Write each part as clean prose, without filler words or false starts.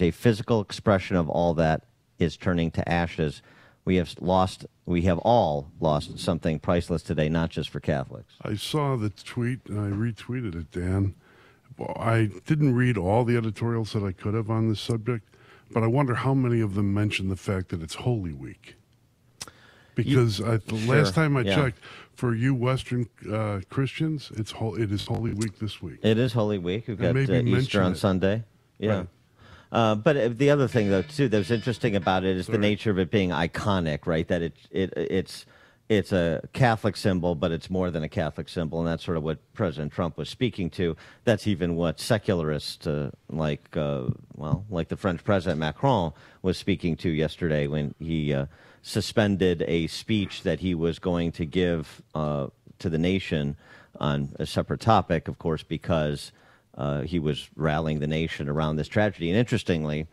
a physical expression of all that is turning to ashes. We have all lost something priceless today, not just for Catholics. I saw the tweet and I retweeted it, Dan. I didn't read all the editorials that I could have on this subject, but I wonder how many of them mention the fact that it's Holy Week. Because last time I checked, for you Western Christians, it is Holy Week this week. It is Holy Week. We've got Easter on Sunday. Yeah. Right. But the other thing, though, too, that was interesting about it is the nature of it being iconic, right? That it's a Catholic symbol, but it's more than a Catholic symbol, and that's sort of what President Trump was speaking to. That's even what secularists like the French President Macron was speaking to yesterday when he suspended a speech that he was going to give to the nation on a separate topic, of course, because he was rallying the nation around this tragedy. And interestingly,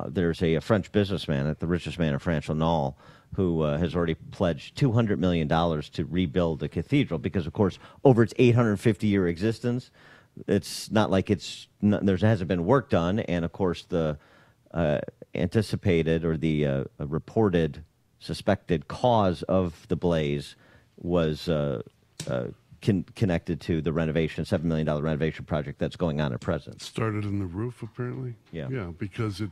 there's a French businessman, the richest man in France, Arnault, who has already pledged $200 million to rebuild the cathedral because, of course, over its 850-year existence, it's not like there hasn't been work done. And, of course, the anticipated or the reported suspected cause of the blaze was connected to the renovation, $7 million renovation project that's going on at present. Started in the roof, apparently. Yeah. Yeah, because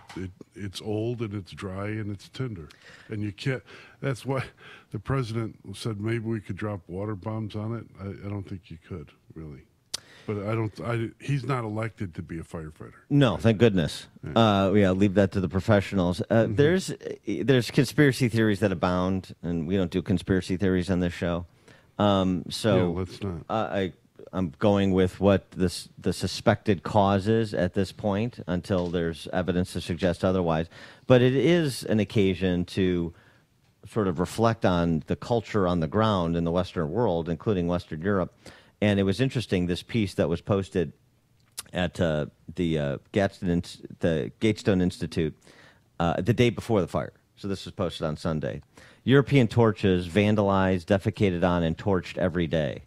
it's old and it's dry and it's tinder, and you can't. That's why the president said maybe we could drop water bombs on it. I don't think you could really, but he's not elected to be a firefighter. No, thank goodness. Leave that to the professionals. There's conspiracy theories that abound, and we don't do conspiracy theories on this show. Let's not. I'm going with what the suspected cause is at this point until there's evidence to suggest otherwise. But it is an occasion to sort of reflect on the culture on the ground in the Western world, including Western Europe. And it was interesting, this piece that was posted at the Gatestone Institute the day before the fire. So this was posted on Sunday. European torches vandalized, defecated on, and torched every day.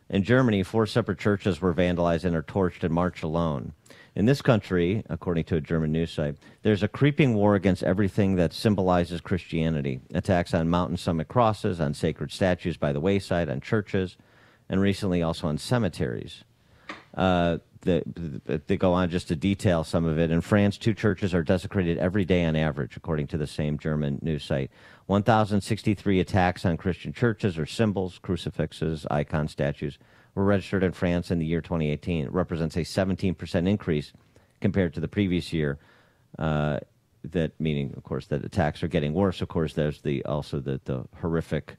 In Germany, 4 separate churches were vandalized and are torched in March alone. In this country, according to a German news site, there's a creeping war against everything that symbolizes Christianity. Attacks on mountain summit crosses, on sacred statues by the wayside, on churches, and recently also on cemeteries. They go on just to detail some of it. In France, 2 churches are desecrated every day on average, according to the same German news site. 1,063 attacks on Christian churches or symbols, crucifixes, icon statues were registered in France in the year 2018. It represents a 17% increase compared to the previous year. That meaning, of course, that attacks are getting worse. Of course, there's the horrific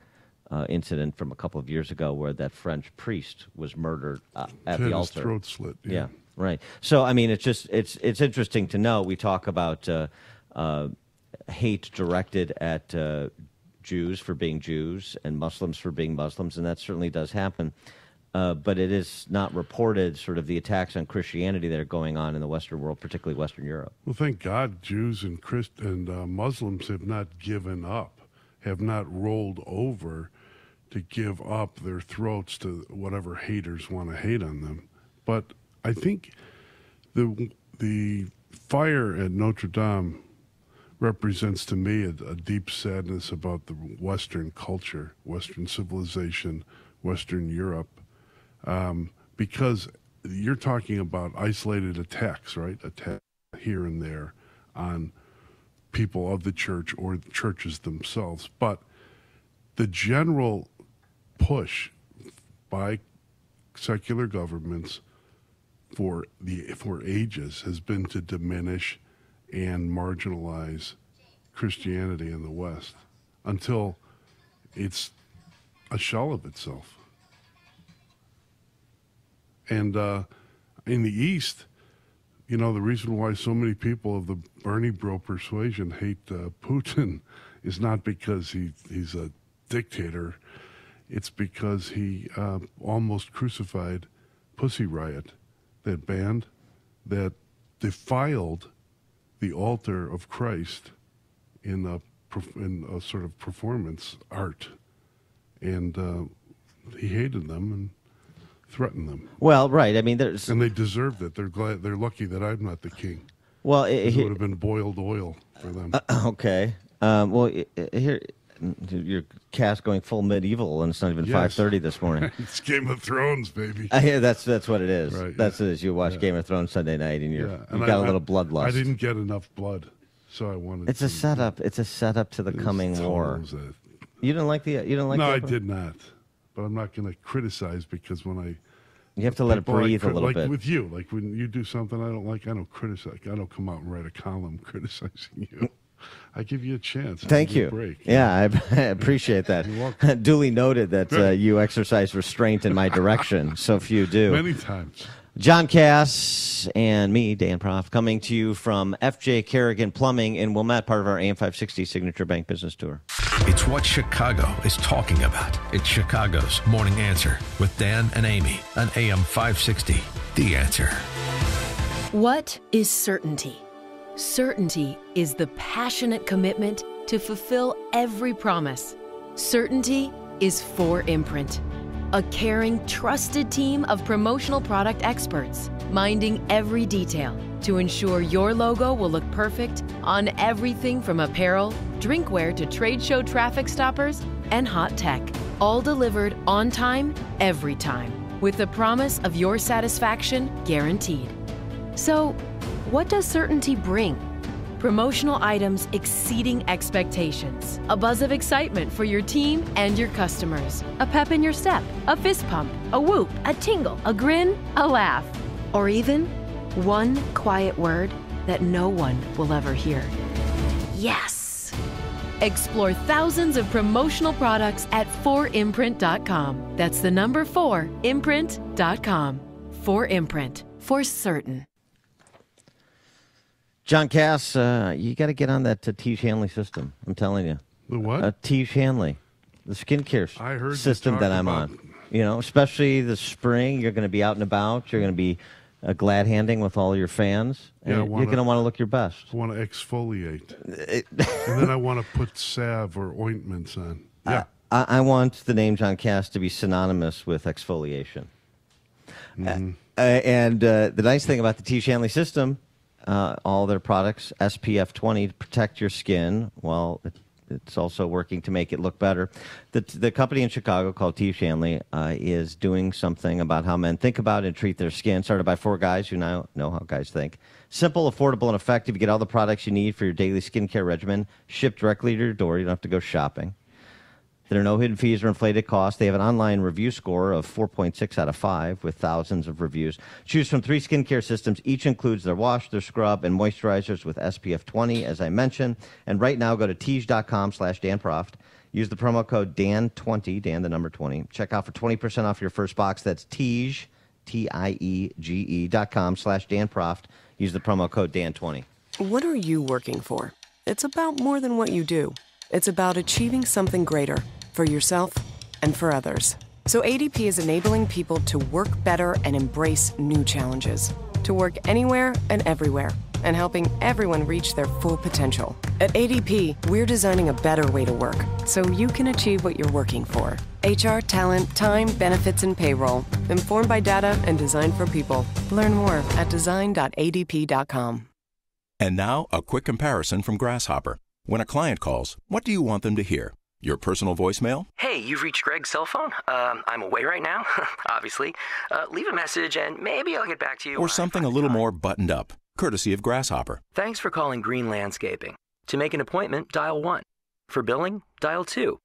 incident from a couple of years ago where that French priest was murdered at the altar. His throat slit. Yeah, right. So, I mean, it's interesting to know. We talk about hate directed at Jews for being Jews and Muslims for being Muslims, and that certainly does happen. But it is not reported, sort of the attacks on Christianity that are going on in the Western world, particularly Western Europe. Well, thank God Jews and Muslims have not given up, have not rolled over to give up their throats to whatever haters want to hate on them. But I think the fire at Notre Dame represents to me a deep sadness about the Western culture, Western civilization, Western Europe, because you're talking about isolated attacks, right? Attacks here and there on people of the church or the churches themselves. But the general push by secular governments for ages has been to diminish and marginalize Christianity in the West until it's a shell of itself. And in the East, you know, the reason why so many people of the Bernie bro persuasion hate Putin is not because he's a dictator. It's because he almost crucified Pussy Riot, that band that defiled the altar of Christ in a sort of performance art. And he hated them and threatened them. Well, right. I mean, and they deserved it. They're lucky that I'm not the king. Well, it would have been boiled oil for them. Okay. Here, your cast going full medieval, and it's not even 5:30 this morning. It's Game of Thrones, baby. That's what it is. Right, that's it is. You watch Game of Thrones Sunday night, and you've got a little bloodlust. I didn't get enough blood, so I wanted. It's a setup. It's a setup to the coming war. You didn't like the. You didn't like. No, the I did not. But I'm not going to criticize because when you have to let it breathe a little bit. Like with you, like when you do something I don't like, I don't criticize. I don't come out and write a column criticizing you. I give you a chance. Thank you. A break. Yeah, I appreciate that. You're welcome. Duly noted that you exercise restraint in my direction. So few do. Many times. John Cass and me, Dan Proft, coming to you from FJ Kerrigan Plumbing in Wilmette, part of our AM 560 Signature Bank Business Tour. It's what Chicago is talking about. It's Chicago's Morning Answer with Dan and Amy on AM 560. The Answer. What is certainty? Certainty is the passionate commitment to fulfill every promise. Certainty is 4imprint, a caring, trusted team of promotional product experts, minding every detail to ensure your logo will look perfect on everything from apparel, drinkware to trade show traffic stoppers, and hot tech, all delivered on time, every time, with the promise of your satisfaction guaranteed. So, what does certainty bring? Promotional items exceeding expectations, a buzz of excitement for your team and your customers, a pep in your step, a fist pump, a whoop, a tingle, a grin, a laugh, or even one quiet word that no one will ever hear. Yes! Explore thousands of promotional products at 4imprint.com. That's the number 4imprint.com. 4imprint, for certain. John Cass, you got to get on that Tiege Hanley system. I'm telling you. The what? Tiege Hanley, the skincare system that I'm on. You know, especially the spring, you're going to be out and about. You're going to be glad-handing with all your fans. And you're going to want to look your best. I want to exfoliate. And then I want to put salve or ointments on. Yeah. I want the name John Cass to be synonymous with exfoliation. Mm-hmm. And the nice thing about the Tiege Hanley system, all their products, SPF 20 to protect your skin. Well, it's also working to make it look better. The company in Chicago called Tiege Hanley is doing something about how men think about and treat their skin, started by 4 guys who now know how guys think. Simple, affordable, and effective. You get all the products you need for your daily skincare regimen shipped directly to your door. You don't have to go shopping. There are no hidden fees or inflated costs. They have an online review score of 4.6 out of 5 with thousands of reviews. Choose from 3 skincare systems. Each includes their wash, their scrub, and moisturizers with SPF 20, as I mentioned. And right now, go to Tiege.com/DanProft. Use the promo code DAN20, Dan the number 20. Check out for 20% off your first box. That's Tiege, TIEGE.com/DanProft. Use the promo code DAN20. What are you working for? It's about more than what you do. It's about achieving something greater for yourself and for others. So ADP is enabling people to work better and embrace new challenges, to work anywhere and everywhere, and helping everyone reach their full potential. At ADP, we're designing a better way to work so you can achieve what you're working for. HR, talent, time, benefits, and payroll. Informed by data and designed for people. Learn more at design.adp.com. And now, a quick comparison from Grasshopper. When a client calls, what do you want them to hear? Your personal voicemail? Hey, you've reached Greg's cell phone. I'm away right now, obviously. Leave a message and maybe I'll get back to you. Or something a little more buttoned up, courtesy of Grasshopper. Thanks for calling Green Landscaping. To make an appointment, dial 1. For billing, dial 2.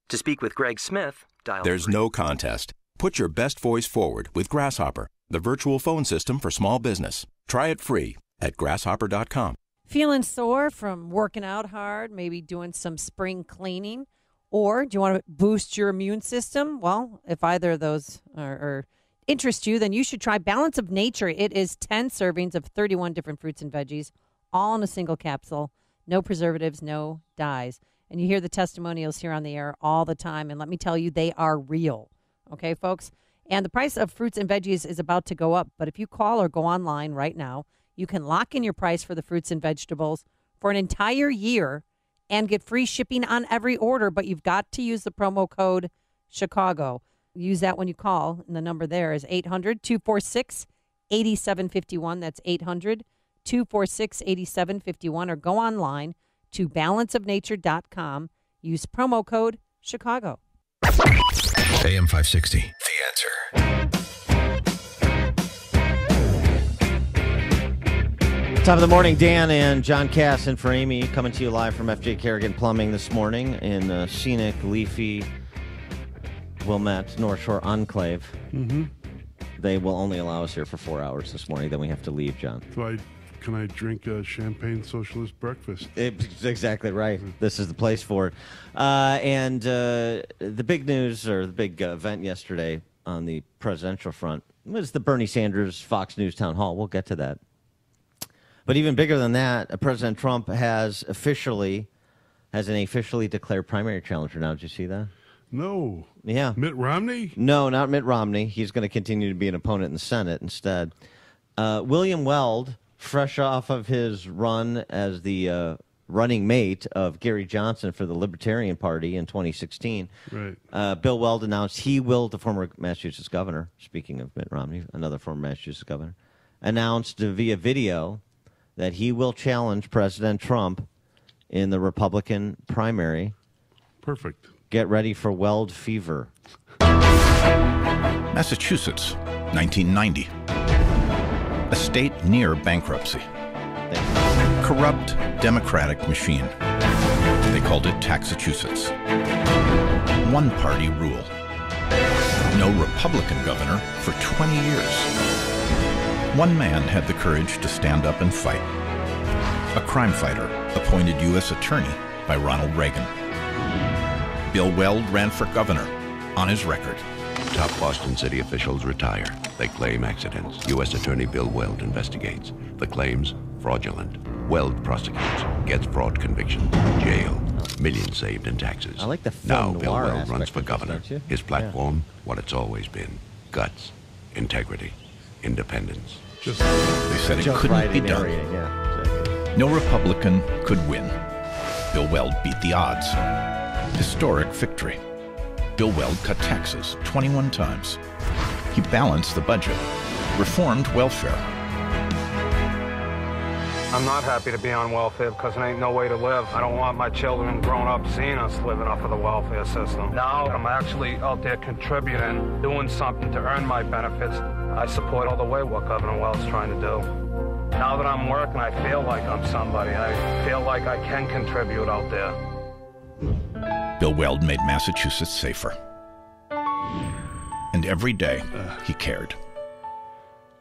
To speak with Greg Smith, dial 3. There's no contest. Put your best voice forward with Grasshopper, the virtual phone system for small business. Try it free at grasshopper.com. Feeling sore from working out hard, maybe doing some spring cleaning? Or do you want to boost your immune system? Well, if either of those are interest you, then you should try Balance of Nature. It is 10 servings of 31 different fruits and veggies, all in a single capsule. No preservatives, no dyes. And you hear the testimonials here on the air all the time. And let me tell you, they are real. Okay, folks? And the price of fruits and veggies is about to go up. But if you call or go online right now, you can lock in your price for the fruits and vegetables for an entire year and get free shipping on every order, but you've got to use the promo code Chicago. Use that when you call, and the number there is 800-246-8751. That's 888-246-8751 or go online to balanceofnature.com. Use promo code Chicago. AM 560, The Answer. Top of the morning, Dan and John Cass and for Amy coming to you live from FJ Kerrigan Plumbing this morning in scenic, leafy Wilmette North Shore Enclave. Mm-hmm. They will only allow us here for 4 hours this morning. Then we have to leave, John. Can I drink a champagne socialist breakfast? It's exactly right. This is the place for it. And the big news or the big event yesterday on the presidential front was the Bernie Sanders Fox News town hall. We'll get to that. But even bigger than that, President Trump has an officially declared primary challenger now. Did you see that? No. Yeah. Mitt Romney? No, not Mitt Romney. He's going to continue to be an opponent in the Senate instead. William Weld, fresh off of his run as the running mate of Gary Johnson for the Libertarian Party in 2016. Right. Bill Weld announced the former Massachusetts governor, speaking of Mitt Romney, another former Massachusetts governor, announced via video that he will challenge President Trump in the Republican primary. Perfect. Get ready for Weld fever. Massachusetts, 1990. A state near bankruptcy. Corrupt Democratic machine. They called it Taxachusetts. One-party rule. No Republican governor for 20 years. One man had the courage to stand up and fight. A crime fighter, appointed U.S. attorney by Ronald Reagan. Bill Weld ran for governor on his record. Top Boston city officials retire. They claim accidents. U.S. Attorney Bill Weld investigates. The claims, fraudulent. Weld prosecutes. Gets fraud conviction. Jail. Millions saved in taxes. I like the Now film Bill noir Weld aspect runs for of this, governor. don't you? His platform, what it's always been. Guts. Integrity. Independence. They said it couldn't be done. Yeah, exactly. No Republican could win. Bill Weld beat the odds. Historic victory. Bill Weld cut taxes 21 times. He balanced the budget, reformed welfare. I'm not happy to be on welfare because there ain't no way to live. I don't want my children growing up seeing us living off of the welfare system. Now I'm actually out there contributing, doing something to earn my benefits. I support all the way what Governor Weld's trying to do. Now that I'm working, I feel like I'm somebody. I feel like I can contribute out there. Bill Weld made Massachusetts safer. And every day, he cared.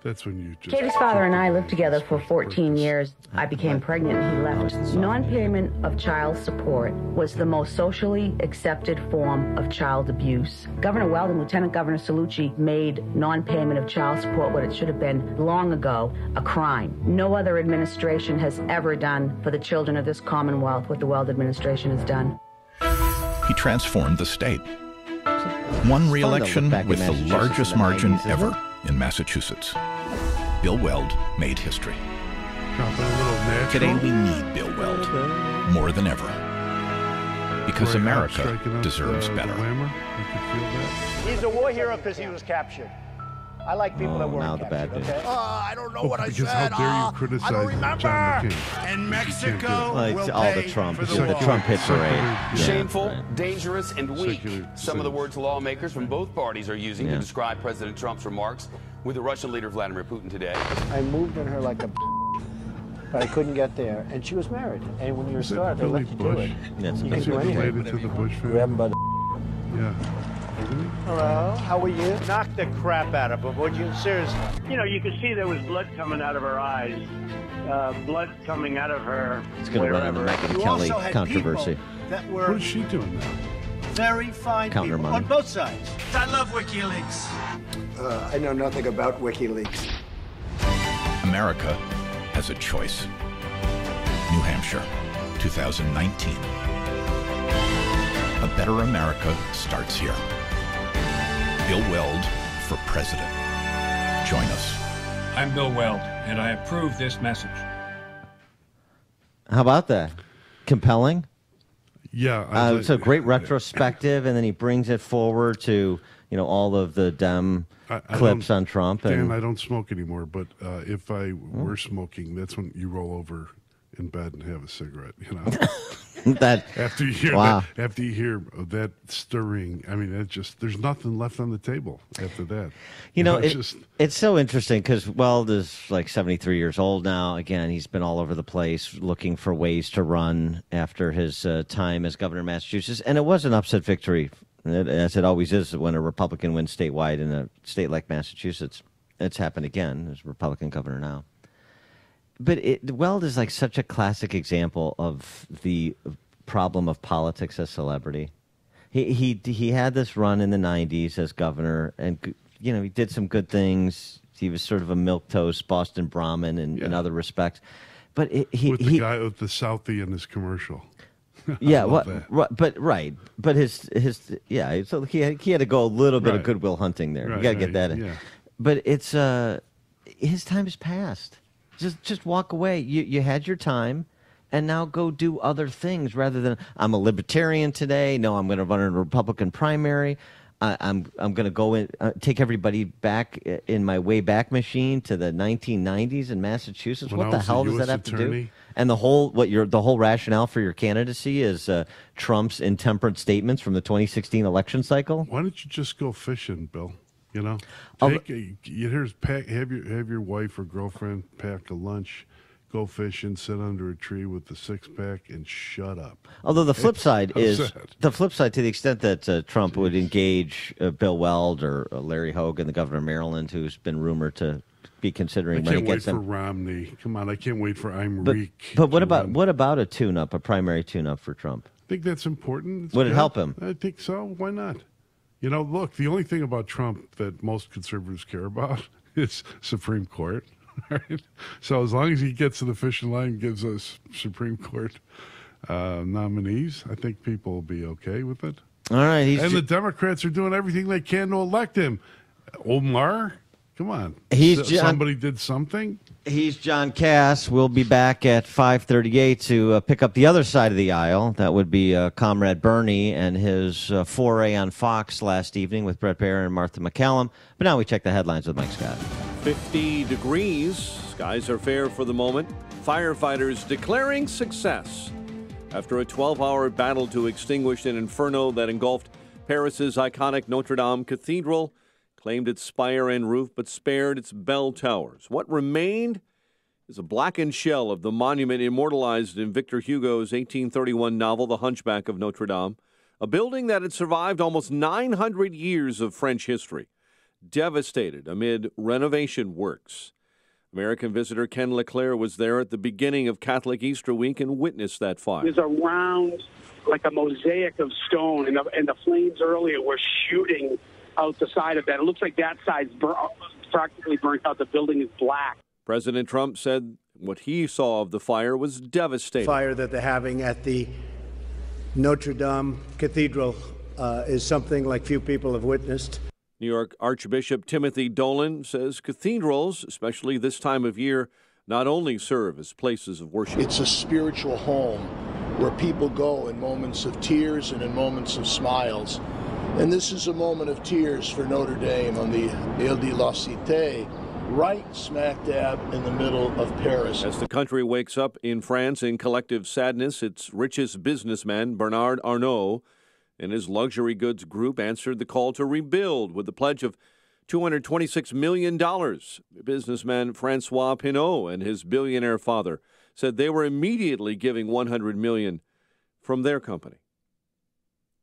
That's when you just... Katie's father and I lived together for 14 years. I became pregnant and he left. Non-payment of child support was the most socially accepted form of child abuse. Governor Weld and Lieutenant Governor Cellucci made non-payment of child support what it should have been long ago, a crime. No other administration has ever done for the children of this Commonwealth what the Weld administration has done. He transformed the state. Won re-election with the largest margin ever in Massachusetts. Bill Weld made history. Today we need Bill Weld more than ever. Because America deserves better. He's a war hero because he was captured. I like people that weren't captured, okay? I don't know what I said. How dare you criticize John McCain? And Mexico will all the pay Trump, for the Trump hit parade. Shameful, right. dangerous, and weak. Some of the words lawmakers from both parties are using to describe President Trump's remarks with the Russian leader Vladimir Putin today. I moved on her like a but I couldn't get there. And she was married. And when you're a star, they let you do it. That's you can do anything. Related to the Bush family? Grab him by the Yeah. Hello, how are you? Knock the crap out of her, would you? Seriously. You know, you could see there was blood coming out of her eyes, blood coming out of her. It's going to run into Megyn Kelly controversy. That were What is she doing now? very fine Counter people money. on both sides. I love WikiLeaks. I know nothing about WikiLeaks. America has a choice. New Hampshire, 2019. A better America starts here. Bill Weld for president. Join us. I'm Bill Weld, and I approve this message. How about that? Compelling? Yeah. It's a great retrospective, and then he brings it forward to, all of the Dem clips on Trump. Dan, I don't smoke anymore, but if I were smoking, that's when you roll over in bed and have a cigarette. That after you hear that stirring, I mean, there's nothing left on the table after that. It's so interesting because Weld is like 73 years old now. Again, he's been all over the place looking for ways to run after his time as governor of Massachusetts, and it was an upset victory, as it always is when a Republican wins statewide in a state like Massachusetts. It's happened again. There's a Republican governor now. But Weld is like such a classic example of the problem of politics as celebrity. He had this run in the 90s as governor, and he did some good things. He was sort of a milquetoast Boston Brahmin in other respects. But with the guy with the Southie in his commercial. Yeah, but his so he had to go a little bit of goodwill hunting there. You got to get that in. Yeah. But it's his time has passed. Just walk away. You had your time, and now go do other things rather than I'm a libertarian today. No, I'm going to run a Republican primary. I'm going to go in, take everybody back in my way back machine to the 1990s in Massachusetts. What the hell does that have to do? And the whole rationale for your candidacy is Trump's intemperate statements from the 2016 election cycle. Why don't you just go fishing, Bill? Have your wife or girlfriend pack a lunch, go fishing, sit under a tree with the 6-pack, and shut up. Although the flip side to the extent that Trump would engage Bill Weld or Larry Hogan, the governor of Maryland, who's been rumored to be considering running against him. I can't wait for Romney. Come on, I can't wait for Imrique. But what about a tune-up, a primary tune-up for Trump? I think that's important. Would it help him? I think so. Why not? Look, the only thing about Trump that most conservatives care about is Supreme Court. Right? So as long as he gets to the fishing line and gives us Supreme Court nominees, I think people will be okay with it. All right. The Democrats are doing everything they can to elect him. Omar, come on. Somebody did something. He's John Cass. We'll be back at 5:38 to pick up the other side of the aisle. That would be Comrade Bernie and his foray on Fox last evening with Brett Baier and Martha McCallum. But now we check the headlines with Mike Scott. 50 degrees. Skies are fair for the moment. Firefighters declaring success after a 12-hour battle to extinguish an inferno that engulfed Paris's iconic Notre Dame Cathedral. Claimed its spire and roof, but spared its bell towers. What remained is a blackened shell of the monument immortalized in Victor Hugo's 1831 novel, The Hunchback of Notre Dame, a building that had survived almost 900 years of French history, devastated amid renovation works. American visitor Ken LeClaire was there at the beginning of Catholic Easter week and witnessed that fire. There's a round, like a mosaic of stone, and the flames earlier were shooting out the side of that. It looks like that side's practically burnt out. The building is black. President Trump said what he saw of the fire was devastating. Fire that they're having at the Notre Dame Cathedral is something like few people have witnessed. New York Archbishop Timothy Dolan says cathedrals, especially this time of year, not only serve as places of worship. It's a spiritual home where people go in moments of tears and in moments of smiles. And this is a moment of tears for Notre Dame on the Ile de la Cité, right smack dab in the middle of Paris. As the country wakes up in France in collective sadness, its richest businessman, Bernard Arnault, and his luxury goods group answered the call to rebuild with the pledge of $226 million. Businessman Francois Pinault and his billionaire father said they were immediately giving $100 million from their company.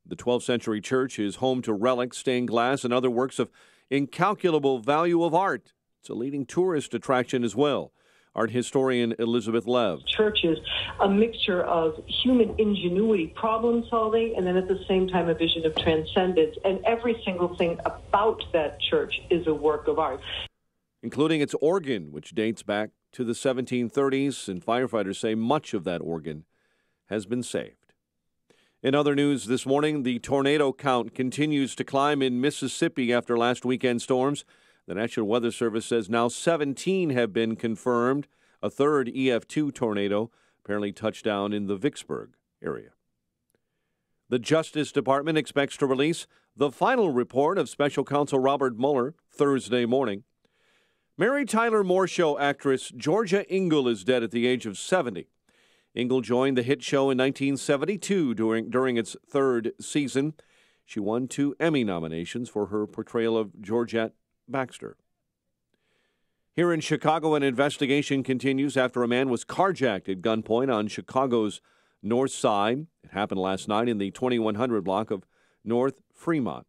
The 12th century church is home to relics, stained glass, and other works of incalculable value of art. It's a leading tourist attraction as well. Art historian Elizabeth Lev. Church is a mixture of human ingenuity, problem solving, and then at the same time a vision of transcendence. And every single thing about that church is a work of art. Including its organ, which dates back to the 1730s, and firefighters say much of that organ has been saved. In other news this morning, the tornado count continues to climb in Mississippi after last weekend's storms. The National Weather Service says now 17 have been confirmed. A third EF2 tornado apparently touched down in the Vicksburg area. The Justice Department expects to release the final report of special counsel Robert Mueller Thursday morning. Mary Tyler Moore Show actress Georgia Engel is dead at the age of 70. Engel joined the hit show in 1972 during its third season. She won 2 Emmy nominations for her portrayal of Georgette Baxter. Here in Chicago, an investigation continues after a man was carjacked at gunpoint on Chicago's North Side. It happened last night in the 2100 block of North Fremont.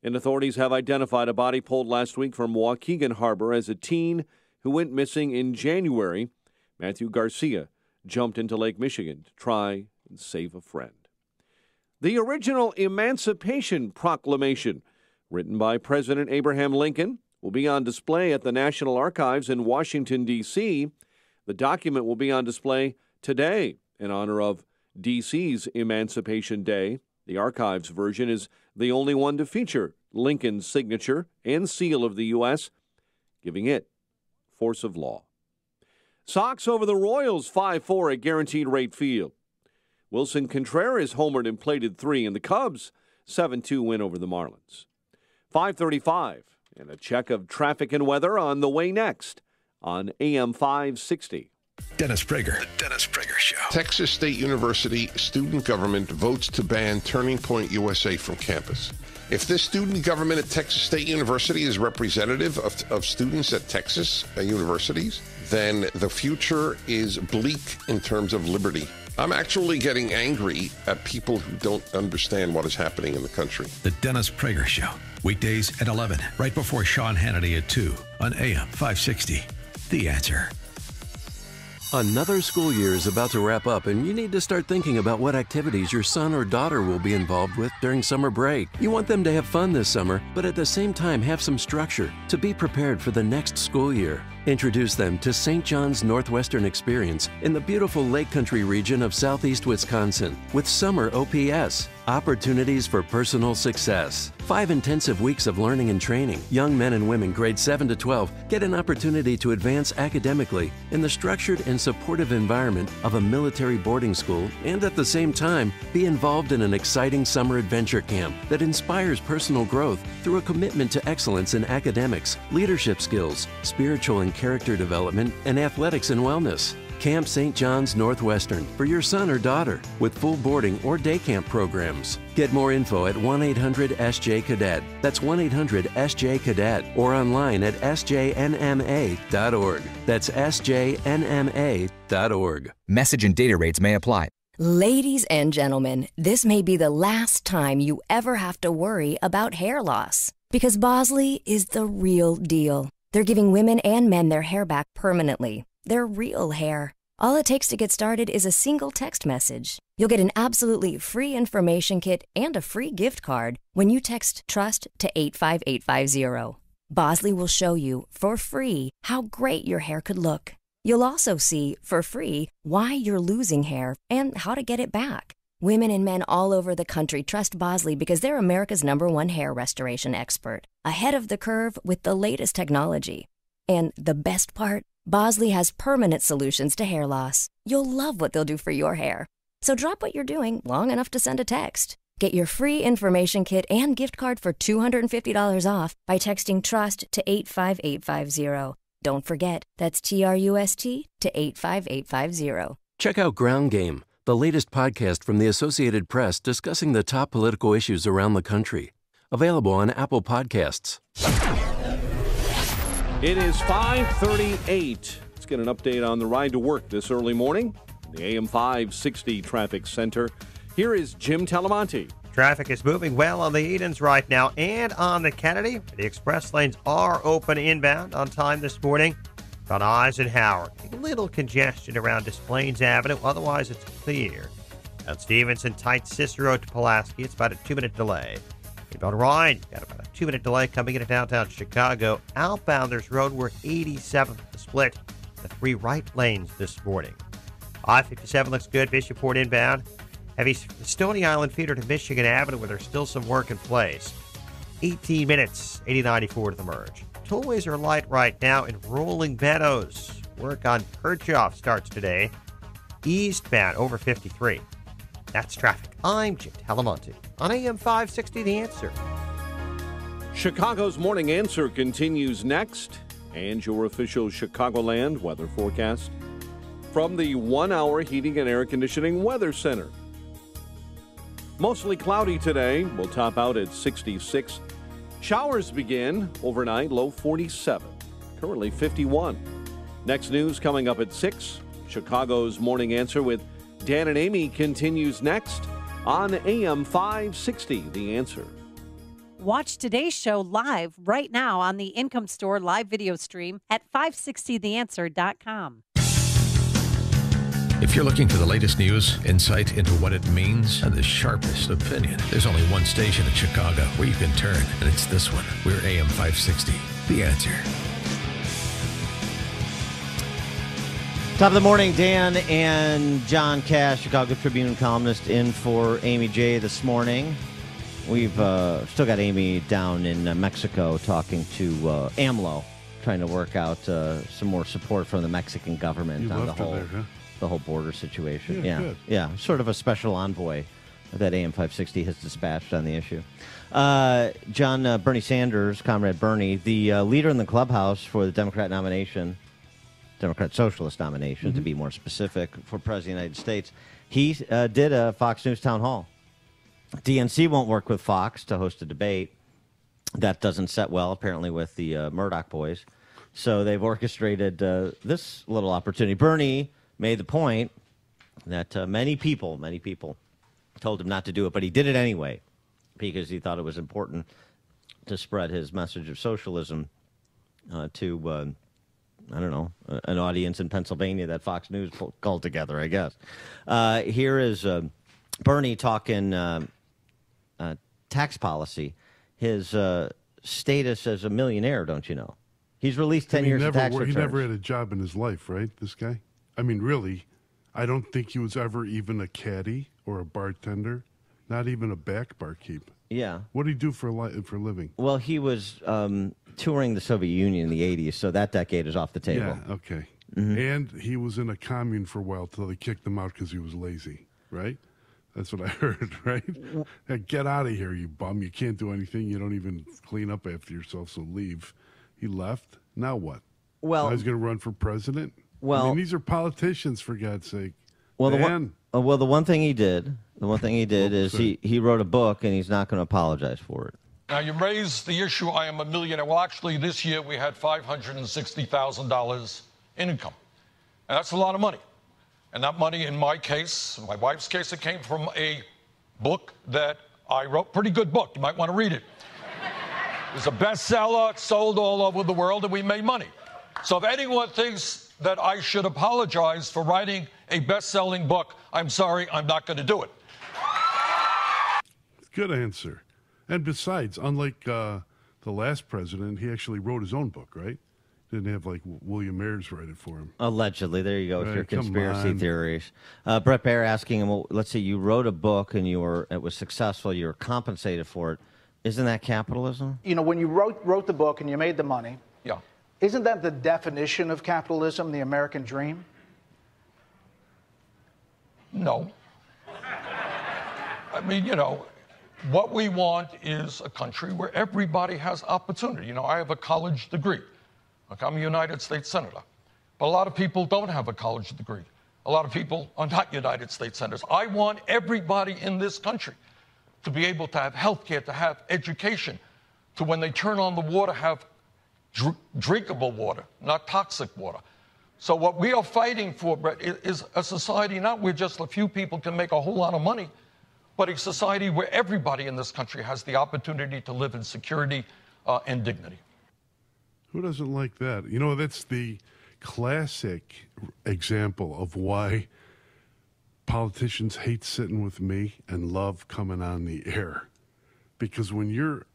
And authorities have identified a body pulled last week from Waukegan Harbor as a teen who went missing in January. Matthew Garcia jumped into Lake Michigan to try and save a friend. The original Emancipation Proclamation, written by President Abraham Lincoln, will be on display at the National Archives in Washington, D.C. The document will be on display today in honor of D.C.'s Emancipation Day. The Archives version is the only one to feature Lincoln's signature and seal of the U.S., giving it force of law. Sox over the Royals 5-4 at Guaranteed Rate Field. Wilson Contreras homered and plated 3, and the Cubs 7-2 win over the Marlins. 5:35, and a check of traffic and weather on the way next on AM 560. Dennis Prager. The Dennis Prager Show. Texas State University student government votes to ban Turning Point USA from campus. If this student government at Texas State University is representative of students at Texas universities, then the future is bleak in terms of liberty. I'm actually getting angry at people who don't understand what is happening in the country. The Dennis Prager Show. Weekdays at 11, right before Sean Hannity at 2 on AM 560. The Answer. Another school year is about to wrap up, and you need to start thinking about what activities your son or daughter will be involved with during summer break. You want them to have fun this summer, but at the same time have some structure to be prepared for the next school year. Introduce them to St. John's Northwestern Experience in the beautiful Lake Country region of southeast Wisconsin with summer OPS, opportunities for personal success. 5 intensive weeks of learning and training. Young men and women grades 7 to 12 get an opportunity to advance academically in the structured and supportive environment of a military boarding school, and at the same time be involved in an exciting summer adventure camp that inspires personal growth through a commitment to excellence in academics, leadership skills, spiritual and character development, and athletics and wellness. Camp St. John's Northwestern for your son or daughter with full boarding or day camp programs. Get more info at 1-800-SJ-CADET. That's 1-800-SJ-CADET or online at sjnma.org. That's sjnma.org. Message and data rates may apply. Ladies and gentlemen, this may be the last time you ever have to worry about hair loss because Bosley is the real deal. They're giving women and men their hair back permanently. Their real hair. All it takes to get started is a single text message. You'll get an absolutely free information kit and a free gift card when you text TRUST to 85850. Bosley will show you for free how great your hair could look. You'll also see for free why you're losing hair and how to get it back. Women and men all over the country trust Bosley because they're America's #1 hair restoration expert, ahead of the curve with the latest technology. And the best part? Bosley has permanent solutions to hair loss. You'll love what they'll do for your hair. So drop what you're doing long enough to send a text. Get your free information kit and gift card for $250 off by texting TRUST to 85850. Don't forget, that's TRUST to 85850. Check out Ground Game, the latest podcast from the Associated Press discussing the top political issues around the country. Available on Apple Podcasts. It is 5:38. Let's get an update on the ride to work this early morning. The AM 560 Traffic Center. Here is Jim Talamonte. Traffic is moving well on the Edens right now and on the Kennedy. The express lanes are open inbound on time this morning. On Eisenhower, a little congestion around Des Plaines Avenue. Otherwise, it's clear. On Stevenson, tight Cicero to Pulaski. It's about a 2-minute delay. Inbound Ryan, got about a 2-minute delay coming into downtown Chicago. Outbound, there's roadwork 87th to split the 3 right lanes this morning. I-57 looks good. Bishoport inbound. Heavy Stony Island feeder to Michigan Avenue where there's still some work in place. 18 minutes, 8094 to the merge. Tollways are light right now in Rolling Meadows. Work on Kirchhoff starts today. Eastbound over 53. That's traffic. I'm Jim Talamonte on AM 560 The Answer. Chicago's Morning Answer continues next, and your official Chicagoland weather forecast from the 1 Hour Heating and Air Conditioning Weather Center. Mostly cloudy today. We'll top out at 66. Showers begin overnight, low 47. Currently 51. Next news coming up at 6. Chicago's Morning Answer with Dan and Amy continues next on AM 560, The Answer. Watch today's show live right now on the Income Store live video stream at 560theanswer.com. If you're looking for the latest news, insight into what it means, and the sharpest opinion, there's only one station in Chicago where you can turn, and it's this one. We're AM 560, The Answer. Top of the morning, Dan and John Cash, Chicago Tribune columnist, in for Amy J. this morning. We've still got Amy down in Mexico talking to AMLO, trying to work out some more support from the Mexican government on the whole border situation. Yeah, sort of a special envoy that AM 560 has dispatched on the issue. John, Bernie Sanders, Comrade Bernie, the leader in the clubhouse for the Democrat Socialist nomination, to be more specific, for President of the United States, he did a Fox News town hall. DNC won't work with Fox to host a debate. That doesn't set well, apparently, with the Murdoch boys. So they've orchestrated this little opportunity. Bernie made the point that many people told him not to do it, but he did it anyway because he thought it was important to spread his message of socialism to, an audience in Pennsylvania that Fox News called together, I guess. Here is Bernie talking tax policy, his status as a millionaire, don't you know? He's released 10 years of tax returns. He never had a job in his life, right, this guy? I mean, really, I don't think he was ever even a caddy or a bartender, not even a back barkeep. Yeah. What did he do for a living? Well, he was touring the Soviet Union in the 80s, so that decade is off the table. Yeah, okay. Mm-hmm. And he was in a commune for a while till they kicked him out because he was lazy, right? That's what I heard, right? Get out of here, you bum. You can't do anything. You don't even clean up after yourself, so leave. He left. Now what? Well, now he's going to run for president? Well, I mean, these are politicians, for God's sake. Well, the one thing he did is he wrote a book, and he's not going to apologize for it. Now, you raised the issue, I am a millionaire. Well, actually, this year we had $560,000 in income. And that's a lot of money. And that money, in my case, my wife's case, it came from a book that I wrote. Pretty good book. You might want to read it. It was a bestseller. It sold all over the world, and we made money. So if anyone thinks that I should apologize for writing a best-selling book, I'm sorry, I'm not going to do it. Good answer. And besides, unlike the last president, he actually wrote his own book, right? Didn't have, like, William Ayers write it for him. Allegedly. There you go with your conspiracy theories. Brett Baer asking him, well, let's say you wrote a book and it was successful, you were compensated for it. Isn't that capitalism? You know, when you wrote the book and you made the money, yeah, isn't that the definition of capitalism, the American dream? No. I mean, what we want is a country where everybody has opportunity. I have a college degree. I'm a United States Senator. But a lot of people don't have a college degree. A lot of people are not United States Senators. I want everybody in this country to be able to have health care, to have education, to when they turn on the water, have drinkable water, not toxic water. So what we are fighting for, Brett, is a society not where just a few people can make a whole lot of money, but a society where everybody in this country has the opportunity to live in security and dignity. Who doesn't like that? That's the classic example of why politicians hate sitting with me and love coming on the air. Because when you're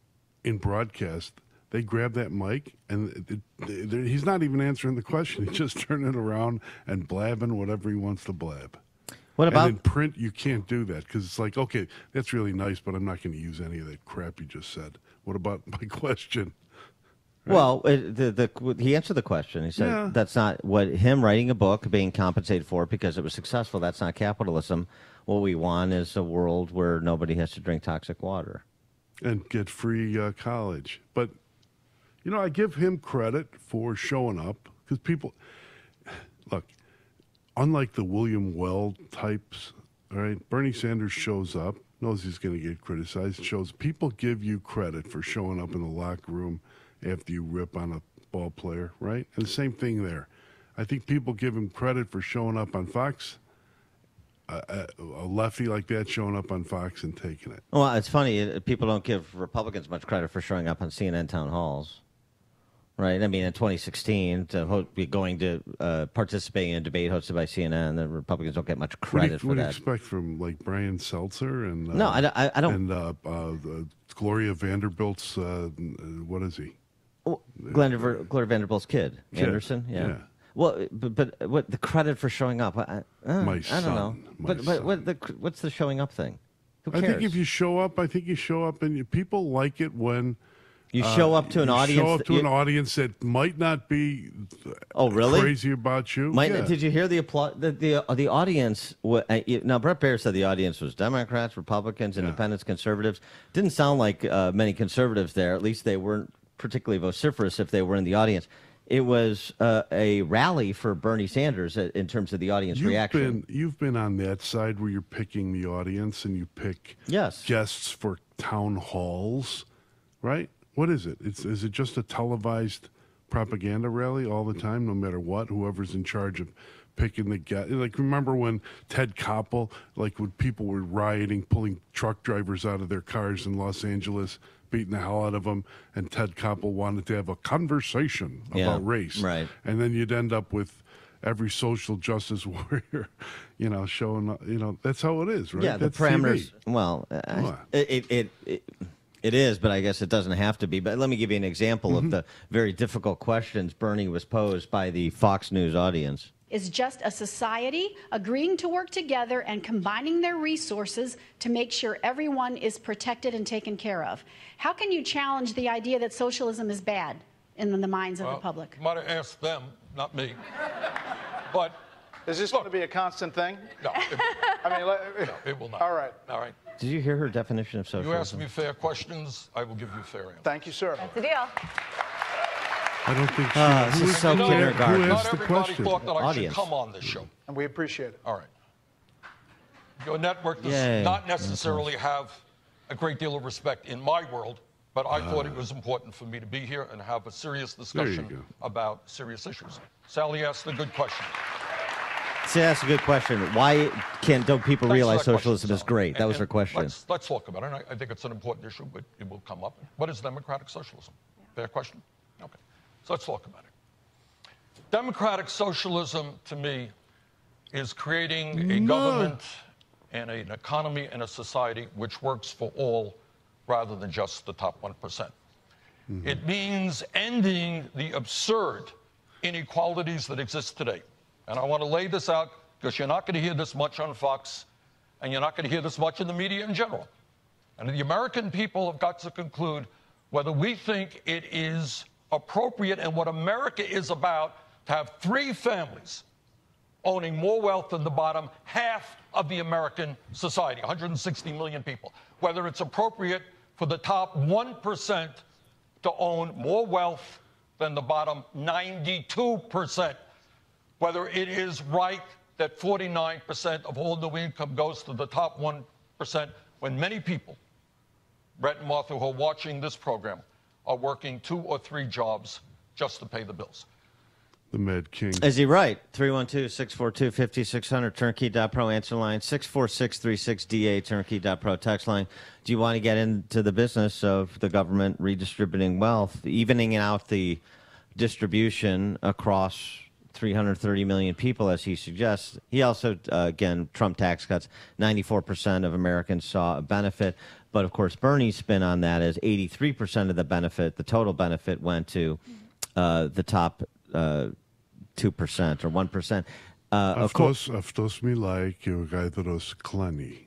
in broadcast, they grab that mic, and he's not even answering the question. He's just turning it around and blabbing whatever he wants to blab. What about in print? You can't do that because it's like, okay, that's really nice, but I'm not going to use any of that crap you just said. What about my question? Right? Well, he answered the question. He said that's not what him writing a book, being compensated for it because it was successful. That's not capitalism. What we want is a world where nobody has to drink toxic water. And get free college. But, I give him credit for showing up because people, look, unlike the William Weld types, all right, Bernie Sanders shows up, knows he's going to get criticized, people give you credit for showing up in the locker room after you rip on a ball player, right? And the same thing there. I think people give him credit for showing up on Fox. A lefty like that showing up on Fox and taking it. Well, it's funny. People don't give Republicans much credit for showing up on CNN town halls, right? I mean, in 2016, going to participating in a debate hosted by CNN, the Republicans don't get much credit for that. What do you expect from like Brian Seltzer and no, I don't. And Gloria Vanderbilt's what is he? Gloria Vanderbilt's kid, Anderson. Yeah. Well, but what the credit for showing up? I don't know. But what's the showing up thing? Who cares? I think if you show up, and people like it when you show up to an audience. Show up to an audience that might not be crazy about you. Did you hear the applause? The audience. Now, Brett Baer said the audience was Democrats, Republicans, Independents, Conservatives. Didn't sound like many conservatives there. At least they weren't particularly vociferous if they were in the audience. It was a rally for Bernie Sanders in terms of the audience reaction. You've been on that side where you're picking the audience and you pick guests for town halls, right? What is it? Is it just a televised propaganda rally all the time, no matter what? Whoever's in charge of picking the guest. Like, remember when Ted Koppel, when people were rioting, pulling truck drivers out of their cars in Los Angeles, beating the hell out of them, and Ted Koppel wanted to have a conversation about race. Right. And then you'd end up with every social justice warrior, showing, that's how it is, right? Yeah, that's the parameters. TV. Well, it is, but I guess it doesn't have to be. But let me give you an example of the very difficult questions Bernie was posed by the Fox News audience. Is just a society agreeing to work together and combining their resources to make sure everyone is protected and taken care of. How can you challenge the idea that socialism is bad in the minds of the public? You might have asked them, not me. But is this going to be a constant thing? No. No, it will not. All right. Did you hear her definition of socialism? You ask me fair questions, I will give you fair answers. Thank you, sir. That's the deal. I don't think this is so kindergarten. Not everybody thought that I should come on this show. And we appreciate it. All right. Your network does not necessarily have a great deal of respect in my world, but I thought it was important for me to be here and have a serious discussion about serious issues. Sally asked a good question. See, that's a good question. Why don't people realize socialism is great? That was her question. Let's talk about it. And I think it's an important issue, but it will come up. What is democratic socialism? Fair question? Okay. So let's talk about it. Democratic socialism, to me, is creating a government and an economy and a society which works for all rather than just the top 1%. It means ending the absurd inequalities that exist today. And I want to lay this out because you're not going to hear this much on Fox, and you're not going to hear this much in the media in general. And the American people have got to conclude whether we think it is appropriate and what America is about to have 3 families owning more wealth than the bottom half of the American society, 160 million people. Whether it's appropriate for the top 1% to own more wealth than the bottom 92%. Whether it is right that 49% of all new income goes to the top 1%, when many people, Brett and Martha, who are watching this program, are working 2 or 3 jobs just to pay the bills. The Mad King. Is he right? 312-642-5600, turnkey.pro answer line, 64636DA, turnkey.pro text line. Do you want to get into the business of the government redistributing wealth, evening out the distribution across 330 million people, as he suggests? He also, again, Trump tax cuts, 94% of Americans saw a benefit. But, of course, Bernie's spin on that is 83% of the benefit, the total benefit, went to the top 2% or 1%. Of course, αυτός μιλάει και ο γάιδρος κλάνει.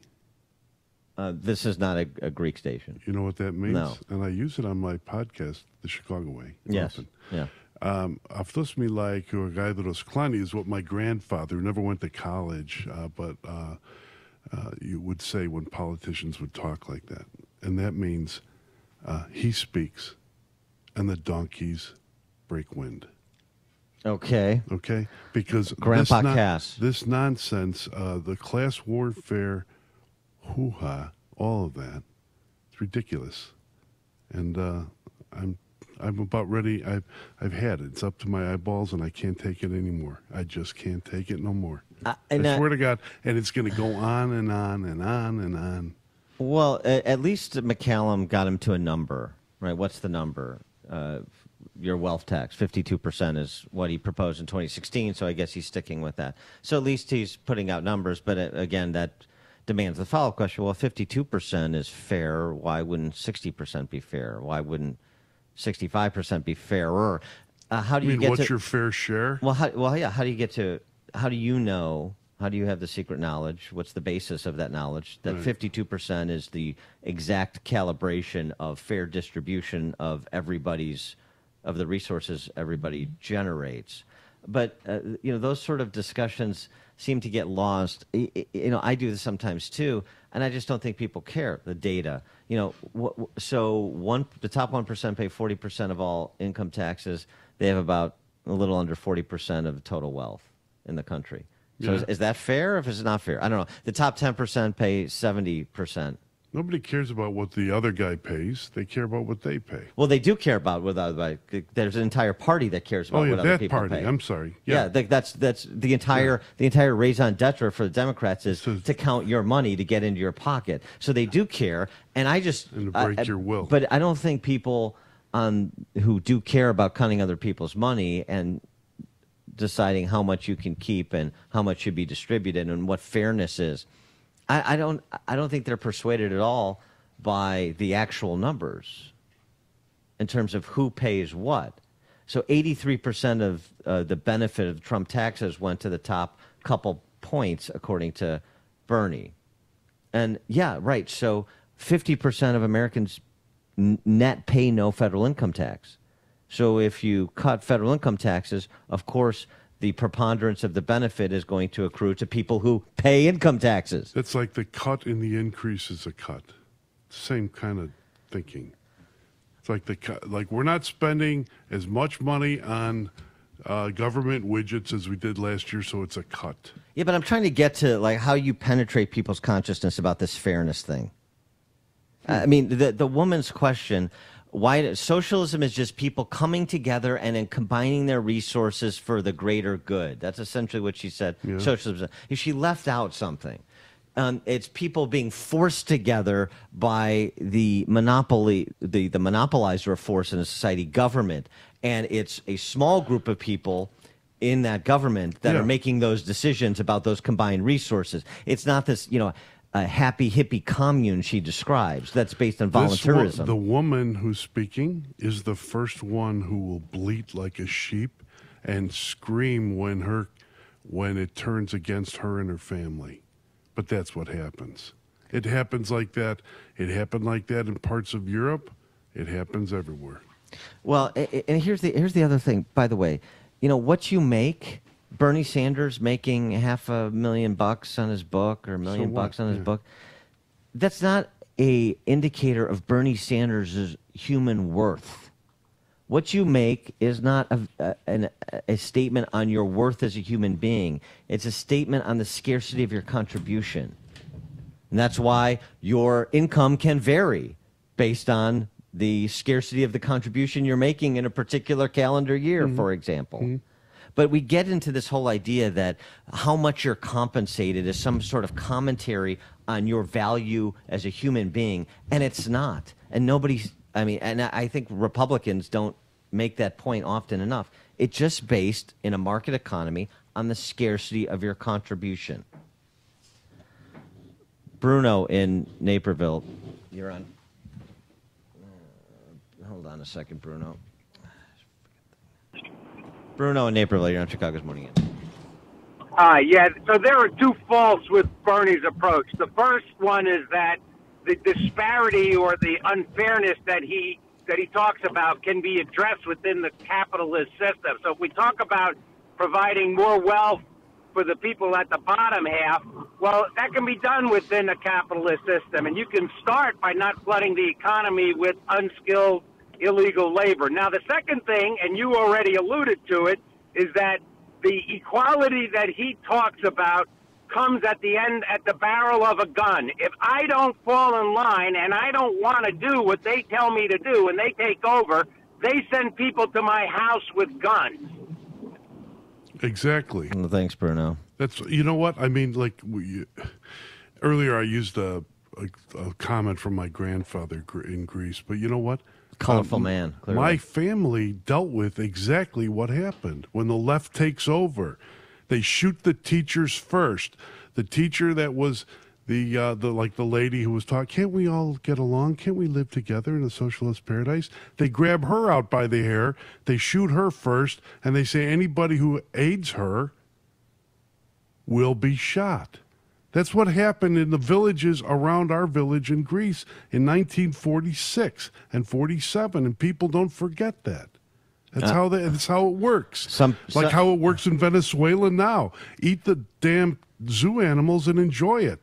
This is not a Greek station. You know what that means? No. And I use it on my podcast, The Chicago Way. Yes. Often. Yeah. Αυτός μιλάει και ο Γάιδρος Klani is what my grandfather, who never went to college, but you would say when politicians would talk like that. And that means he speaks and the donkeys break wind. Okay. Okay? Because Grandpa Cass. This nonsense, the class warfare, hoo-ha, all of that, it's ridiculous. And I'm about ready. I've had it. It's up to my eyeballs, and I can't take it anymore. I just can't take it no more. I swear to God, and it's going to go on and on and on and on. Well, at least McCallum got him to a number, right? What's the number? Your wealth tax, 52% is what he proposed in 2016, so I guess he's sticking with that. So at least he's putting out numbers, but again, that demands the follow-up question. Well, 52% is fair. Why wouldn't 60% be fair? Why wouldn't 65% be fairer? How do you get what's to your fair share? Well, how do you get to? How do you know? How do you have the secret knowledge? What's the basis of that knowledge? That 52% is the exact calibration of fair distribution of of the resources everybody generates. But those sort of discussions seem to get lost. I do this sometimes too, and I just don't think people care. The data, the top 1% pay 40% of all income taxes. They have about a little under 40% of total wealth in the country. So is that fair, or if it's not fair? I don't know. The top 10% pay 70%. Nobody cares about what the other guy pays. They care about what they pay. Well, they do care about what other. There's an entire party that cares about what other people pay. I'm sorry. Yeah, that's the entire raison d'etre for the Democrats is to count your money to get into your pocket. So they do care, and to break your will. But I don't think people who do care about counting other people's money and deciding how much you can keep and how much should be distributed and what fairness is. I don't think they're persuaded at all by the actual numbers in terms of who pays what. So 83% of the benefit of Trump taxes went to the top couple points, according to Bernie. And yeah, right. So 50% of Americans net pay no federal income tax. So if you cut federal income taxes, of course, the preponderance of the benefit is going to accrue to people who pay income taxes. It's like the cut in the increase is a cut. Same kind of thinking. It's like we're not spending as much money on government widgets as we did last year, so it's a cut. Yeah, but I'm trying to get to how you penetrate people's consciousness about this fairness thing. I mean, the woman's question. Why socialism is just people coming together and then combining their resources for the greater good. That's essentially what she said. Yeah. Socialism. She left out something. It's people being forced together by the monopoly, the monopolizer of force in a society, government, and it's a small group of people in that government that are making those decisions about those combined resources. It's not this, a happy hippie commune she describes that's based on voluntarism. The woman who's speaking is the first one who will bleat like a sheep and scream when it turns against her and her family. But that's what happens. It happens like that. It happened like that in parts of Europe. It happens everywhere. Well, and here's the other thing, by the way. What you make, Bernie Sanders making $500,000 on his book or $1 million on his book, that's not a indicator of Bernie Sanders' human worth. What you make is not a statement on your worth as a human being. It's a statement on the scarcity of your contribution. And that's why your income can vary based on the scarcity of the contribution you're making in a particular calendar year, for example. Mm-hmm. But we get into this whole idea that how much you're compensated is some sort of commentary on your value as a human being, and it's not. And I think Republicans don't make that point often enough. It's just based in a market economy on the scarcity of your contribution. Bruno in Naperville, you're on. Hold on a second, Bruno. Bruno in Naperville, you're on Chicago's Morning Answer. So there are two faults with Bernie's approach. The first one is that the disparity or the unfairness that he talks about can be addressed within the capitalist system. So if we talk about providing more wealth for the people at the bottom half, well, that can be done within a capitalist system. And you can start by not flooding the economy with unskilled, illegal labor. Now, the second thing, and you already alluded to it, is that the equality that he talks about comes at the end, at the barrel of a gun. If I don't fall in line and I don't want to do what they tell me to do and they take over, they send people to my house with guns. Exactly. Well, thanks, Bruno. That's, you know what? I mean, like, earlier I used a comment from my grandfather in Greece, but you know what? Colorful man. Clearly. My family dealt with exactly what happened when the left takes over. They shoot the teachers first. The teacher that was the lady who was talking, can't we all get along? Can't we live together in a socialist paradise? They grab her out by the hair. They shoot her first, and they say anybody who aids her will be shot. That's what happened in the villages around our village in Greece in 1946 and 47, and people don't forget that. That's how it works. How it works in Venezuela now. Eat the damn zoo animals and enjoy it.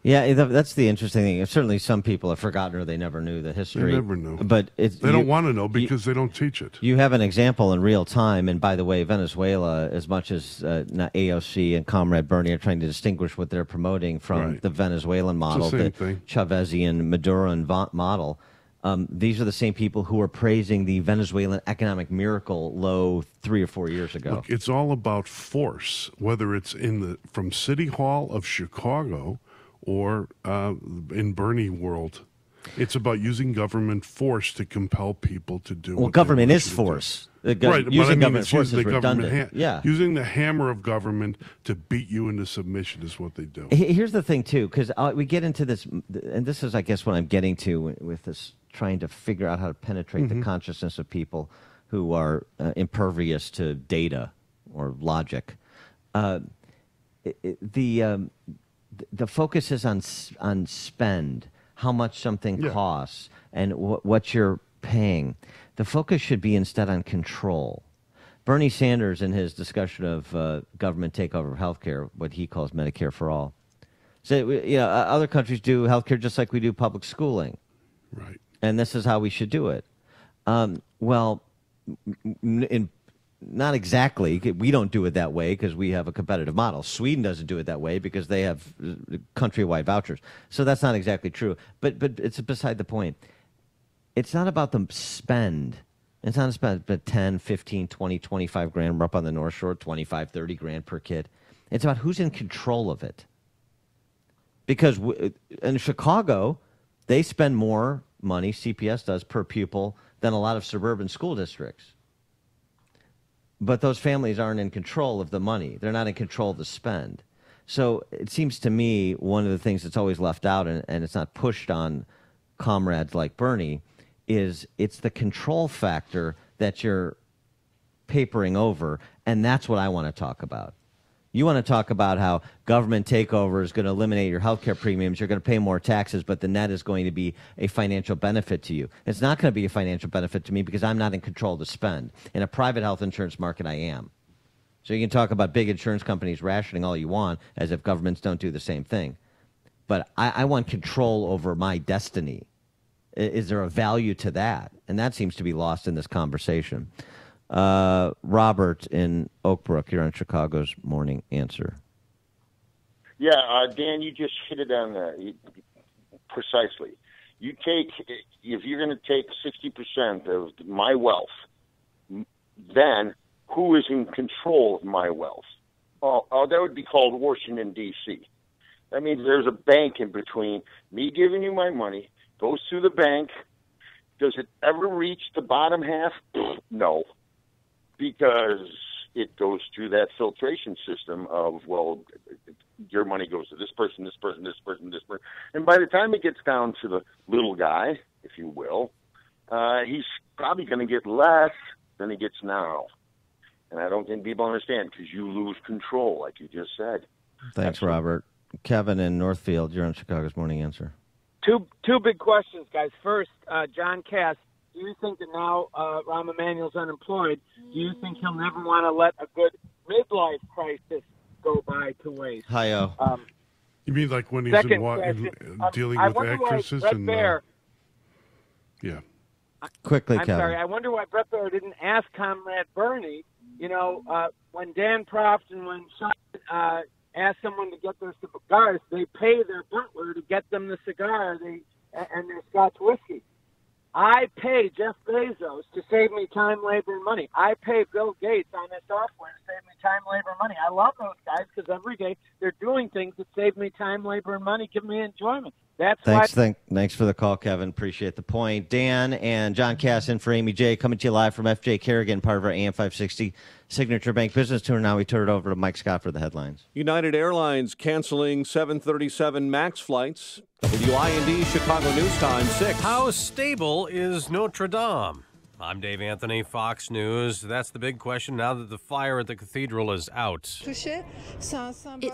Yeah, that's the interesting thing. Certainly some people have forgotten or they never knew the history. They never knew. But they don't want to know because they don't teach it. You have an example in real time. And by the way, Venezuela, as much as AOC and Comrade Bernie are trying to distinguish what they're promoting from the Venezuelan model, the Chavezian Maduran model, these are the same people who are praising the Venezuelan economic miracle low 3 or 4 years ago. Look, it's all about force, whether it's from City Hall of Chicago or in Bernie world. It's about using government force to compel people to do. Well, government is force. Using government force is redundant. Using the hammer of government to beat you into submission is what they do. Here's the thing, too, because we get into this, and this is, I guess, what I'm getting to with this, trying to figure out how to penetrate the consciousness of people who are impervious to data or logic. The focus is on spend, how much something costs, and what you're paying. The focus should be instead on control. Bernie Sanders, in his discussion of government takeover of healthcare, what he calls Medicare for all, said, other countries do healthcare just like we do public schooling. Right. And this is how we should do it. Not exactly. We don't do it that way because we have a competitive model. Sweden doesn't do it that way because they have countrywide vouchers. So that's not exactly true. But it's beside the point. It's not about the spend. It's not about 10, 15, 20, 25 grand. We're up on the North Shore, 25, 30 grand per kid. It's about who's in control of it. Because in Chicago, they spend more money, CPS does, per pupil than a lot of suburban school districts. But those families aren't in control of the money. They're not in control of the spend. So it seems to me one of the things that's always left out, and it's not pushed on comrades like Bernie, is it's the control factor that you're papering over, and that's what I want to talk about. You want to talk about how government takeover is going to eliminate your health care premiums, you're going to pay more taxes, but the net is going to be a financial benefit to you. It's not going to be a financial benefit to me because I'm not in control of the spend. In a private health insurance market, I am. So you can talk about big insurance companies rationing all you want, as if governments don't do the same thing. But I want control over my destiny. Is there a value to that? And that seems to be lost in this conversation. Robert in Oak Brook, you're on Chicago's Morning Answer. Yeah, Dan, you just hit it on precisely. If you're going to take 60% of my wealth, then who is in control of my wealth? Oh, that would be called Washington, D.C. That means there's a bank in between me giving you my money, goes through the bank. Does it ever reach the bottom half? No. Because it goes through that filtration system of, well, your money goes to this person, this person, this person, this person. And by the time it gets down to the little guy, if you will, he's probably going to get less than he gets now. And I don't think people understand because you lose control, like you just said. Thanks, Robert. Kevin in Northfield, you're on Chicago's Morning Answer. Two big questions, guys. First, John Cass, do you think that now Rahm Emanuel's unemployed, do you think he'll never want to let a good midlife crisis go by to waste? Hi-yo. You mean like when he's dealing with actresses and yeah. Quickly, I'm Kevin. sorry. I wonder why Brett Baer didn't ask Comrade Bernie. You know, when Dan Proft and when Sean ask someone to get their cigars, they pay their butler to get them the cigar and their Scotch whiskey. I pay Jeff Bezos to save me time, labor, and money. I pay Bill Gates on his software to save me time, labor, and money. I love those guys because every day they're doing things that save me time, labor, and money, give me enjoyment. That's Thanks for the call, Kevin. Appreciate the point. Dan and John Cass in for Amy J. Coming to you live from FJ Kerrigan, part of our AM 560 Signature Bank Business Tour. Now we turn it over to Mike Scott for the headlines. United Airlines canceling 737 MAX flights. WIND Chicago News Time 6. How stable is Notre Dame? I'm Dave Anthony, Fox News. That's the big question now that the fire at the cathedral is out. It's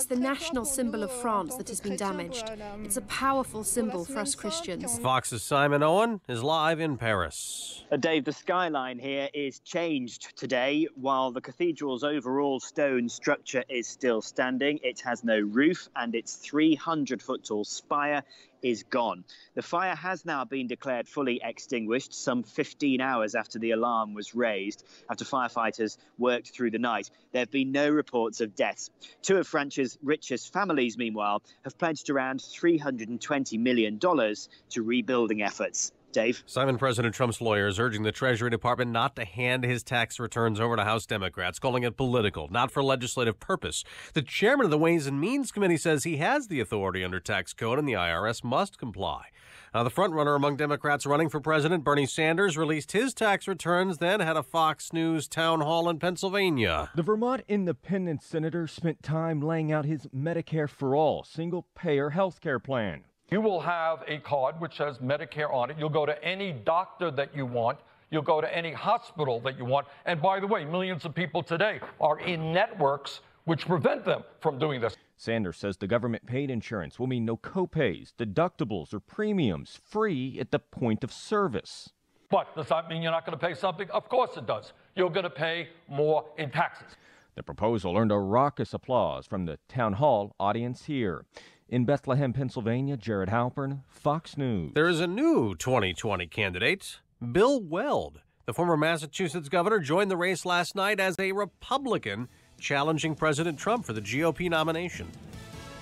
the national symbol of France that has been damaged. It's a powerful symbol for us Christians. Fox's Simon Owen is live in Paris. Dave, the skyline here is changed today. While the cathedral's overall stone structure is still standing, it has no roof and its 300-foot tall spire is gone. The fire has now been declared fully extinguished some 15 hours after the alarm was raised, after firefighters worked through the night. There have been no reports of deaths. Two of France's richest families, meanwhile, have pledged around $320 million to rebuilding efforts. Dave? Simon, President Trump's lawyers urging the Treasury Department not to hand his tax returns over to House Democrats, calling it political, not for legislative purpose. The chairman of the Ways and Means Committee says he has the authority under tax code and the IRS must comply. Now, the frontrunner among Democrats running for president, Bernie Sanders, released his tax returns, then had a Fox News town hall in Pennsylvania. The Vermont independent senator spent time laying out his Medicare for All single-payer health care plan. You will have a card which says Medicare on it. You'll go to any doctor that you want. You'll go to any hospital that you want. And by the way, millions of people today are in networks which prevent them from doing this. Sanders says the government-paid insurance will mean no copays, deductibles, or premiums, free at the point of service. But does that mean you're not going to pay something? Of course it does. You're going to pay more in taxes. The proposal earned a raucous applause from the town hall audience here. In Bethlehem, Pennsylvania, Jared Halpern, Fox News. There is a new 2020 candidate, Bill Weld. The former Massachusetts governor joined the race last night as a Republican challenging President Trump for the GOP nomination.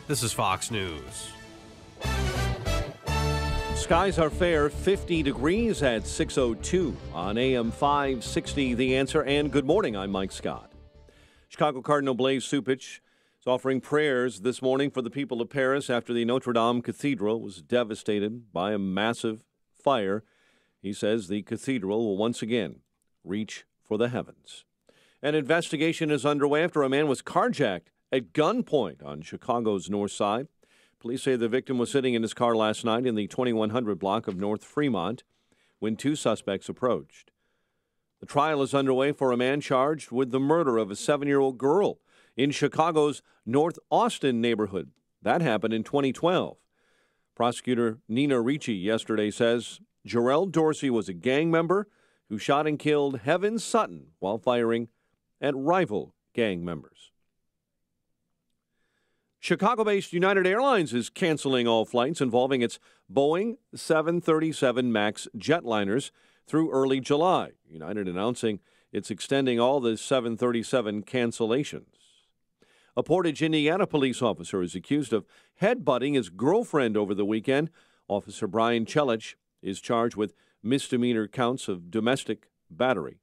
This is Fox News. Skies are fair, 50 degrees at 6:02 on AM 560. The Answer, and good morning. I'm Mike Scott. Chicago Cardinal Blaise Cupich is offering prayers this morning for the people of Paris after the Notre Dame Cathedral was devastated by a massive fire. He says the cathedral will once again reach for the heavens. An investigation is underway after a man was carjacked at gunpoint on Chicago's north side. Police say the victim was sitting in his car last night in the 2100 block of North Fremont when two suspects approached. The trial is underway for a man charged with the murder of a 7-year-old girl in Chicago's North Austin neighborhood. That happened in 2012. Prosecutor Nina Ricci yesterday says Jarrell Dorsey was a gang member who shot and killed Heaven Sutton while firing at rival gang members. Chicago-based United Airlines is canceling all flights involving its Boeing 737 MAX jetliners through early July. United announcing it's extending all the 737 cancellations. A Portage, Indiana police officer is accused of headbutting his girlfriend over the weekend. Officer Brian Chelich is charged with misdemeanor counts of domestic battery.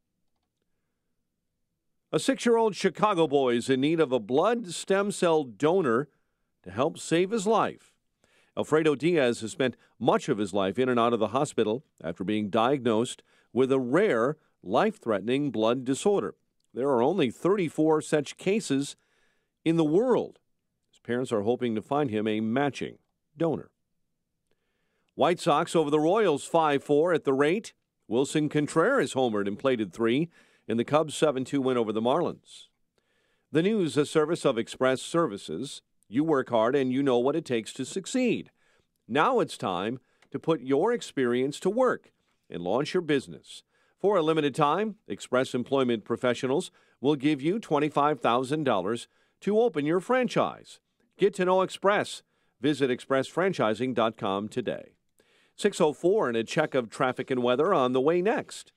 A 6-year-old Chicago boy is in need of a blood stem cell donor to help save his life. Alfredo Diaz has spent much of his life in and out of the hospital after being diagnosed with a rare, life-threatening blood disorder. There are only 34 such cases in the world. His parents are hoping to find him a matching donor. White Sox over the Royals 5-4 at the rate. Wilson Contreras homered and plated 3 in the Cubs' 7-2 win over the Marlins. The news, a service of Express Services. You work hard and you know what it takes to succeed. Now it's time to put your experience to work and launch your business. For a limited time, Express Employment Professionals will give you $25,000 to open your franchise. Get to know Express. Visit expressfranchising.com today. 6:04 and a check of traffic and weather on the way next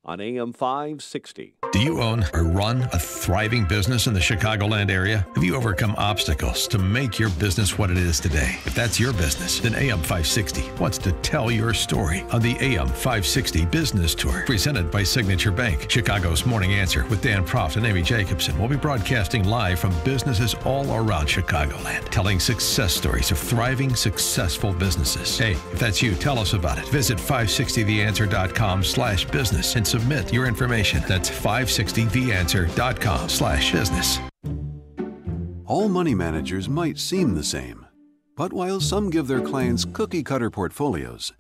on AM 560. Do you own or run a thriving business in the Chicagoland area? Have you overcome obstacles to make your business what it is today? If that's your business, then AM 560 wants to tell your story on the AM 560 Business Tour, presented by Signature Bank. Chicago's Morning Answer with Dan Proft and Amy Jacobson will be broadcasting live from businesses all around Chicagoland, telling success stories of thriving, successful businesses. Hey, if that's you, tell us about it. Visit 560theanswer.com/business and submit your information. That's 560theanswer.com/business. All money managers might seem the same, but while some give their clients cookie-cutter portfolios,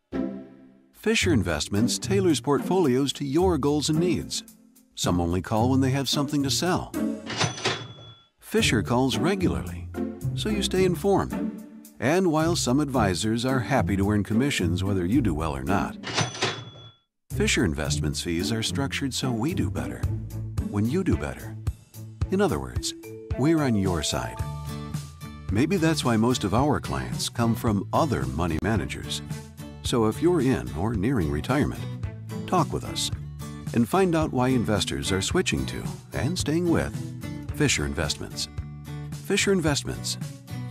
Fisher Investments tailors portfolios to your goals and needs. Some only call when they have something to sell. Fisher calls regularly, so you stay informed. And while some advisors are happy to earn commissions whether you do well or not, Fisher Investments fees are structured so we do better when you do better. In other words, we're on your side. Maybe that's why most of our clients come from other money managers. So if you're in or nearing retirement, talk with us and find out why investors are switching to and staying with Fisher Investments. Fisher Investments.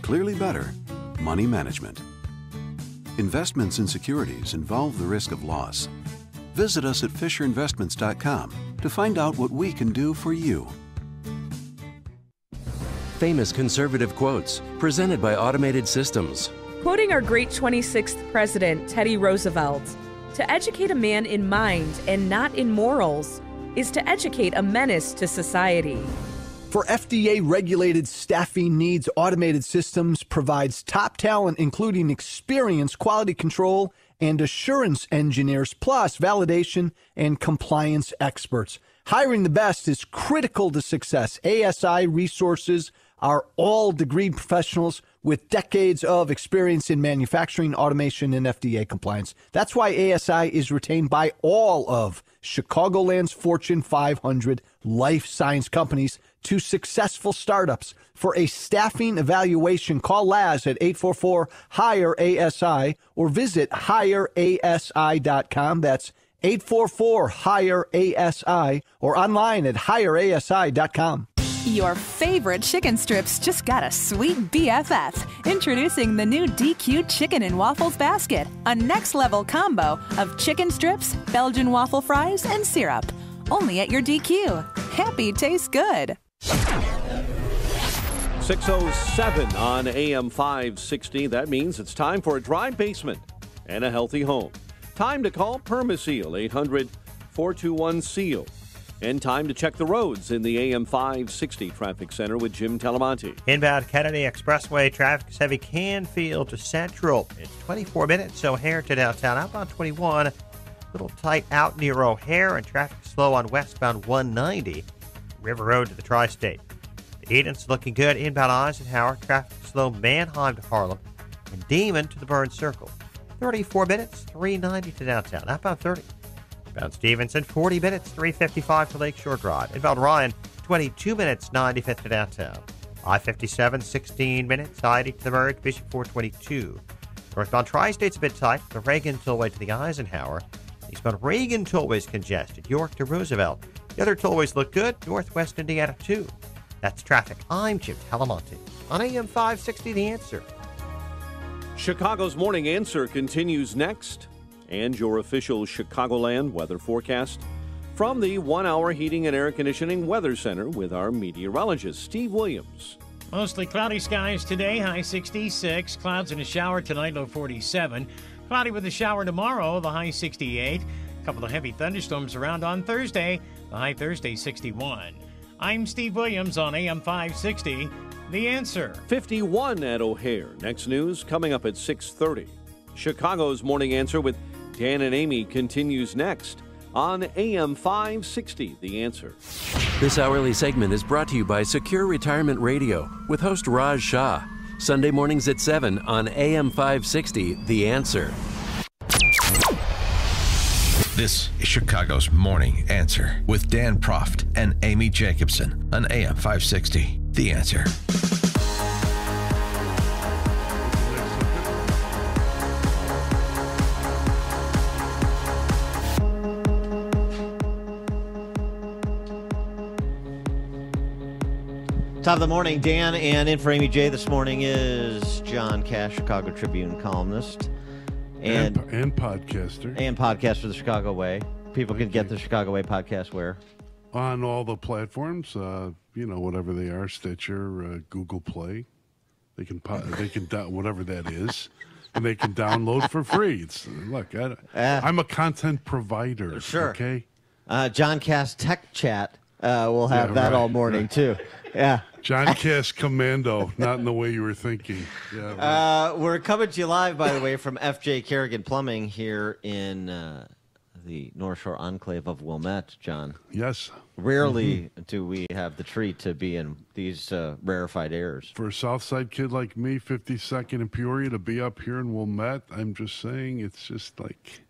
Clearly better money management. Investments in securities involve the risk of loss. Visit us at FisherInvestments.com to find out what we can do for you. Famous conservative quotes presented by Automated Systems. Quoting our great 26th president, Teddy Roosevelt, "To educate a man in mind and not in morals is to educate a menace to society." For FDA-regulated staffing needs, Automated Systems provides top talent, including experienced quality control and assurance engineers, plus validation and compliance experts. Hiring the best is critical to success. ASI resources are all degreed professionals with decades of experience in manufacturing, automation, and FDA compliance. That's why ASI is retained by all of Chicagoland's Fortune 500 life science companies to successful startups. For a staffing evaluation, call Laz at 844-HIRE-ASI or visit hireasi.com. That's 844-HIRE-ASI or online at hireasi.com. Your favorite chicken strips just got a sweet BFF. Introducing the new DQ Chicken and Waffles Basket, a next-level combo of chicken strips, Belgian waffle fries, and syrup. Only at your DQ. Happy tastes good. 6:07 on AM 560. That means it's time for a dry basement and a healthy home. Time to call Permaseal, 800-421-SEAL. And time to check the roads in the AM 560 Traffic Center with Jim Talamonte. Inbound Kennedy Expressway traffic is heavy Canfield to Central. It's 24 minutes, O'Hare to downtown. Outbound 21, a little tight out near O'Hare, and traffic slow on westbound 190, River Road to the Tri-State. The Eden's looking good. Inbound Eisenhower, traffic slow Manheim to Harlem, and Demon to the Burns Circle. 34 minutes, 390 to downtown. Outbound 30. Inbound Stevenson, 40 minutes, 355 to Lakeshore Drive. Inbound Ryan, 22 minutes, 95th to downtown. I-57, 16 minutes, 90 to the Merge, Bishop 422. Northbound Tri-State's a bit tight. The Reagan Tollway to the Eisenhower. Eastbound Reagan Tollway's congested. York to Roosevelt. The other tollways look good. Northwest Indiana, too. That's traffic. I'm Jim Talamonte on AM 560, The Answer. Chicago's Morning Answer continues next. And your official Chicagoland weather forecast from the 1 Hour Heating and Air Conditioning Weather Center with our meteorologist, Steve Williams. Mostly cloudy skies today, high 66. Clouds and a shower tonight, low 47. Cloudy with a shower tomorrow, the high 68. A couple of heavy thunderstorms around on Thursday, the high Thursday 61. I'm Steve Williams on AM 560, The Answer. 51 at O'Hare. Next news coming up at 6:30. Chicago's Morning Answer with Dan and Amy continues next on AM 560, The Answer. This hourly segment is brought to you by Secure Retirement Radio with host Raj Shah. Sunday mornings at 7 on AM 560, The Answer. This is Chicago's Morning Answer with Dan Proft and Amy Jacobson on AM 560. The Answer. Top of the morning, Dan, and in for Amy J this morning is John Cash, Chicago Tribune columnist. And podcaster. And podcaster of the Chicago Way. People can get the Chicago Way podcast where? On all the platforms, whatever they are, Stitcher, Google Play. They can whatever that is, and they can download for free. I'm a content provider. Sure. Okay. John Cass Tech Chat. We'll have that all morning too. Yeah. John Cass Commando, not in the way you were thinking. Yeah, right. We're coming to you live, by the way, from FJ Kerrigan Plumbing here in the North Shore enclave of Wilmette, John. Yes. Rarely do we have the treat to be in these rarefied airs. For a Southside kid like me, 52nd in Peoria, to be up here in Wilmette, I'm just saying, it's just like...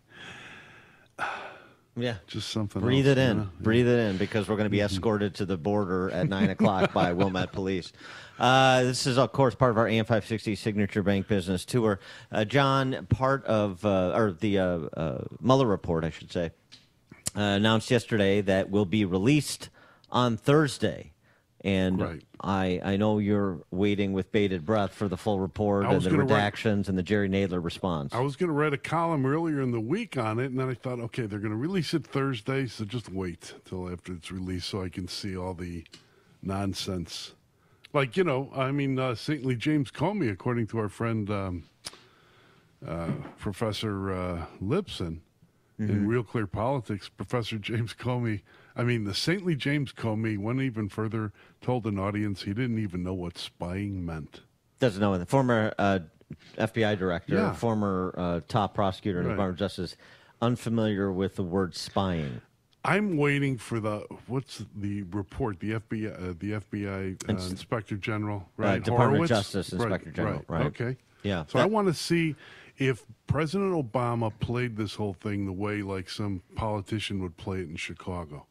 Yeah, just something. Breathe else, it in. Breathe it in, because we're going to be escorted to the border at 9:00 by Wilmette Police. This is, of course, part of our AM 560 Signature Bank Business Tour. John, part of the Mueller report, I should say, announced yesterday that will be released on Thursday. And right. I know you're waiting with bated breath for the full report and the redactions and the Jerry Nadler response. I was going to write a column earlier in the week on it, and then I thought, okay, they're going to release it Thursday, so just wait till after it's released so I can see all the nonsense. Like, St. Lee James Comey, according to our friend Professor Lipson in Real Clear Politics, Professor James Comey, the St. Lee James Comey went even further, told an audience he didn't even know what spying meant. Doesn't know. The former FBI director, Yeah. former top prosecutor in the Department of Justice, unfamiliar with the word spying. I'm waiting for what's the report, the FBI Inspector General, right? Department Horowitz? of Justice Inspector General, right. Okay. Yeah. So I want to see if President Obama played this whole thing the way like some politician would play it in Chicago,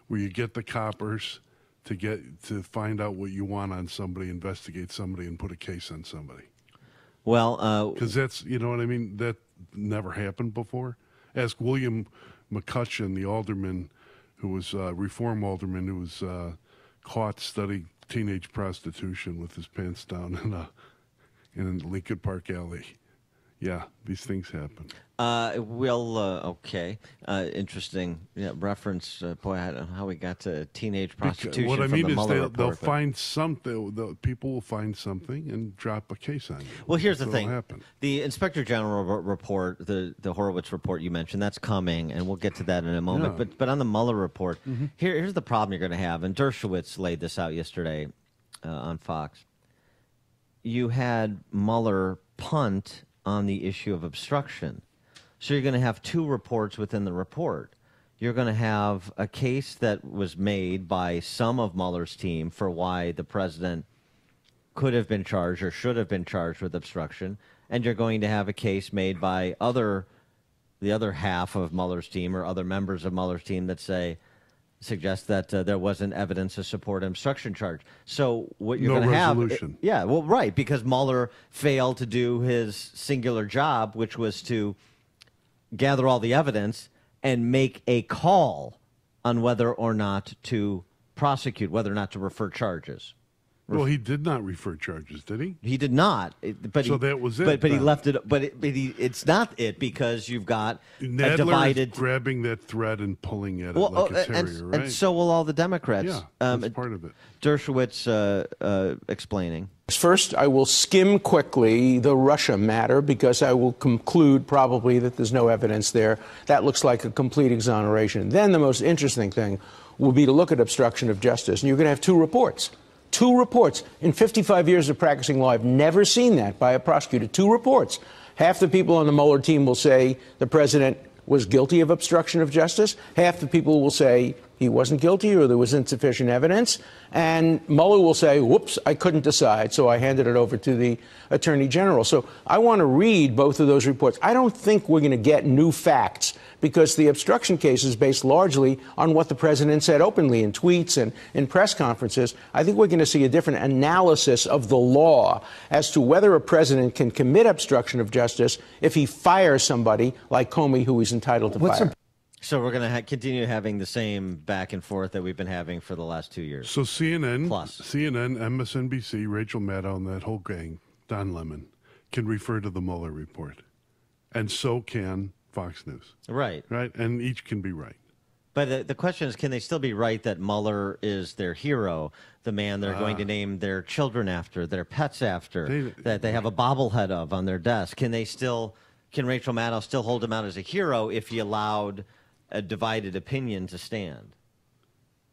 where you get the coppers to find out what you want on somebody, investigate somebody, and put a case on somebody. Well, because that's, you know what I mean, that never happened before. Ask William McCutcheon, the alderman who was reform alderman who was caught studying teenage prostitution with his pants down in Lincoln Park Alley. Yeah, these things happen. Okay. Interesting reference. Boy, I don't know how we got to teenage prostitution. What I from mean the is Mueller report, they'll find something. The people will find something and drop a case on you. Well, here's the thing. Happen. The Inspector General report, the Horowitz report you mentioned, that's coming, and we'll get to that in a moment. Yeah. But on the Mueller report, here's the problem you're going to have, and Dershowitz laid this out yesterday on Fox. You had Mueller punt on the issue of obstruction. So you're going to have two reports within the report. You're going to have a case that was made by some of Mueller's team for why the president could have been charged or should have been charged with obstruction, and you're going to have a case made by the other half of Mueller's team or other members of Mueller's team that suggest that there wasn't evidence to support an obstruction charge. So what you're going to have... Yeah, well, right, because Mueller failed to do his singular job, which was to gather all the evidence and make a call on whether or not to prosecute, whether or not to refer charges. Well, he did not refer charges, did he? He did not. That was it. But he left it. It's not it because you've got Nadler a divided. Is grabbing that thread and pulling at it like a terrier, right? And so will all the Democrats. Yeah, that's part of it. Dershowitz explaining. First, I will skim quickly the Russia matter because I will conclude probably that there's no evidence there. That looks like a complete exoneration. Then the most interesting thing will be to look at obstruction of justice, and you're going to have two reports. Two reports. In 55 years of practicing law, I've never seen that by a prosecutor. Two reports. Half the people on the Mueller team will say the president was guilty of obstruction of justice. Half the people will say he wasn't guilty or there was insufficient evidence. And Mueller will say, whoops, I couldn't decide, so I handed it over to the Attorney General. So I want to read both of those reports. I don't think we're going to get new facts because the obstruction case is based largely on what the president said openly in tweets and in press conferences. I think we're going to see a different analysis of the law as to whether a president can commit obstruction of justice if he fires somebody like Comey, who he's entitled to fire. So we're going to continue having the same back and forth that we've been having for the last 2 years. So CNN, MSNBC, Rachel Maddow, and that whole gang, Don Lemon, can refer to the Mueller report. And so can Fox News. Right. Right? And each can be right. But the question is, can they still be right that Mueller is their hero, the man they're going to name their children after, their pets after, that they have a bobblehead of on their desk? Can Rachel Maddow still hold him out as a hero if he allowed a divided opinion to stand?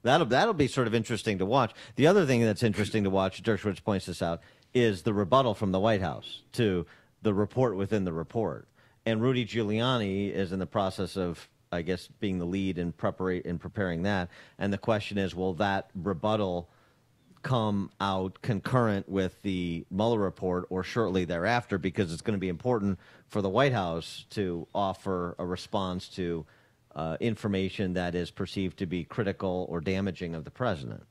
That'll be sort of interesting to watch. The other thing that's interesting to watch, Dershowitz points this out, is the rebuttal from the White House to the report within the report. And Rudy Giuliani is in the process of, I guess, being the lead in preparing that. And the question is, will that rebuttal come out concurrent with the Mueller report or shortly thereafter? Because it's going to be important for the White House to offer a response to information that is perceived to be critical or damaging of the president.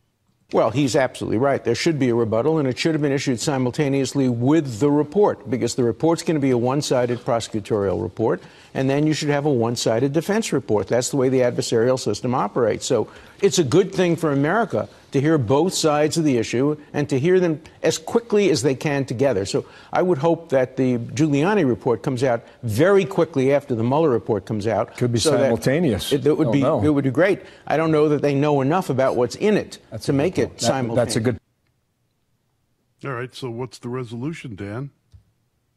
Well, he's absolutely right. There should be a rebuttal, and it should have been issued simultaneously with the report, because the report's going to be a one-sided prosecutorial report, and then you should have a one-sided defense report. That's the way the adversarial system operates. So it's a good thing for America to hear both sides of the issue and to hear them as quickly as they can together. So I would hope that the Giuliani report comes out very quickly after the Mueller report comes out. Could be simultaneous. It would be great. I don't know that they know enough about what's in it to make it simultaneous. That's a good. All right. So what's the resolution, Dan?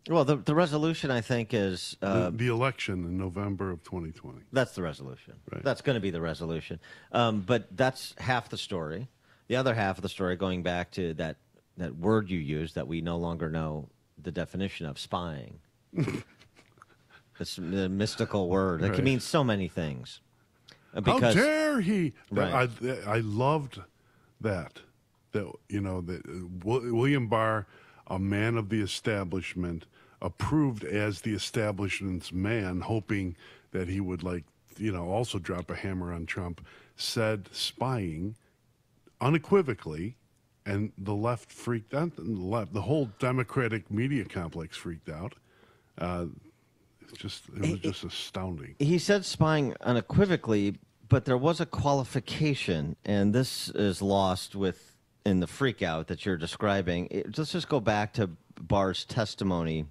Well, the resolution, I think, is the election in November of 2020. That's the resolution. Right. That's going to be the resolution. But that's half the story. The other half of the story, going back to that word you used that we no longer know the definition of, spying. It's the mystical word. It can mean so many things. How dare he? Right. I loved that. That William Barr, a man of the establishment, approved as the establishment's man, hoping that he would also drop a hammer on Trump, said spying unequivocally, and the left freaked out. The whole Democratic media complex freaked out. It was just astounding. He said spying unequivocally, but there was a qualification, and this is lost in the freak out that you're describing. Let's just go back to Barr's testimony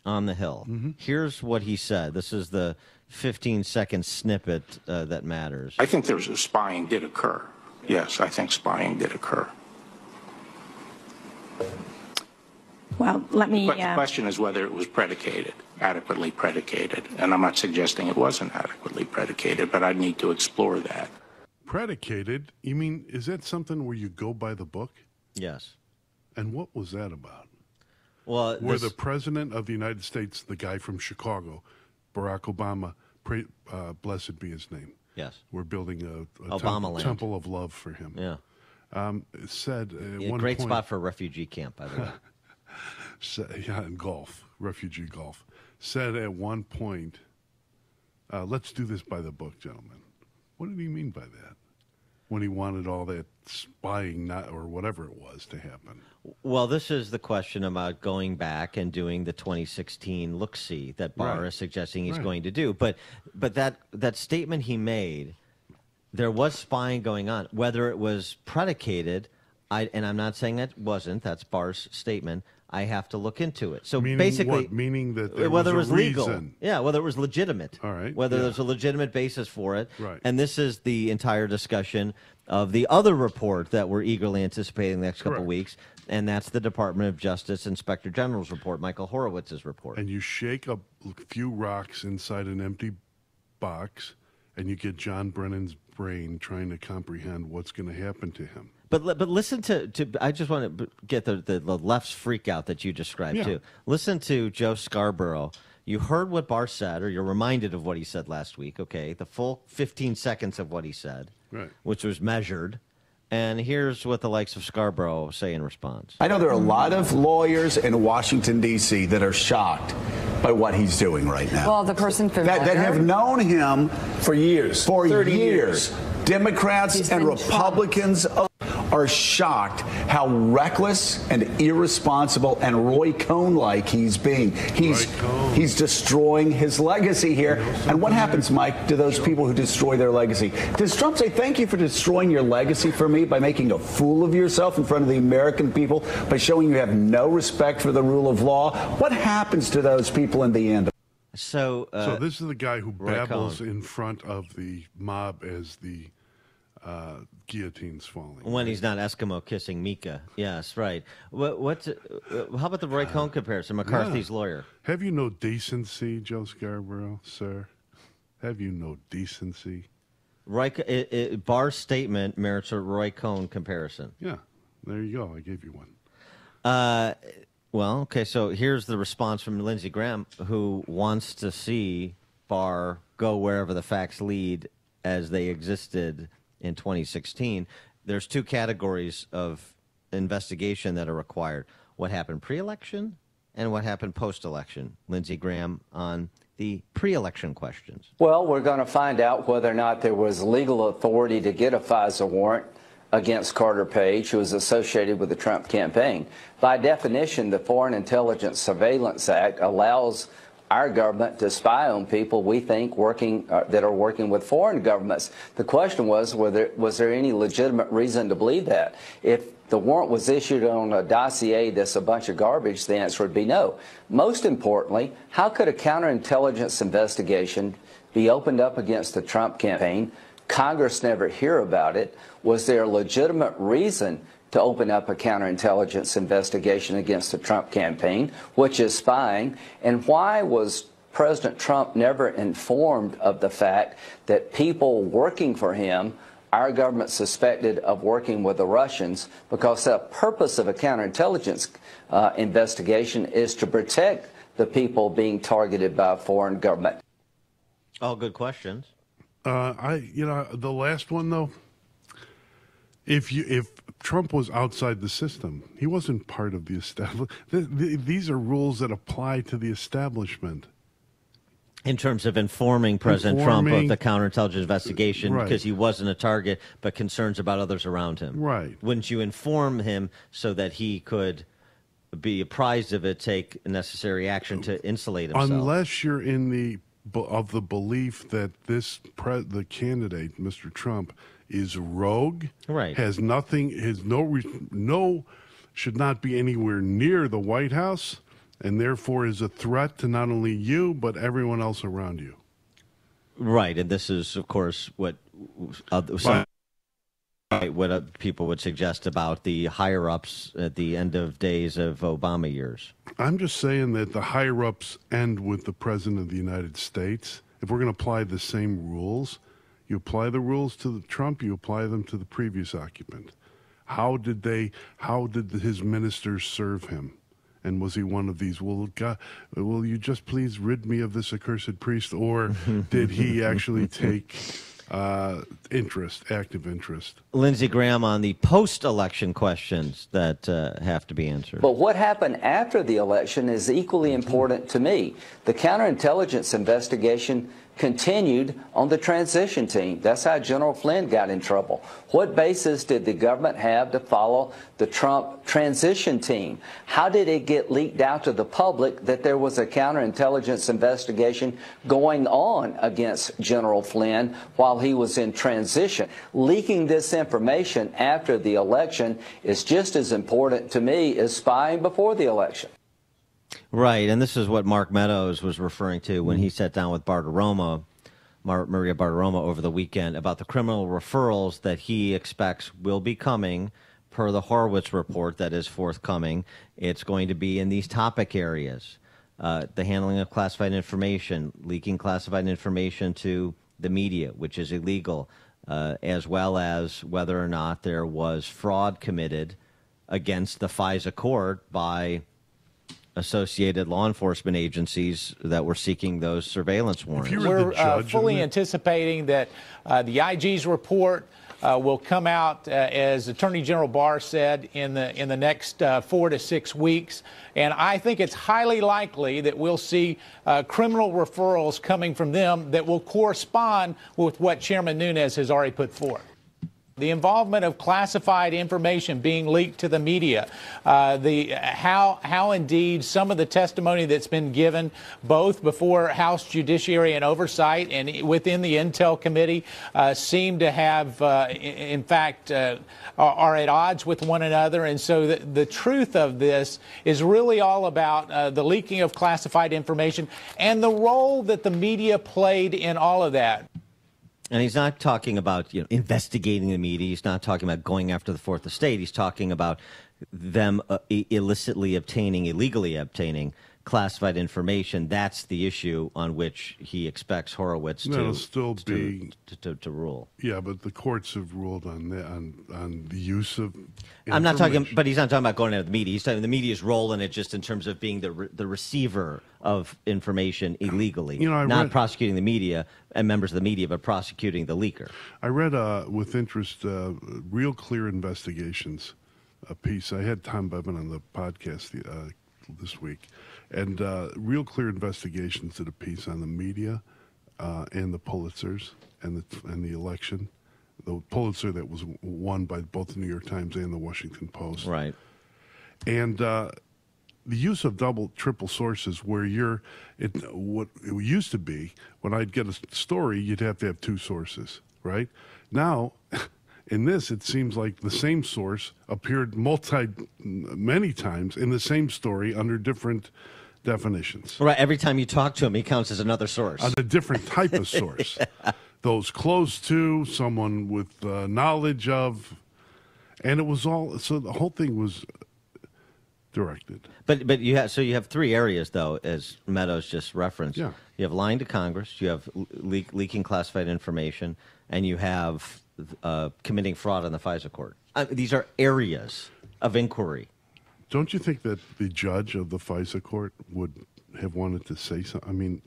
on the Hill. Mm-hmm. Here's what he said. This is the 15-second snippet that matters. I think spying did occur. Yes, I think spying did occur. Well, let me... But the question is whether it was adequately predicated. And I'm not suggesting it wasn't adequately predicated, but I'd need to explore that. Predicated? You mean, is that something where you go by the book? Yes. And what was that about? Well, where the president of the United States, the guy from Chicago, Barack Obama, blessed be his name. Yes. We're building a temple of love for him. Yeah. Said at one great point, spot for a refugee camp, by the way. In refugee golf. Said at one point, let's do this by the book, gentlemen. What did he mean by that? When he wanted all that spying or whatever it was to happen. Well, this is the question about going back and doing the 2016 look-see that Barr is suggesting he's going to do. But that statement he made, there was spying going on. Whether it was predicated, and I'm not saying it wasn't, that's Barr's statement, I have to look into it. So basically, meaning that there whether was it was legal, reason. whether it was legitimate, all right, whether there's a legitimate basis for it, right. And this is the entire discussion of the other report that we're eagerly anticipating the next couple of weeks, and that's the Department of Justice Inspector General's report, Michael Horowitz's report. And you shake a few rocks inside an empty box, and you get John Brennan's brain trying to comprehend what's going to happen to him. But listen to I just want to get the left's freak out that you described too. Listen to Joe Scarborough You heard what Barr said, or you're reminded of what he said last week, okay? The full 15 seconds of what he said, right, which was measured. And here's what the likes of Scarborough say in response. I know there are a lot of lawyers in Washington, D.C. that are shocked by what he's doing right now. Well, the person familiar. That have known him for years. For 30 years. Democrats and Republicans are shocked how reckless and irresponsible and Roy Cohn-like he's being. He's destroying his legacy here. And what happens, Mike, to those people who destroy their legacy? Does Trump say, thank you for destroying your legacy for me by making a fool of yourself in front of the American people, by showing you have no respect for the rule of law? What happens to those people in the end? So this is the guy who Roy babbles Cohn. in front of the mob as the guillotine's falling. When he's not Eskimo kissing Mika. Yes, right. How about the Roy Cohn comparison, McCarthy's lawyer? Have you no decency, Joe Scarborough, sir? Have you no decency? Barr's statement merits a Roy Cohn comparison. Yeah, there you go. I gave you one. Well, okay, so here's the response from Lindsey Graham, who wants to see Barr go wherever the facts lead as they existed in 2016. There's two categories of investigation that are required. What happened pre-election and what happened post-election. Lindsey Graham on the pre-election questions. Well, we're going to find out whether or not there was legal authority to get a FISA warrant against Carter Page, who was associated with the Trump campaign. By definition, the Foreign Intelligence Surveillance Act allows our government to spy on people we think that are working with foreign governments. The question was there any legitimate reason to believe that? If the warrant was issued on a dossier that's a bunch of garbage, the answer would be no. Most importantly, how could a counterintelligence investigation be opened up against the Trump campaign? Congress never hear about it. Was there a legitimate reason to open up a counterintelligence investigation against the Trump campaign, which is spying? And why was President Trump never informed of the fact that people working for him, our government suspected of working with the Russians? Because the purpose of a counterintelligence investigation is to protect the people being targeted by a foreign government. All good questions. The last one though, if Trump was outside the system, he wasn't part of the establishment. These are rules that apply to the establishment. In terms of informing President Trump of the counterintelligence investigation, because he wasn't a target, but concerns about others around him. Right. Wouldn't you inform him so that he could be apprised of it, take necessary action to insulate himself? Unless you're in the belief that the candidate, Mr. Trump, is rogue, right? Has nothing, should not be anywhere near the White House, and therefore is a threat to not only you but everyone else around you. Right, and this is, of course, what people would suggest about the higher-ups at the end of days of Obama years. I'm just saying that the higher-ups end with the President of the United States. If we're going to apply the same rules, you apply the rules to Trump, you apply them to the previous occupant. How did his ministers serve him? And was he one of these, will you just please rid me of this accursed priest? Or did he actually take active interest? Lindsey Graham on the post-election questions that have to be answered. But what happened after the election is equally important to me. The counterintelligence investigation continued on the transition team. That's how General Flynn got in trouble. What basis did the government have to follow the Trump transition team? How did it get leaked out to the public that there was a counterintelligence investigation going on against General Flynn while he was in transition? Leaking this information after the election is just as important to me as spying before the election. Right, and this is what Mark Meadows was referring to when he sat down with Maria Bartiromo over the weekend about the criminal referrals that he expects will be coming per the Horowitz report that is forthcoming. It's going to be in these topic areas, the handling of classified information, leaking classified information to the media, which is illegal, as well as whether or not there was fraud committed against the FISA court by associated law enforcement agencies that were seeking those surveillance warrants. We're fully anticipating that the IG's report will come out, as Attorney General Barr said, in the next 4 to 6 weeks. And I think it's highly likely that we'll see criminal referrals coming from them that will correspond with what Chairman Nunes has already put forth. The involvement of classified information being leaked to the media, how indeed some of the testimony that's been given both before House Judiciary and Oversight and within the Intel Committee seem to have, in fact, are at odds with one another. And so the truth of this is really all about the leaking of classified information and the role that the media played in all of that. And he's not talking about investigating the media. He's not talking about going after the Fourth Estate. He's talking about them illegally obtaining classified information. That's the issue on which he expects Horowitz to rule. Yeah, but the courts have ruled on that, on the use of I'm not talking, but he's not talking about going after the media. He's talking the media's role in it, just in terms of being the receiver of information illegally, not prosecuting the media and members of the media, but prosecuting the leaker. I read with interest Real Clear Investigations, a piece. I had Tom Bevan on the podcast this week, and Real Clear Investigations did a piece on the media and the Pulitzers and the election. The Pulitzer that was won by both the New York Times and the Washington Post. Right. And the use of double, triple sources, where what it used to be, when I'd get a story, you'd have to have two sources, right? Now, in this, it seems like the same source appeared many times in the same story under different definitions. Right. Every time you talk to him, he counts as another source. On a different type of source. Yeah. Those close to, someone with knowledge of, and it was all, so the whole thing was directed. But you have three areas, though, as Meadows just referenced. Yeah. You have lying to Congress, you have leaking classified information, and you have committing fraud on the FISA court. These are areas of inquiry. Don't you think that the judge of the FISA court would have wanted to say something? I mean,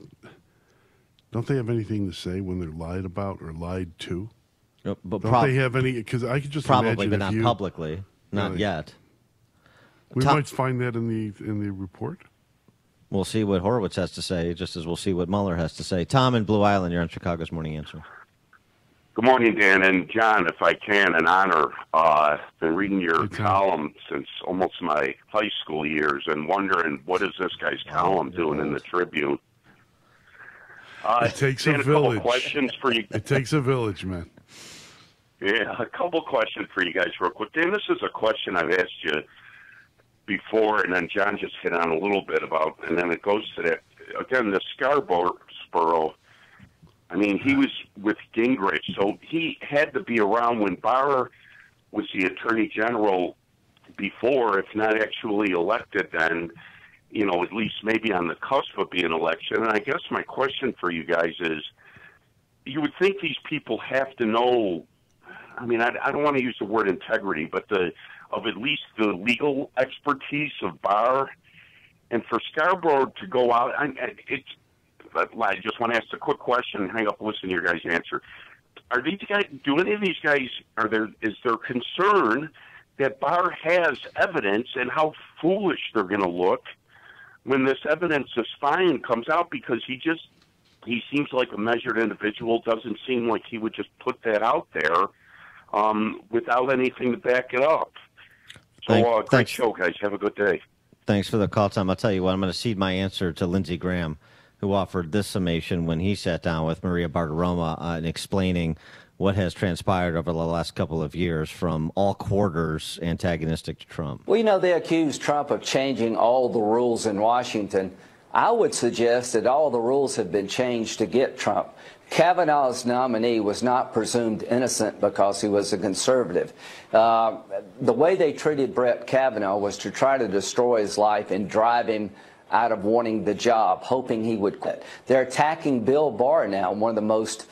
don't they have anything to say when they're lied about or lied to? But don't they have any? Because I could just probably, imagine but not publicly, not yet. We might find that in the report. We'll see what Horowitz has to say, just as we'll see what Mueller has to say. Tom in Blue Island, you're on Chicago's Morning Answer. Good morning, Dan. And John, if I can, an honor. Been reading your column since almost my high school years and wondering what is this guy's column doing in the Tribune. It takes a village. A couple questions for you. It takes a village, man. Yeah, a couple questions for you guys real quick. Dan, this is a question I've asked you before, and then John just hit on a little bit about, and then it goes to that, again, the Scarborough. I mean, he was with Gingrich, so he had to be around when Barr was the Attorney General before, if not actually elected then, at least maybe on the cusp of being elected. And I guess my question for you guys is, you would think these people have to know, I mean, I don't want to use the word integrity, but of at least the legal expertise of Barr. And for Scarborough to go out, I just want to ask a quick question and hang up and listen to your guys' answer. Are these guys, do any of these guys, is there concern that Barr has evidence and how foolish they're going to look when this evidence of spying comes out? Because he seems like a measured individual, doesn't seem like he would just put that out there without anything to back it up. So great show, guys. Have a good day. Thanks for the call, Tom. I'll tell you what, I'm going to cede my answer to Lindsey Graham, who offered this summation when he sat down with Maria Bartiromo in explaining what has transpired over the last couple of years from all quarters antagonistic to Trump. Well, they accuse Trump of changing all the rules in Washington. I would suggest that all the rules have been changed to get Trump. Kavanaugh's nominee was not presumed innocent because he was a conservative. The way they treated Brett Kavanaugh was to try to destroy his life and drive him out of wanting the job, hoping he would quit. They're attacking Bill Barr now, one of the most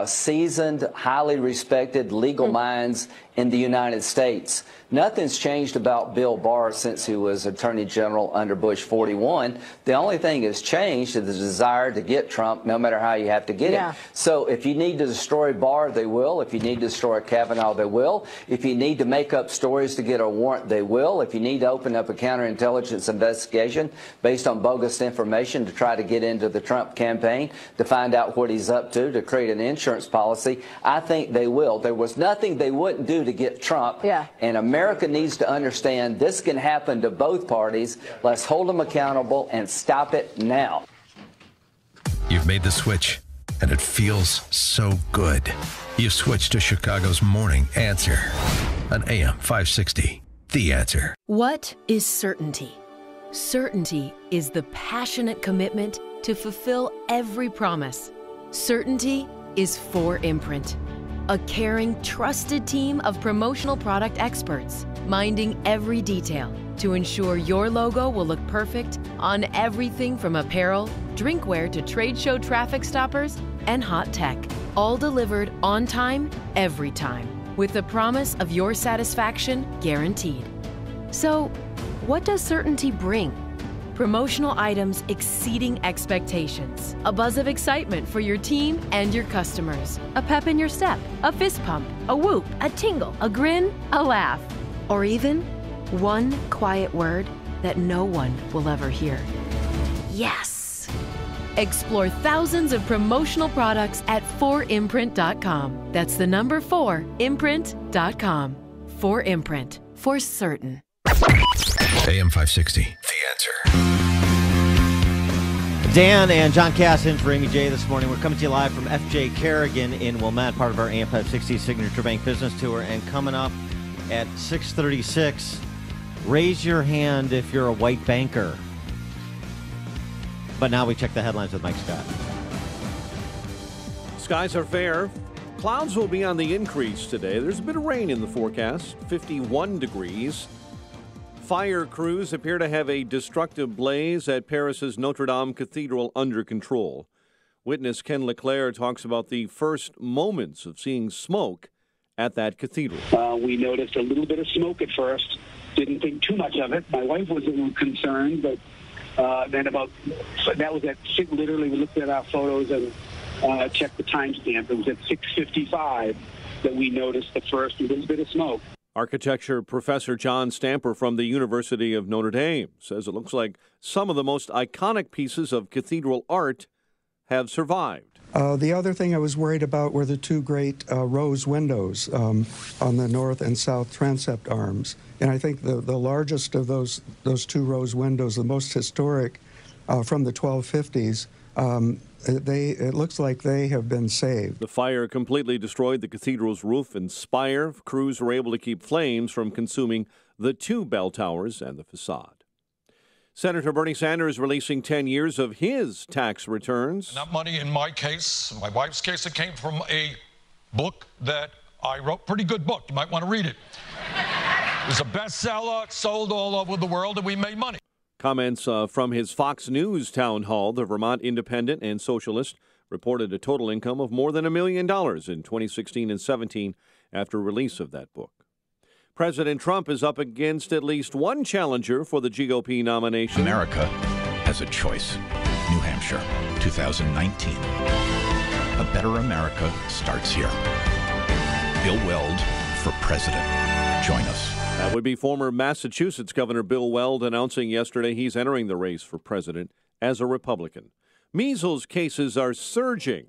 seasoned, highly respected legal minds in the United States. Nothing's changed about Bill Barr since he was Attorney General under Bush 41. The only thing that's changed is the desire to get Trump, no matter how you have to get it. So if you need to destroy Barr, they will. If you need to destroy Kavanaugh, they will. If you need to make up stories to get a warrant, they will. If you need to open up a counterintelligence investigation based on bogus information to try to get into the Trump campaign, to find out what he's up to create an insurance policy, I think they will. There was nothing they wouldn't do to get Trump. And America needs to understand this can happen to both parties. Let's hold them accountable and stop it now. You've made the switch, and it feels so good. You've switched to Chicago's Morning Answer on AM 560. The Answer. What is certainty? Certainty is the passionate commitment to fulfill every promise. Certainty is 4imprint, a caring, trusted team of promotional product experts, minding every detail to ensure your logo will look perfect on everything from apparel, drinkware to trade show traffic stoppers and hot tech, all delivered on time, every time, with the promise of your satisfaction guaranteed. So, what does certainty bring? Promotional items exceeding expectations, a buzz of excitement for your team and your customers, a pep in your step, a fist pump, a whoop, a tingle, a grin, a laugh, or even one quiet word that no one will ever hear. Yes! Explore thousands of promotional products at 4imprint.com. That's the number 4imprint.com. 4imprint, for certain. AM 560. The Answer. Dan and John Cass in for Amy J this morning. We're coming to you live from FJ Kerrigan in Wilmette, part of our AM 560 Signature Bank Business Tour. And coming up at 6:36, raise your hand if you're a white banker. But now we check the headlines with Mike Scott. Skies are fair. Clouds will be on the increase today. There's a bit of rain in the forecast, 51 degrees. Fire crews appear to have a destructive blaze at Paris's Notre Dame Cathedral under control. Witness Ken LeClaire talks about the first moments of seeing smoke at that cathedral. We noticed a little bit of smoke at first. Didn't think too much of it. My wife was a little concerned, but then that was at literally we looked at our photos and checked the timestamp. It was at 6:55 that we noticed the first little bit of smoke. Architecture professor John Stamper from the University of Notre Dame says it looks like some of the most iconic pieces of cathedral art have survived. The other thing I was worried about were the two great rose windows on the north and south transept arms. And I think the largest of those two rose windows, the most historic from the 1250s, it looks like they have been saved. The fire completely destroyed the cathedral's roof and spire. Crews were able to keep flames from consuming the two bell towers and the facade. Senator Bernie Sanders releasing 10 years of his tax returns. And that money, in my case, my wife's case, it came from a book that I wrote. Pretty good book. You might want to read it. It was a bestseller, sold all over the world, and we made money. Comments from his Fox News town hall. The Vermont Independent and Socialist reported a total income of more than $1 million in 2016 and 17 after release of that book. President Trump is up against at least one challenger for the GOP nomination. America has a choice. New Hampshire, 2019. A better America starts here. Bill Weld for president. Join us. That would be former Massachusetts Governor Bill Weld announcing yesterday he's entering the race for president as a Republican. Measles cases are surging.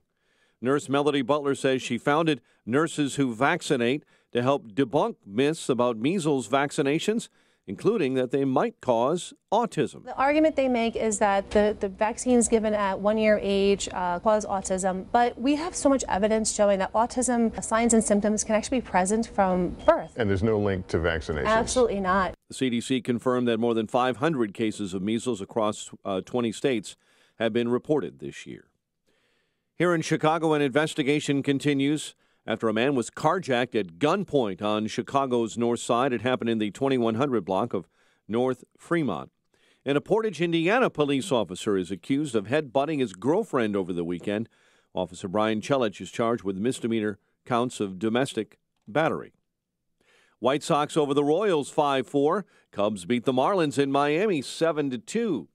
Nurse Melody Butler says she founded Nurses Who Vaccinate to help debunk myths about measles vaccinations, including that they might cause autism. The argument they make is that the vaccines given at 1 year age cause autism, but we have so much evidence showing that autism signs and symptoms can actually be present from birth. And there's no link to vaccinations? Absolutely not. The CDC confirmed that more than 500 cases of measles across 20 states have been reported this year. Here in Chicago, an investigation continues after a man was carjacked at gunpoint on Chicago's north side. It happened in the 2100 block of North Fremont. And a Portage, Indiana police officer is accused of headbutting his girlfriend over the weekend. Officer Brian Chelich is charged with misdemeanor counts of domestic battery. White Sox over the Royals 5-4. Cubs beat the Marlins in Miami 7-2.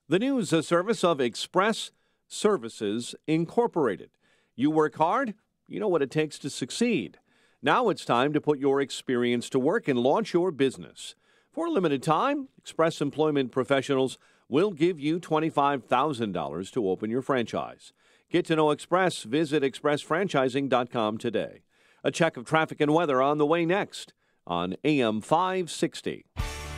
The news, a service of Express Services Incorporated. You work hard, you know what it takes to succeed. Now it's time to put your experience to work and launch your business. For a limited time, Express Employment Professionals will give you $25,000 to open your franchise. Get to know Express. Visit expressfranchising.com today. A check of traffic and weather on the way next on AM 560.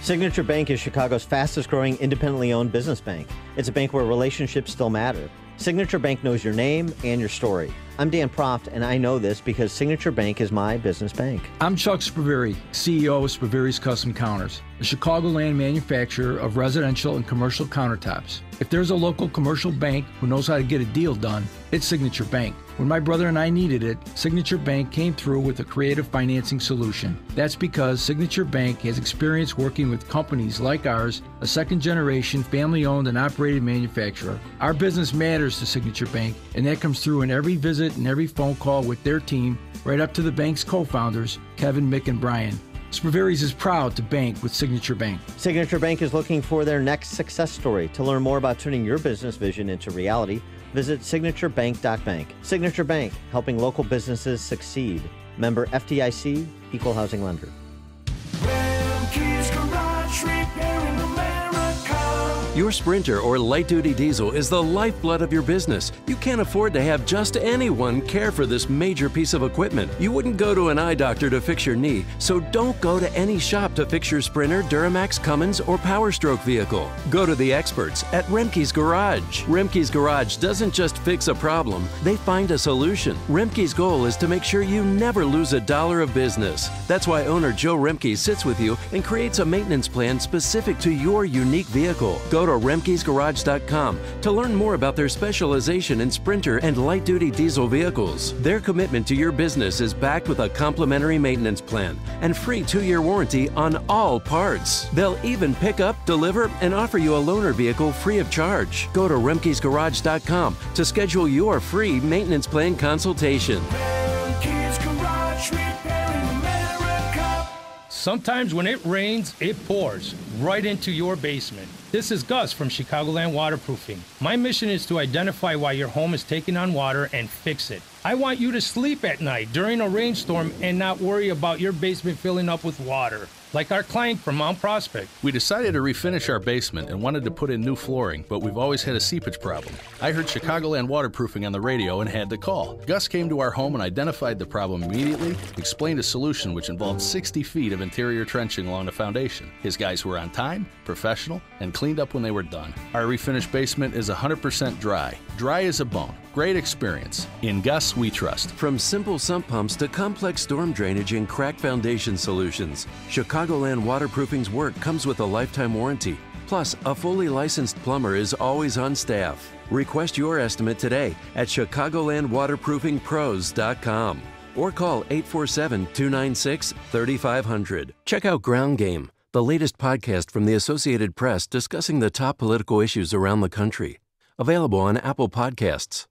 Signature Bank is Chicago's fastest growing independently owned business bank. It's a bank where relationships still matter. Signature Bank knows your name and your story. I'm Dan Proft, and I know this because Signature Bank is my business bank. I'm Chuck Spaveri, CEO of Spaveri's Custom Counters, a Chicagoland manufacturer of residential and commercial countertops. If there's a local commercial bank who knows how to get a deal done, it's Signature Bank. When my brother and I needed it, Signature Bank came through with a creative financing solution. That's because Signature Bank has experience working with companies like ours, a second-generation, family-owned and operated manufacturer. Our business matters to Signature Bank, and that comes through in every visit and every phone call with their team, right up to the bank's co-founders, Kevin, Mick, and Brian. Spaveri's is proud to bank with Signature Bank. Signature Bank is looking for their next success story. To learn more about turning your business vision into reality, visit signaturebank.bank. Signature Bank, helping local businesses succeed. Member FDIC, Equal Housing Lender. Your Sprinter or light-duty diesel is the lifeblood of your business. You can't afford to have just anyone care for this major piece of equipment. You wouldn't go to an eye doctor to fix your knee, so don't go to any shop to fix your Sprinter, Duramax, Cummins, or Power Stroke vehicle. Go to the experts at Remke's Garage. Remke's Garage doesn't just fix a problem, they find a solution. Remke's goal is to make sure you never lose a dollar of business. That's why owner Joe Remke sits with you and creates a maintenance plan specific to your unique vehicle. Go to Remke'sGarage.com to learn more about their specialization in Sprinter and light-duty diesel vehicles. Their commitment to your business is backed with a complimentary maintenance plan and free 2-year warranty on all parts. They'll even pick up, deliver, and offer you a loaner vehicle free of charge. Go to Remke'sGarage.com to schedule your free maintenance plan consultation. Sometimes when it rains, it pours right into your basement. This is Gus from Chicagoland Waterproofing. My mission is to identify why your home is taking on water and fix it. I want you to sleep at night during a rainstorm and not worry about your basement filling up with water, like our client from Mount Prospect. We decided to refinish our basement and wanted to put in new flooring, but we've always had a seepage problem. I heard Chicagoland Waterproofing on the radio and had to call. Gus came to our home and identified the problem immediately, explained a solution which involved 60 feet of interior trenching along the foundation. His guys were on time, professional, and cleaned up when they were done. Our refinished basement is 100% dry. Dry as a bone. Great experience. In Gus, we trust. From simple sump pumps to complex storm drainage and crack foundation solutions, Chicagoland Waterproofing's work comes with a lifetime warranty. Plus, a fully licensed plumber is always on staff. Request your estimate today at ChicagolandWaterproofingPros.com or call 847-296-3500. Check out Ground Game, the latest podcast from the Associated Press discussing the top political issues around the country. Available on Apple Podcasts.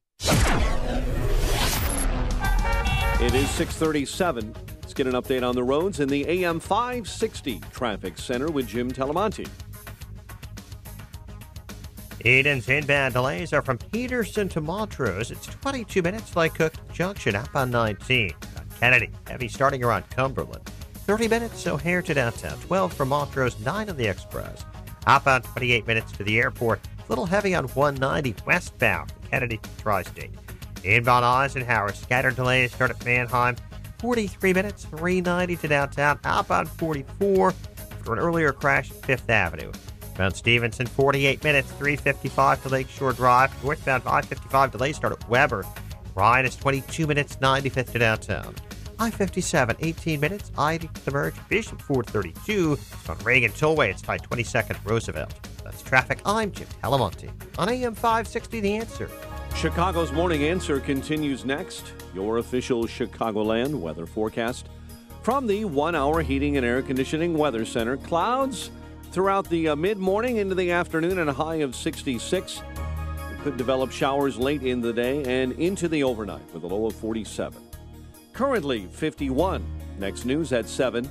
It is 6:37. Let's get an update on the roads in the AM 560 Traffic Center with Jim Talamonte. Eden's inbound delays are from Peterson to Montrose. It's 22 minutes like Cook Junction up on 19. On Kennedy, heavy starting around Cumberland. 30 minutes O'Hare to downtown. 12 from Montrose, 9 on the Express. Up on 28 minutes to the airport. A little heavy on 190 westbound from Kennedy to Tri-State. Inbound Eisenhower, scattered delays start at Manheim. 43 minutes, 390 to downtown. Outbound 44 for an earlier crash at 5th Avenue. Mount Stevenson, 48 minutes, 355 to Lakeshore Drive. Northbound 555 delays start at Weber. Ryan is 22 minutes, 95th to downtown. I-57, 18 minutes, I-80 to the merge. Bishop 432. It's on Reagan Tollway. It's by 22nd Roosevelt. That's traffic. I'm Jim Talamonte on AM 560 The Answer. Chicago's Morning Answer continues next. Your official Chicagoland weather forecast from the 1 Hour Heating and Air Conditioning Weather Center. Clouds throughout the mid-morning into the afternoon and a high of 66. We could develop showers late in the day and into the overnight with a low of 47. Currently 51 Next news at 7.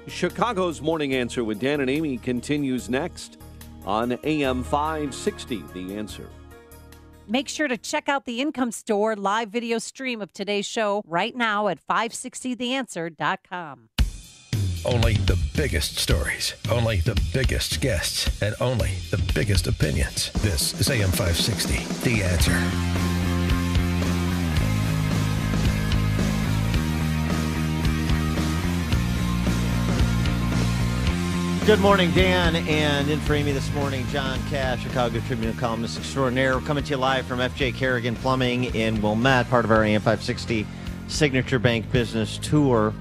Chicago's Morning Answer with Dan and Amy continues next on AM 560, The Answer. Make sure to check out the Income Store live video stream of today's show right now at 560theanswer.com. Only the biggest stories, only the biggest guests, and only the biggest opinions. This is AM 560, The Answer. Good morning, Dan, and in for Amy this morning, John Cash, Chicago Tribune columnist extraordinaire. We're coming to you live from FJ Kerrigan Plumbing in Wilmette, part of our AM 560 Signature Bank Business Tour.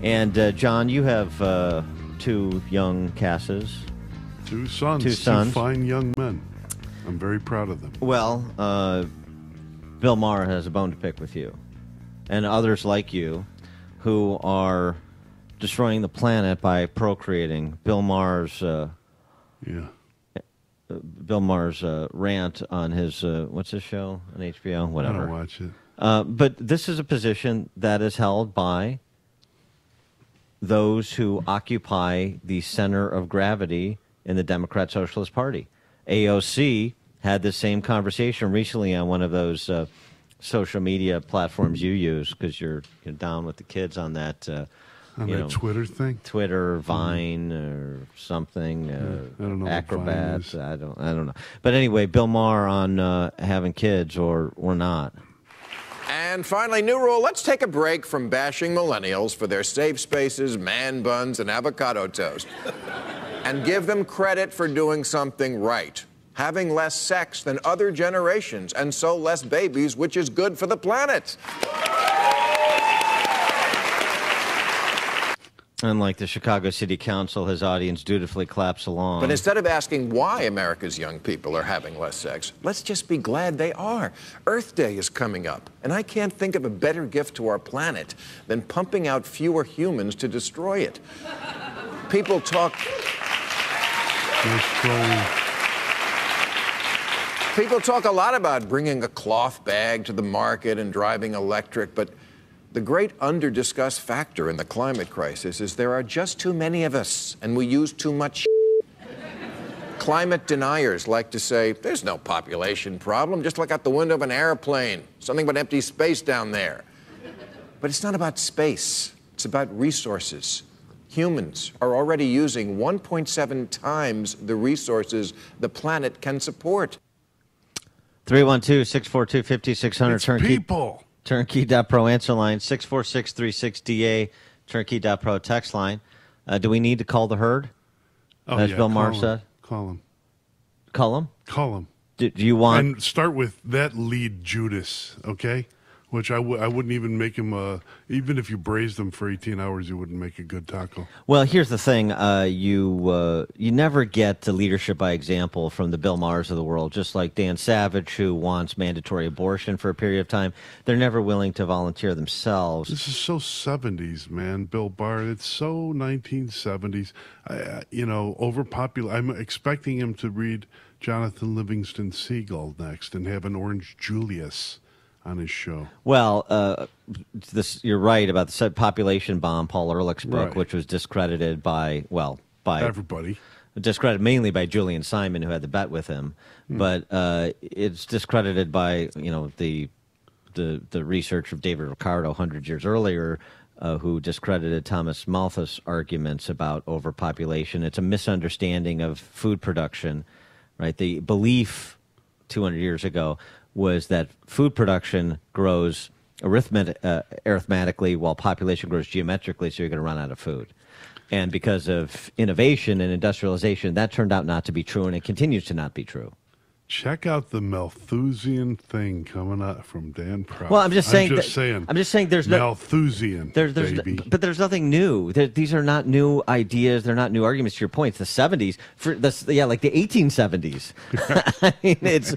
And, John, you have two young Casses. Two sons. Two fine young men. I'm very proud of them. Well, Bill Maher has a bone to pick with you and others like you who are destroying the planet by procreating. Bill Maher's rant on his what's his show on HBO? Whatever. I don't watch it. But this is a position that is held by those who occupy the center of gravity in the Democrat Socialist Party. AOC had the same conversation recently on one of those social media platforms you use because you're down with the kids on that. On that Twitter thing? Twitter, Vine, or something. I don't know. Acrobat. I don't know. But anyway, Bill Maher on having kids or not. And finally, new rule. Let's take a break from bashing millennials for their safe spaces, man buns, and avocado toast. And give them credit for doing something right. Having less sex than other generations, and so less babies, which is good for the planet. Unlike the Chicago City Council, his audience dutifully claps along. But instead of asking why America's young people are having less sex, let's just be glad they are. Earth Day is coming up, and I can't think of a better gift to our planet than pumping out fewer humans to destroy it. People talk... People talk a lot about bringing a cloth bag to the market and driving electric, but the great under-discussed factor in the climate crisis is there are just too many of us, and we use too much. Climate deniers like to say, there's no population problem, just look out the window of an airplane, something but empty space down there. But it's not about space, it's about resources. Humans are already using 1.7 times the resources the planet can support. 312-642-5600. People. Turnkey.pro answer line, 64636DA, Turnkey.pro text line. Do we need to call the herd? As Bill Maher said? Call him. Call him? Call him. Do you want... And start with that lead Judas, okay? Which I wouldn't even make him, even if you braised him for 18 hours, you wouldn't make a good taco. Well, here's the thing. You never get to leadership by example from the Bill Mahers of the world, just like Dan Savage, who wants mandatory abortion for a period of time. They're never willing to volunteer themselves. This is so 70s, man, Bill Maher. It's so 1970s. Overpopulated. I'm expecting him to read Jonathan Livingston Seagull next and have an Orange Julius on his show. Well, you're right about the population bomb, Paul Ehrlich's book, right, which was discredited by everybody. Discredited mainly by Julian Simon, who had the bet with him, but it's discredited by the research of David Ricardo 100 years earlier, who discredited Thomas Malthus' arguments about overpopulation. It's a misunderstanding of food production, right? The belief 200 years ago was that food production grows arithmetically while population grows geometrically, so you're going to run out of food. And because of innovation and industrialization, that turned out not to be true, and it continues to not be true. Check out the Malthusian thing coming up from Dan Prout. Well, I'm just saying there's Malthusian, baby. But there's nothing new. These are not new ideas. They're not new arguments. To your point, it's the 70s. Like the 1870s. I mean, it's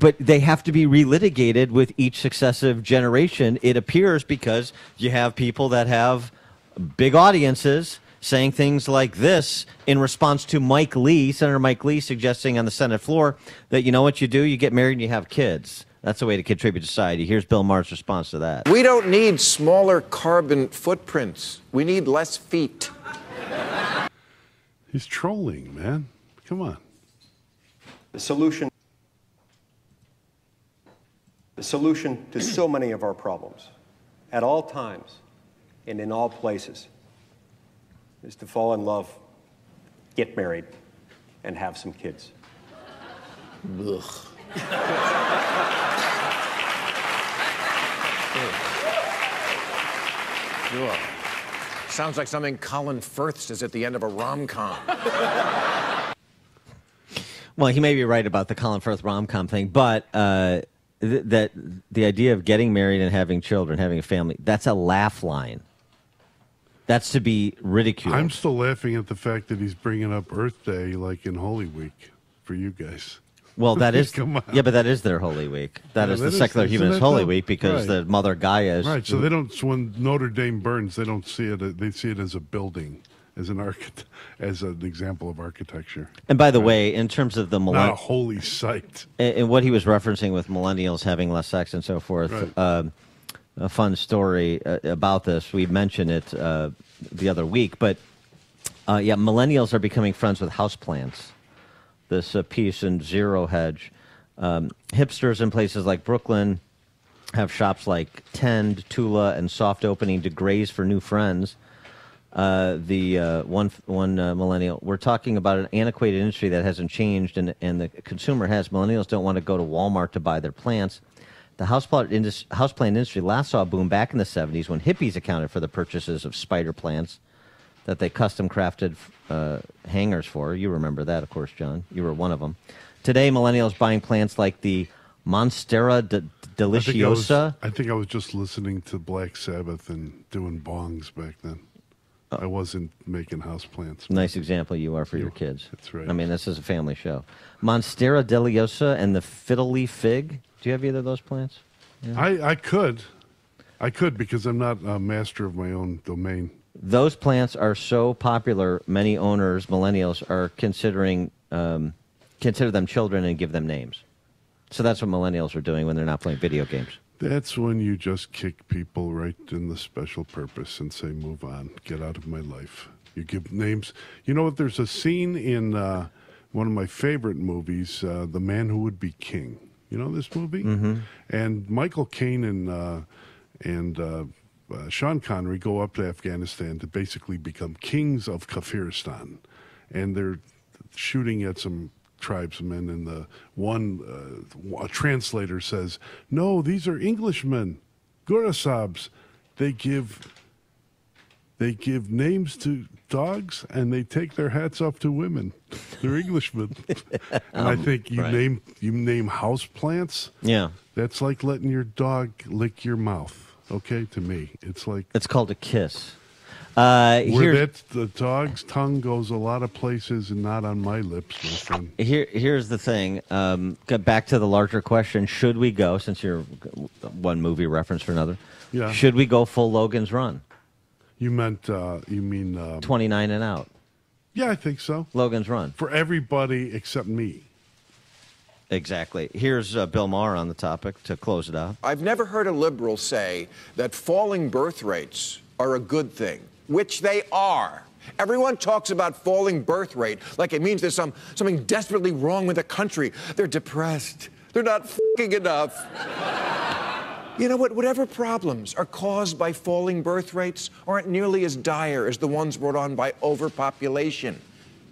but they have to be relitigated with each successive generation. It appears because you have people that have big audiences saying things like this in response to Mike Lee, Senator Mike Lee, suggesting on the Senate floor that, you know what you do? You get married and you have kids. That's a way to contribute to society. Here's Bill Maher's response to that. We don't need smaller carbon footprints. We need less feet. He's trolling, man. Come on. The solution to so many of our problems, at all times and in all places, is to fall in love, get married, and have some kids. Ugh. Sounds like something Colin Firth says at the end of a rom-com. Well, he may be right about the Colin Firth rom-com thing, but that the idea of getting married and having children, having a family, that's a laugh line. That's to be ridiculed. I'm still laughing at the fact that he's bringing up Earth Day like in Holy Week for you guys. Well, that is Come on. Yeah, but that is their Holy Week. That is the secular humanist Holy Week because the Mother Gaia is right. So they don't. So when Notre Dame burns, they don't see it. They see it as a building, as an example of architecture. And by the way, in terms of the not a holy site, and what he was referencing with millennials having less sex and so forth, right. A fun story about this. We mentioned it the other week, but millennials are becoming friends with houseplants. This piece in Zero Hedge. Hipsters in places like Brooklyn have shops like Tend, Tula, and Soft Opening to graze for new friends. One millennial. We're talking about an antiquated industry that hasn't changed, and the consumer has. Millennials don't want to go to Walmart to buy their plants. The houseplant industry last saw a boom back in the 70s when hippies accounted for the purchases of spider plants that they custom crafted hangers for. You remember that, of course, John. You were one of them. Today, millennials buying plants like the Monstera Deliciosa. I think I was just listening to Black Sabbath and doing bongs back then. I wasn't making houseplants. Nice example you are for your kids. That's right. I mean, this is a family show. Monstera Deliciosa and the fiddle leaf fig. Do you have either of those plants? Yeah. I could because I'm not a master of my own domain. Those plants are so popular, many owners, millennials, are consider them children and give them names. So that's what millennials are doing when they're not playing video games. That's when you just kick people right in the special purpose and say, move on, get out of my life. You give names. You know what? There's a scene in one of my favorite movies, The Man Who Would Be King. You know this movie? Mm-hmm. And Michael Caine and Sean Connery go up to Afghanistan to basically become kings of Kafiristan. And they're shooting at some tribesmen, and the one translator says, no, these are Englishmen, Gurasabs. They give names to dogs, and they take their hats off to women. They're Englishmen. And I think you name house plants. Yeah, that's like letting your dog lick your mouth. Okay, to me, it's called a kiss. The dog's tongue goes a lot of places and not on my lips, my friend. Here's the thing. Back to the larger question: should we go? Since you're one movie reference for another, yeah. Should we go full Logan's Run? You mean 29 and out? Yeah, I think so. Logan's Run for everybody except me. Exactly. Here's Bill Maher on the topic to close it out. I've never heard a liberal say that falling birth rates are a good thing, which they are. Everyone talks about falling birth rate like it means there's something desperately wrong with the country. They're depressed. They're not f***ing enough. You know what? Whatever problems are caused by falling birth rates aren't nearly as dire as the ones brought on by overpopulation.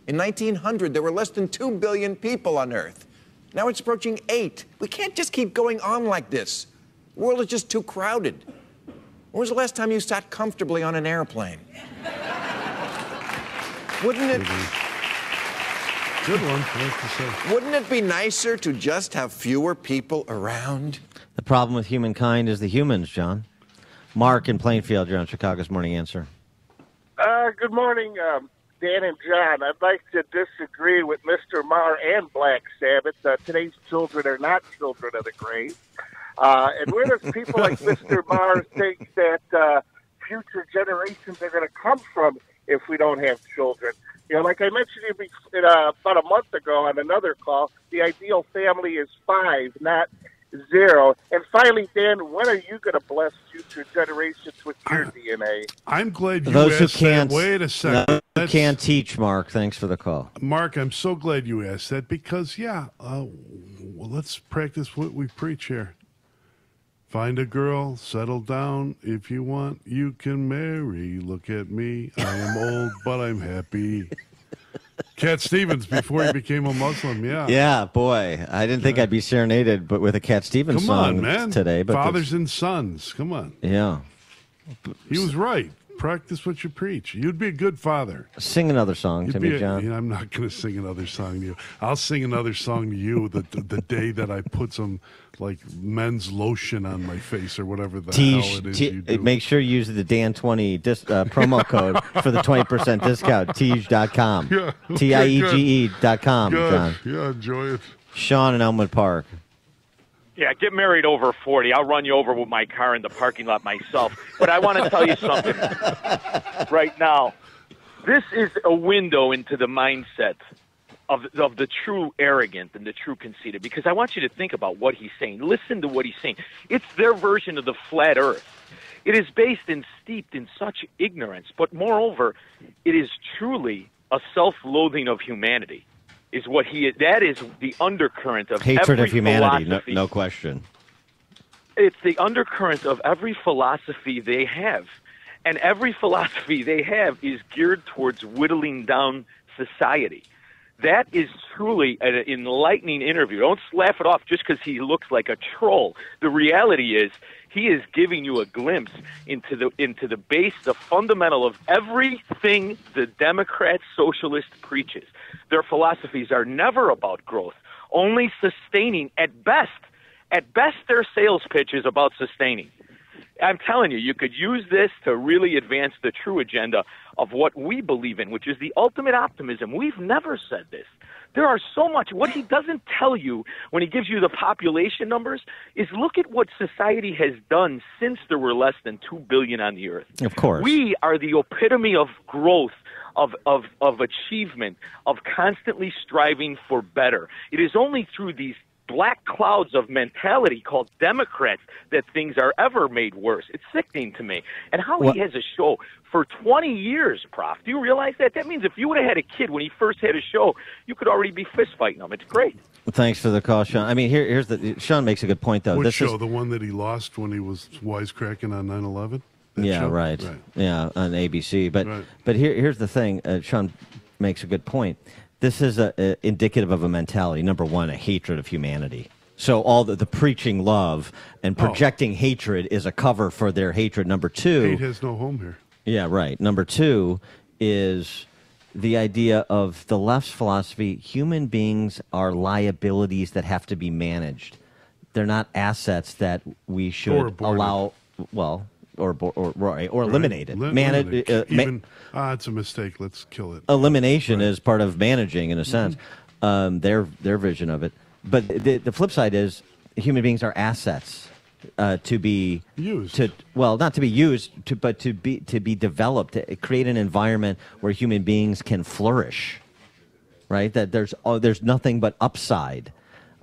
In 1900, there were less than 2 billion people on Earth. Now it's approaching 8. We can't just keep going on like this. The world is just too crowded. When was the last time you sat comfortably on an airplane? Wouldn't it? Good one, I have to say. Wouldn't it be nicer to just have fewer people around? The problem with humankind is the humans, John. Mark in Plainfield, you're on Chicago's Morning Answer. Good morning, Dan and John. I'd like to disagree with Mr. Maher and Black Sabbath. Today's children are not children of the grave. And where does people like Mr. Maher think that future generations are going to come from if we don't have children? You know, like I mentioned to you about a month ago on another call, the ideal family is 5, not zero. And finally, Dan, when are you going to bless future generations with your DNA? I'm glad you Those who asked can't, that. Wait a second. who can't teach, Mark. Thanks for the call. Mark, I'm so glad you asked that because, well, let's practice what we preach here. Find a girl, settle down. If you want, you can marry. Look at me. I am old, but I'm happy. Cat Stevens, before he became a Muslim, Yeah, boy. I didn't think I'd be serenaded but with a Cat Stevens song on, man. today. But Fathers and sons. Come on. Yeah. He was right. Practice what you preach. You'd be a good father. Sing another song to me, John. I'm not going to sing another song to you. I'll sing another song to you the day that I put some like men's lotion on my face or whatever the hell it is you do. Make sure you use the Dan20 promo code for the 20% discount. Tiege.com. Yeah, okay, TIEGE.com, John. Yeah, enjoy it. Sean in Elmwood Park. Yeah, get married over 40. I'll run you over with my car in the parking lot myself. But I want to tell you something right now. This is a window into the mindset of the true arrogant and the true conceited, because I want you to think about what he's saying. Listen to what he's saying. It's their version of the flat earth. It is based and steeped in such ignorance, but moreover, it is truly a self-loathing of humanity. That is the undercurrent of hatred every of humanity, philosophy. no question. It's the undercurrent of every philosophy they have. And every philosophy they have is geared towards whittling down society. That is truly an enlightening interview. Don't laugh it off just because he looks like a troll. The reality is he is giving you a glimpse into the base, the fundamental of everything the Democrat socialist preaches. Their philosophies are never about growth, only sustaining at best. At best, their sales pitch is about sustaining. I'm telling you, you could use this to really advance the true agenda of what we believe in, which is the ultimate optimism. We've never said this. There are so much. What he doesn't tell you when he gives you the population numbers is look at what society has done since there were less than 2 billion on the earth. Of course. We are the epitome of growth, of achievement, of constantly striving for better. It is only through these black clouds of mentality called Democrats that things are ever made worse. It's sickening to me. And how he has a show for 20 years, Prof. Do you realize that? That means if you would have had a kid when he first had a show, you could already be fist fighting him. It's great. Thanks for the call, Sean. I mean, here's Sean makes a good point, though. Which show? The one that he lost when he was wisecracking on 9/11? Yeah, right. Yeah, on ABC. But here's the thing. Sean makes a good point. This is indicative of a mentality. Number one, a hatred of humanity. So all the preaching love and projecting hatred is a cover for their hatred. Number two, hate has no home here. Yeah, right. Number two is the idea of the left's philosophy. Human beings are liabilities that have to be managed. They're not assets that we should allow. Well. Or eliminate it. It's a mistake. Let's kill it. Elimination is part of managing, in a sense. Their vision of it. But the flip side is human beings are assets to be used. Not to be used, but to be developed. To create an environment where human beings can flourish. Right. That there's nothing but upside,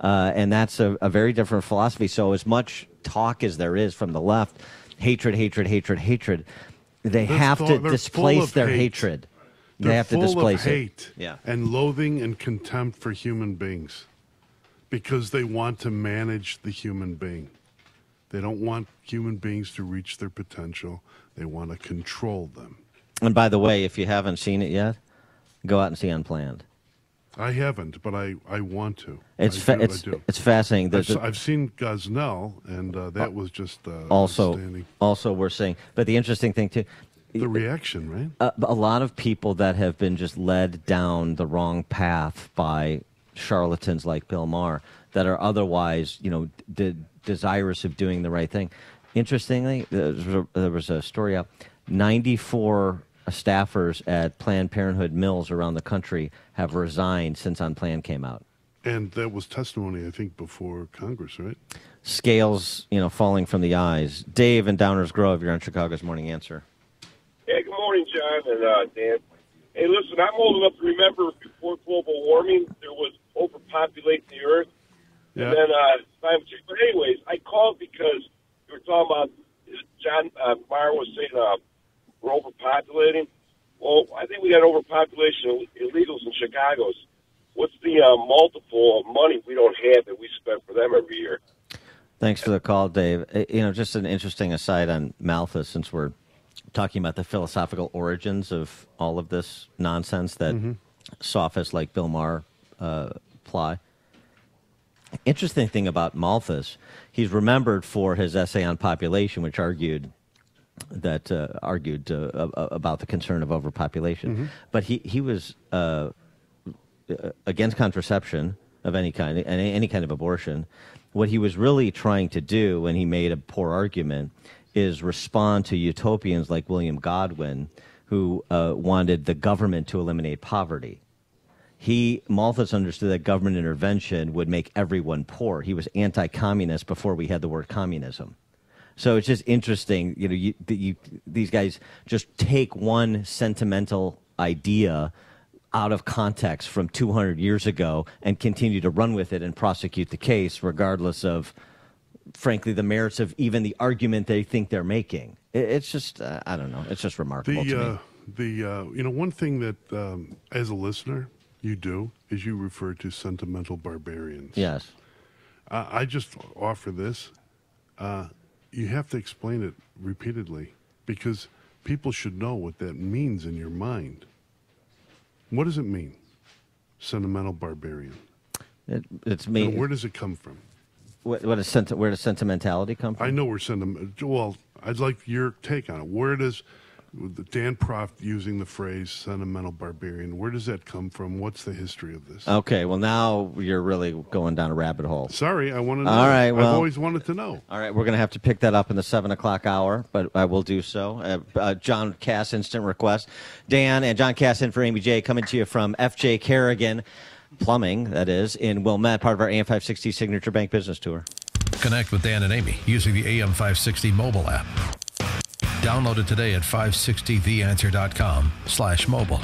and that's a very different philosophy. So as much talk as there is from the left. Hatred. They have to displace their hatred. They have to displace hate and loathing and contempt for human beings because they want to manage the human being. They don't want human beings to reach their potential. They want to control them. And by the way, if you haven't seen it yet, go out and see Unplanned. I haven't, but I want to. It's fascinating. I've seen Gosnell, and that was just outstanding. Also, we're saying, but the interesting thing too, the reaction, right? A lot of people that have been just led down the wrong path by charlatans like Bill Maher that are otherwise, desirous of doing the right thing. Interestingly, there was a story out. 94 staffers at Planned Parenthood mills around the country have resigned since Unplanned came out. And that was testimony, I think, before Congress, right? Scales, falling from the eyes. Dave in Downers Grove, you're on Chicago's Morning Answer. Yeah, good morning, John and Dan. Hey, listen, I'm old enough to remember before global warming, there was overpopulating the earth. Yeah. And then, but anyways, I called because you were talking about John Maher was saying we're overpopulating. Well, I think we got overpopulation of illegals in Chicago. What's the multiple of money we don't have that we spend for them every year? Thanks for the call, Dave. Just an interesting aside on Malthus, since we're talking about the philosophical origins of all of this nonsense that sophists like Bill Maher apply. Interesting thing about Malthus, he's remembered for his essay on population, which argued about the concern of overpopulation. But he was against contraception of any kind, any kind of abortion. What he was really trying to do when he made a poor argument is respond to utopians like William Godwin, who wanted the government to eliminate poverty. Malthus understood that government intervention would make everyone poor. He was anti-communist before we had the word communism. So it's just interesting, these guys just take one sentimental idea out of context from 200 years ago and continue to run with it and prosecute the case, regardless of, frankly, the merits of even the argument they think they're making. It's just, I don't know, it's just remarkable to me. One thing that, as a listener, you do is you refer to sentimental barbarians. Yes. I just offer this. You have to explain it repeatedly because people should know what that means in your mind. What does it mean, sentimental barbarian? It's me. And where does it come from? Where does sentimentality come from? I know where well, I'd like your take on it. Where does Dan Proft using the phrase sentimental barbarian, where does that come from? What's the history of this? Okay, well, now you're really going down a rabbit hole. Sorry, I want to know. All right, well, I've always wanted to know. All right, we're going to have to pick that up in the 7 o'clock hour, but I will do so. John Cass, instant request. Dan and John Cass in for Amy J, coming to you from FJ Kerrigan Plumbing, that is, in Wilmette, part of our AM 560 Signature Bank Business Tour. Connect with Dan and Amy using the AM 560 mobile app. Download it today at 560theanswer.com/mobile.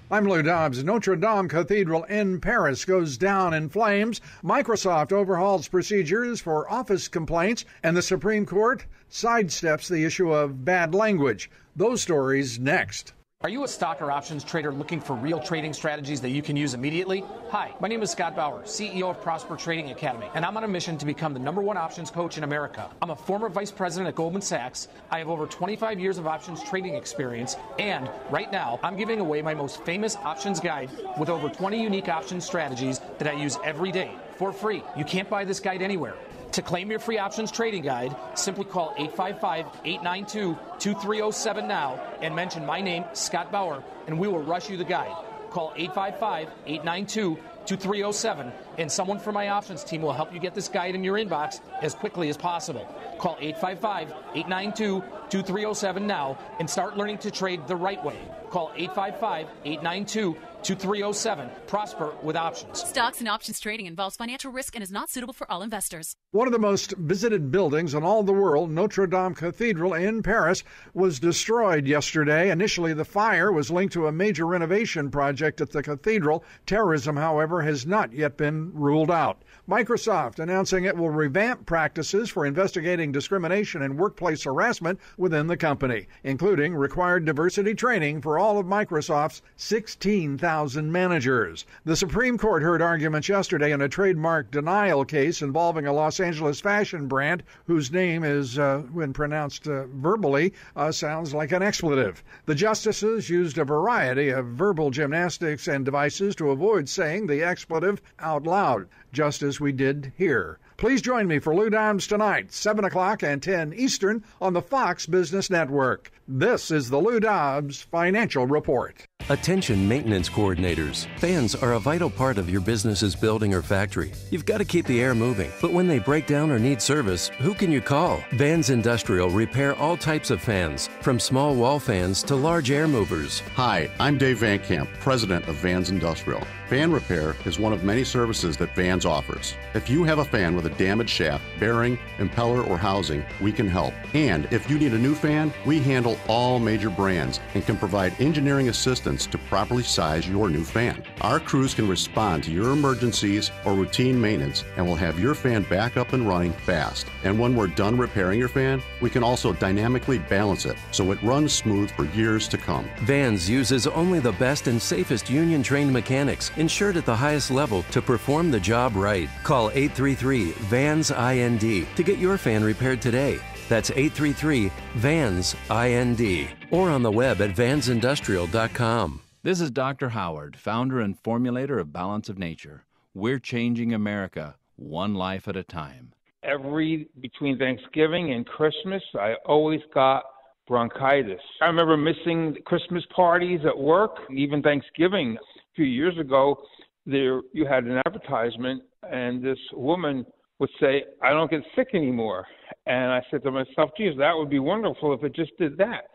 I'm Lou Dobbs. Notre Dame Cathedral in Paris goes down in flames. Microsoft overhauls procedures for office complaints, and the Supreme Court sidesteps the issue of bad language. Those stories next. Are you a stock or options trader looking for real trading strategies that you can use immediately? Hi, my name is Scott Bauer, CEO of Prosper Trading Academy, and I'm on a mission to become the #1 options coach in America. I'm a former vice president at Goldman Sachs. I have over 25 years of options trading experience, and right now I'm giving away my most famous options guide with over 20 unique options strategies that I use every day for free. You can't buy this guide anywhere. To claim your free options trading guide, simply call 855-892-2307 now and mention my name, Scott Bauer, and we will rush you the guide. Call 855-892-2307, and someone from my options team will help you get this guide in your inbox as quickly as possible. Call 855-892-2307 now and start learning to trade the right way. Call 855-892-2307. Prosper with options. Stocks and options trading involves financial risk and is not suitable for all investors. One of the most visited buildings in all the world, Notre Dame Cathedral in Paris, was destroyed yesterday. Initially, the fire was linked to a major renovation project at the cathedral. Terrorism, however, has not yet been ruled out. Microsoft announcing it will revamp practices for investigating discrimination and workplace harassment within the company, including required diversity training for all of Microsoft's 16,000 managers. The Supreme Court heard arguments yesterday in a trademark denial case involving a Los Angeles fashion brand whose name is, when pronounced verbally, sounds like an expletive. The justices used a variety of verbal gymnastics and devices to avoid saying the expletive out loud, just as we did here. Please join me for Lou Dobbs tonight, 7 o'clock and 10 Eastern on the Fox Business Network. This is the Lou Dobbs Financial Report. Attention maintenance coordinators. Fans are a vital part of your business's building or factory. You've got to keep the air moving. But when they break down or need service, who can you call? Vans Industrial repair all types of fans, from small wall fans to large air movers. Hi, I'm Dave Van Camp, president of Vans Industrial. Fan repair is one of many services that Vans Vans offers. If you have a fan with a damaged shaft, bearing, impeller, or housing, we can help. And if you need a new fan, we handle all major brands and can provide engineering assistance to properly size your new fan. Our crews can respond to your emergencies or routine maintenance and will have your fan back up and running fast. And when we're done repairing your fan, we can also dynamically balance it so it runs smooth for years to come. Vans uses only the best and safest union-trained mechanics, insured at the highest level, to perform the job right. Call 833-VANS-IND to get your fan repaired today. That's 833-VANS-IND. Or on the web at vansindustrial.com. This is Dr. Howard, founder and formulator of Balance of Nature. We're changing America, one life at a time. Between Thanksgiving and Christmas, I always got bronchitis. I remember missing Christmas parties at work, even Thanksgiving. A few years ago, you had an advertisement, and this woman would say, "I don't get sick anymore." And I said to myself, geez, that would be wonderful if it just did that.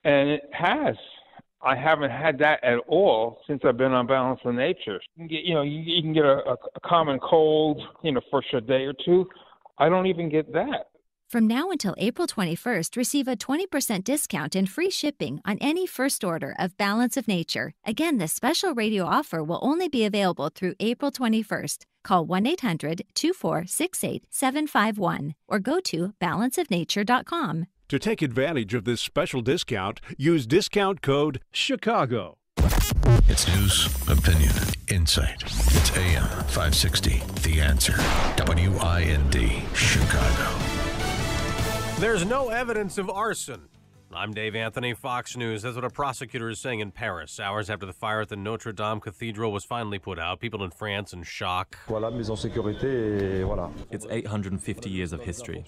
And it has. I haven't had that at all since I've been on Balance of Nature. You can get a common cold, for a day or two. I don't even get that. From now until April 21st, receive a 20% discount and free shipping on any first order of Balance of Nature. Again, this special radio offer will only be available through April 21st. Call 1-800-2468-751 or go to balanceofnature.com. To take advantage of this special discount, use discount code CHICAGO. It's news, opinion, insight. It's AM 560, The Answer. WIND, Chicago. There's no evidence of arson. I'm Dave Anthony, Fox News. That's what a prosecutor is saying in Paris. Hours after the fire at the Notre Dame Cathedral was finally put out, people in France in shock. It's 850 years of history.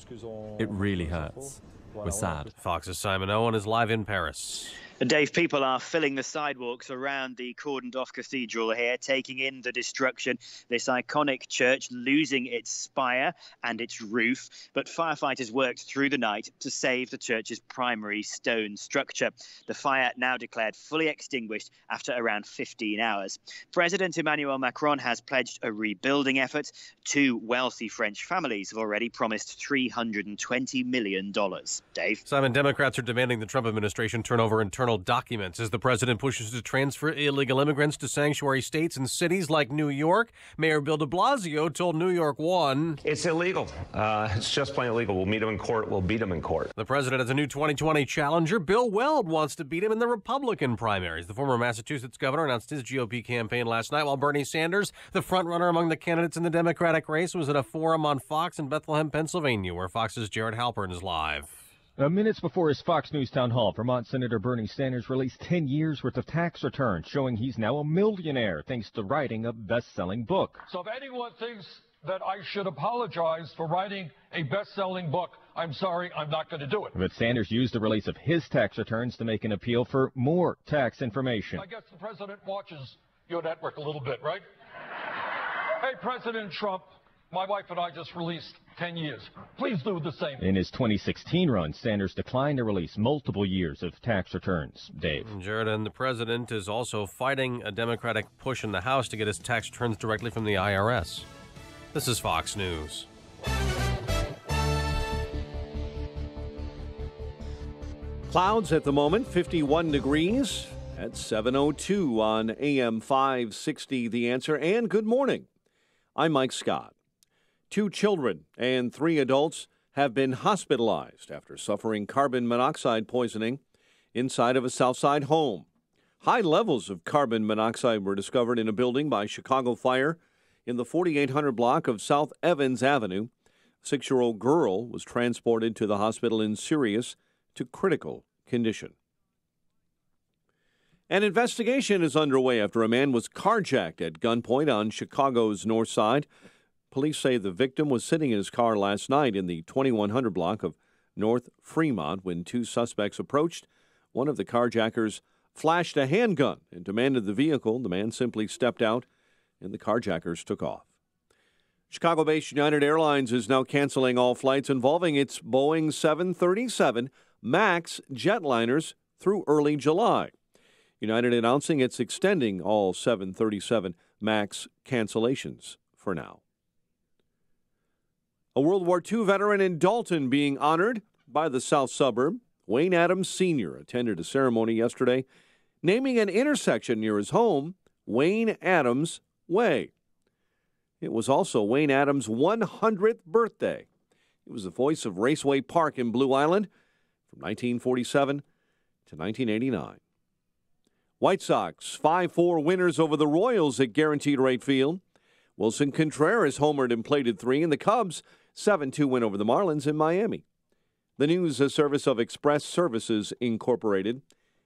It really hurts. We're sad. Fox's Simon Owen is live in Paris. Dave, people are filling the sidewalks around the cordoned off cathedral here, taking in the destruction. This iconic church losing its spire and its roof. But firefighters worked through the night to save the church's primary stone structure. The fire now declared fully extinguished after around 15 hours. President Emmanuel Macron has pledged a rebuilding effort. Two wealthy French families have already promised $320 million. Dave? Simon, Democrats are demanding the Trump administration turn over internal documents as the president pushes to transfer illegal immigrants to sanctuary states and cities like New York. Mayor Bill de Blasio told New York One, "It's illegal. It's just plain illegal. We'll meet him in court. We'll beat him in court." The president has a new 2020 challenger. Bill Weld wants to beat him in the Republican primaries. The former Massachusetts governor announced his GOP campaign last night, while Bernie Sanders, the frontrunner among the candidates in the Democratic race, was at a forum on Fox in Bethlehem, Pennsylvania, where Fox's Jared Halpern is live. Minutes before his Fox News town hall, Vermont Senator Bernie Sanders released 10 years' worth of tax returns, showing he's now a millionaire thanks to writing a best-selling book. So if anyone thinks that I should apologize for writing a best-selling book, I'm sorry, I'm not going to do it. But Sanders used the release of his tax returns to make an appeal for more tax information. I guess the president watches your network a little bit, right? Hey, President Trump, my wife and I just released 10 years. Please do the same. In his 2016 run, Sanders declined to release multiple years of tax returns. Dave. Jared, and the president is also fighting a Democratic push in the House to get his tax returns directly from the IRS. This is Fox News. Clouds at the moment, 51 degrees at 7:02 on AM 560, The Answer. And good morning. I'm Mike Scott. 2 children and 3 adults have been hospitalized after suffering carbon monoxide poisoning inside of a Southside home. High levels of carbon monoxide were discovered in a building by Chicago Fire in the 4800 block of South Evans Avenue. A 6-year-old girl was transported to the hospital in serious to critical condition. An investigation is underway after a man was carjacked at gunpoint on Chicago's north side. Police say the victim was sitting in his car last night in the 2100 block of North Fremont when 2 suspects approached. One of the carjackers flashed a handgun and demanded the vehicle. The man simply stepped out, and the carjackers took off. Chicago-based United Airlines is now canceling all flights involving its Boeing 737 MAX jetliners through early July. United announcing it's extending all 737 MAX cancellations for now. A World War II veteran in Dalton being honored by the South Suburb. Wayne Adams Sr. attended a ceremony yesterday naming an intersection near his home Wayne Adams Way. It was also Wayne Adams' 100th birthday. He was the voice of Raceway Park in Blue Island from 1947 to 1989. White Sox 5-4 winners over the Royals at Guaranteed Rate Field. Wilson Contreras homered and plated 3, and the Cubs 7-2 win over the Marlins in Miami. The news a service of Express Services Incorporated.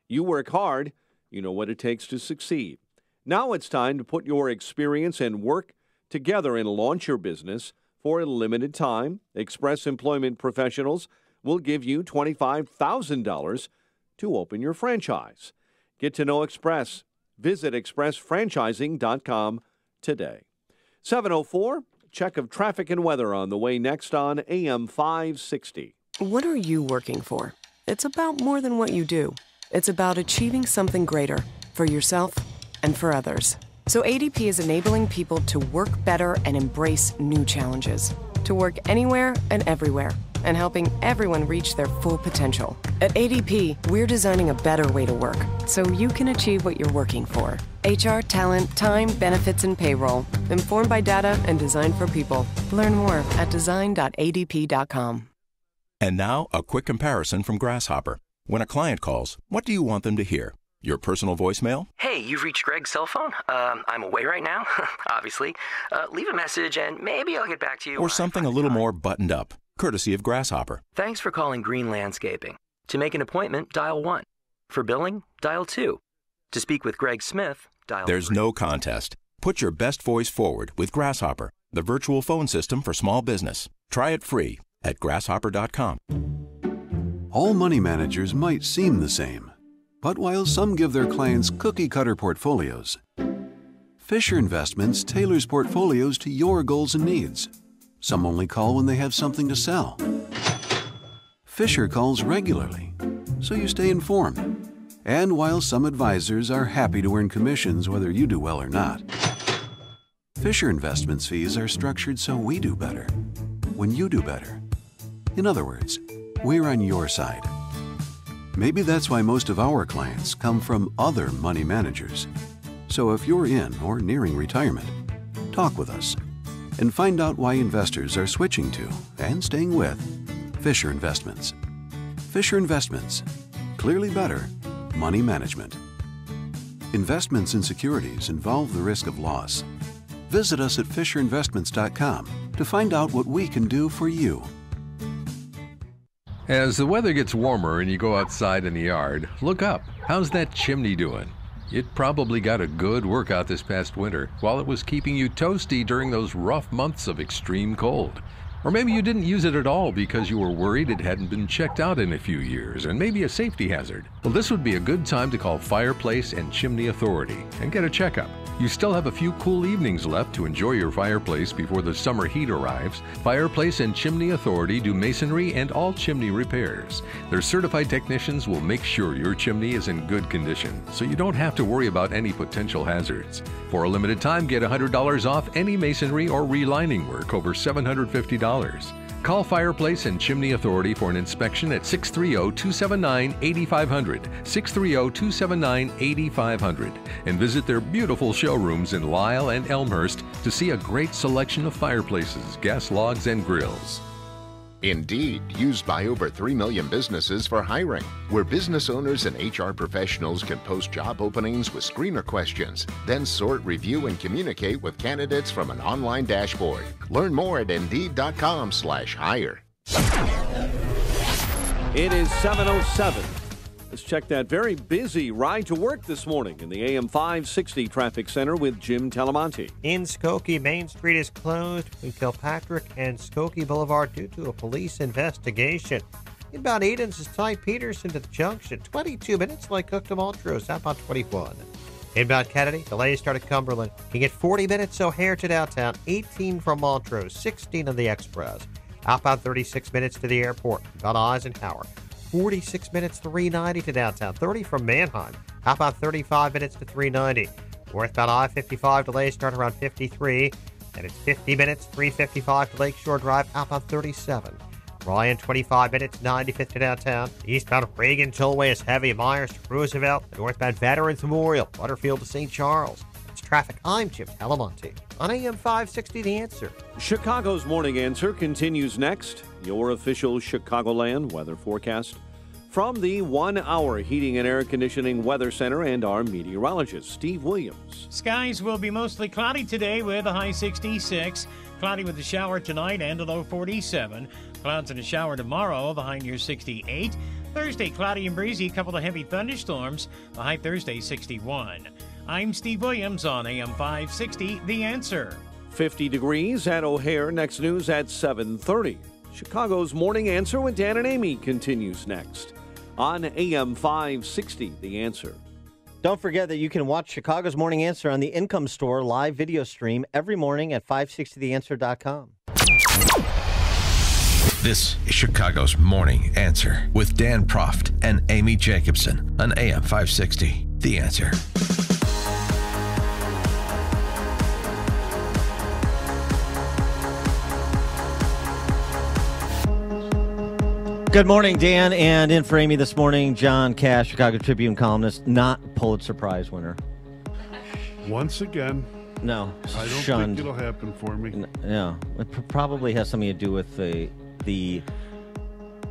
You work hard, you know what it takes to succeed. Now it's time to put your experience and work together and launch your business. For a limited time, Express Employment Professionals will give you $25,000 to open your franchise. Get to know Express. Visit expressfranchising.com today. 7:04, check of traffic and weather on the way next on AM 560. What are you working for? It's about more than what you do. It's about achieving something greater for yourself and for others. So ADP is enabling people to work better and embrace new challenges, to work anywhere and everywhere, and helping everyone reach their full potential. At ADP, we're designing a better way to work so you can achieve what you're working for. HR, talent, time, benefits, and payroll. Informed by data and designed for people. Learn more at design.adp.com. And now, a quick comparison from Grasshopper. When a client calls, what do you want them to hear? Your personal voicemail? Hey, you've reached Greg's cell phone. I'm away right now, obviously. Leave a message and maybe I'll get back to you. Or something a little more buttoned up, courtesy of Grasshopper. Thanks for calling Green Landscaping. To make an appointment, dial 1. For billing, dial 2. To speak with Greg Smith, dial There's 3. no contest. Put your best voice forward with Grasshopper, the virtual phone system for small business. Try it free at grasshopper.com. All money managers might seem the same, but while some give their clients cookie-cutter portfolios, Fisher Investments tailors portfolios to your goals and needs. Some only call when they have something to sell. Fisher calls regularly, so you stay informed. And while some advisors are happy to earn commissions whether you do well or not, Fisher Investments fees are structured so we do better when you do better. In other words, we're on your side. Maybe that's why most of our clients come from other money managers. So if you're in or nearing retirement, talk with us and find out why investors are switching to and staying with Fisher Investments. Fisher Investments. Clearly better money management. Investments in securities involve the risk of loss. Visit us at FisherInvestments.com to find out what we can do for you. As the weather gets warmer and you go outside in the yard, look up. How's that chimney doing? It probably got a good workout this past winter while it was keeping you toasty during those rough months of extreme cold. Or maybe you didn't use it at all because you were worried it hadn't been checked out in a few years and maybe a safety hazard. Well, this would be a good time to call Fireplace and Chimney Authority and get a checkup. You still have a few cool evenings left to enjoy your fireplace before the summer heat arrives. Fireplace and Chimney Authority do masonry and all chimney repairs. Their certified technicians will make sure your chimney is in good condition, so you don't have to worry about any potential hazards. For a limited time, get $100 off any masonry or relining work over $750. Call Fireplace and Chimney Authority for an inspection at 630-279-8500, 630-279-8500, and visit their beautiful showrooms in Lisle and Elmhurst to see a great selection of fireplaces, gas logs, and grills. Indeed, used by over 3 million businesses for hiring, where business owners and HR professionals can post job openings with screener questions, then sort, review, and communicate with candidates from an online dashboard. Learn more at Indeed.com/hire. It is 7:07. Let's check that very busy ride to work this morning in the AM 560 Traffic Center with Jim Talamonte. In Skokie, Main Street is closed between Kilpatrick and Skokie Boulevard due to a police investigation. Inbound Edens is tight Peterson to the junction. 22 minutes like Cook to Montrose, outbound 21. Inbound Kennedy, delays start at Cumberland. You get 40 minutes O'Hare to downtown, 18 from Montrose, 16 on the Express. Outbound 36 minutes to the airport. About Eisenhower. 46 minutes 390 to downtown, 30 from Mannheim. How about 35 minutes to 390? Northbound I-55 delays start around 53. And it's 50 minutes, 3:55 to Lakeshore Drive, outbound 37. Ryan, 25 minutes, 95th to downtown. Eastbound Reagan Tollway is heavy. Myers to Roosevelt. The northbound Veterans Memorial, Butterfield to St. Charles. It's traffic. I'm Jim Talamonte on AM 560 The Answer. Chicago's Morning Answer continues next. Your official Chicagoland weather forecast from the 1 Hour Heating and Air Conditioning Weather Center and our meteorologist, Steve Williams. Skies will be mostly cloudy today with a high 66. Cloudy with a shower tonight and a low 47. Clouds and a shower tomorrow, the high near 68. Thursday, cloudy and breezy, a couple of heavy thunderstorms, the high Thursday 61. I'm Steve Williams on AM 560, The Answer. 50 degrees at O'Hare. Next news at 7:30. Chicago's Morning Answer with Dan and Amy continues next on AM 560, The Answer. Don't forget that you can watch Chicago's Morning Answer on the Income Store live video stream every morning at 560theanswer.com. This is Chicago's Morning Answer with Dan Proft and Amy Jacobson on AM 560, The Answer. Good morning, Dan, and in for Amy this morning, John Cash, Chicago Tribune columnist, not Pulitzer Prize winner. Once again. No, I don't shunned. think it'll happen for me. No, it probably has something to do with the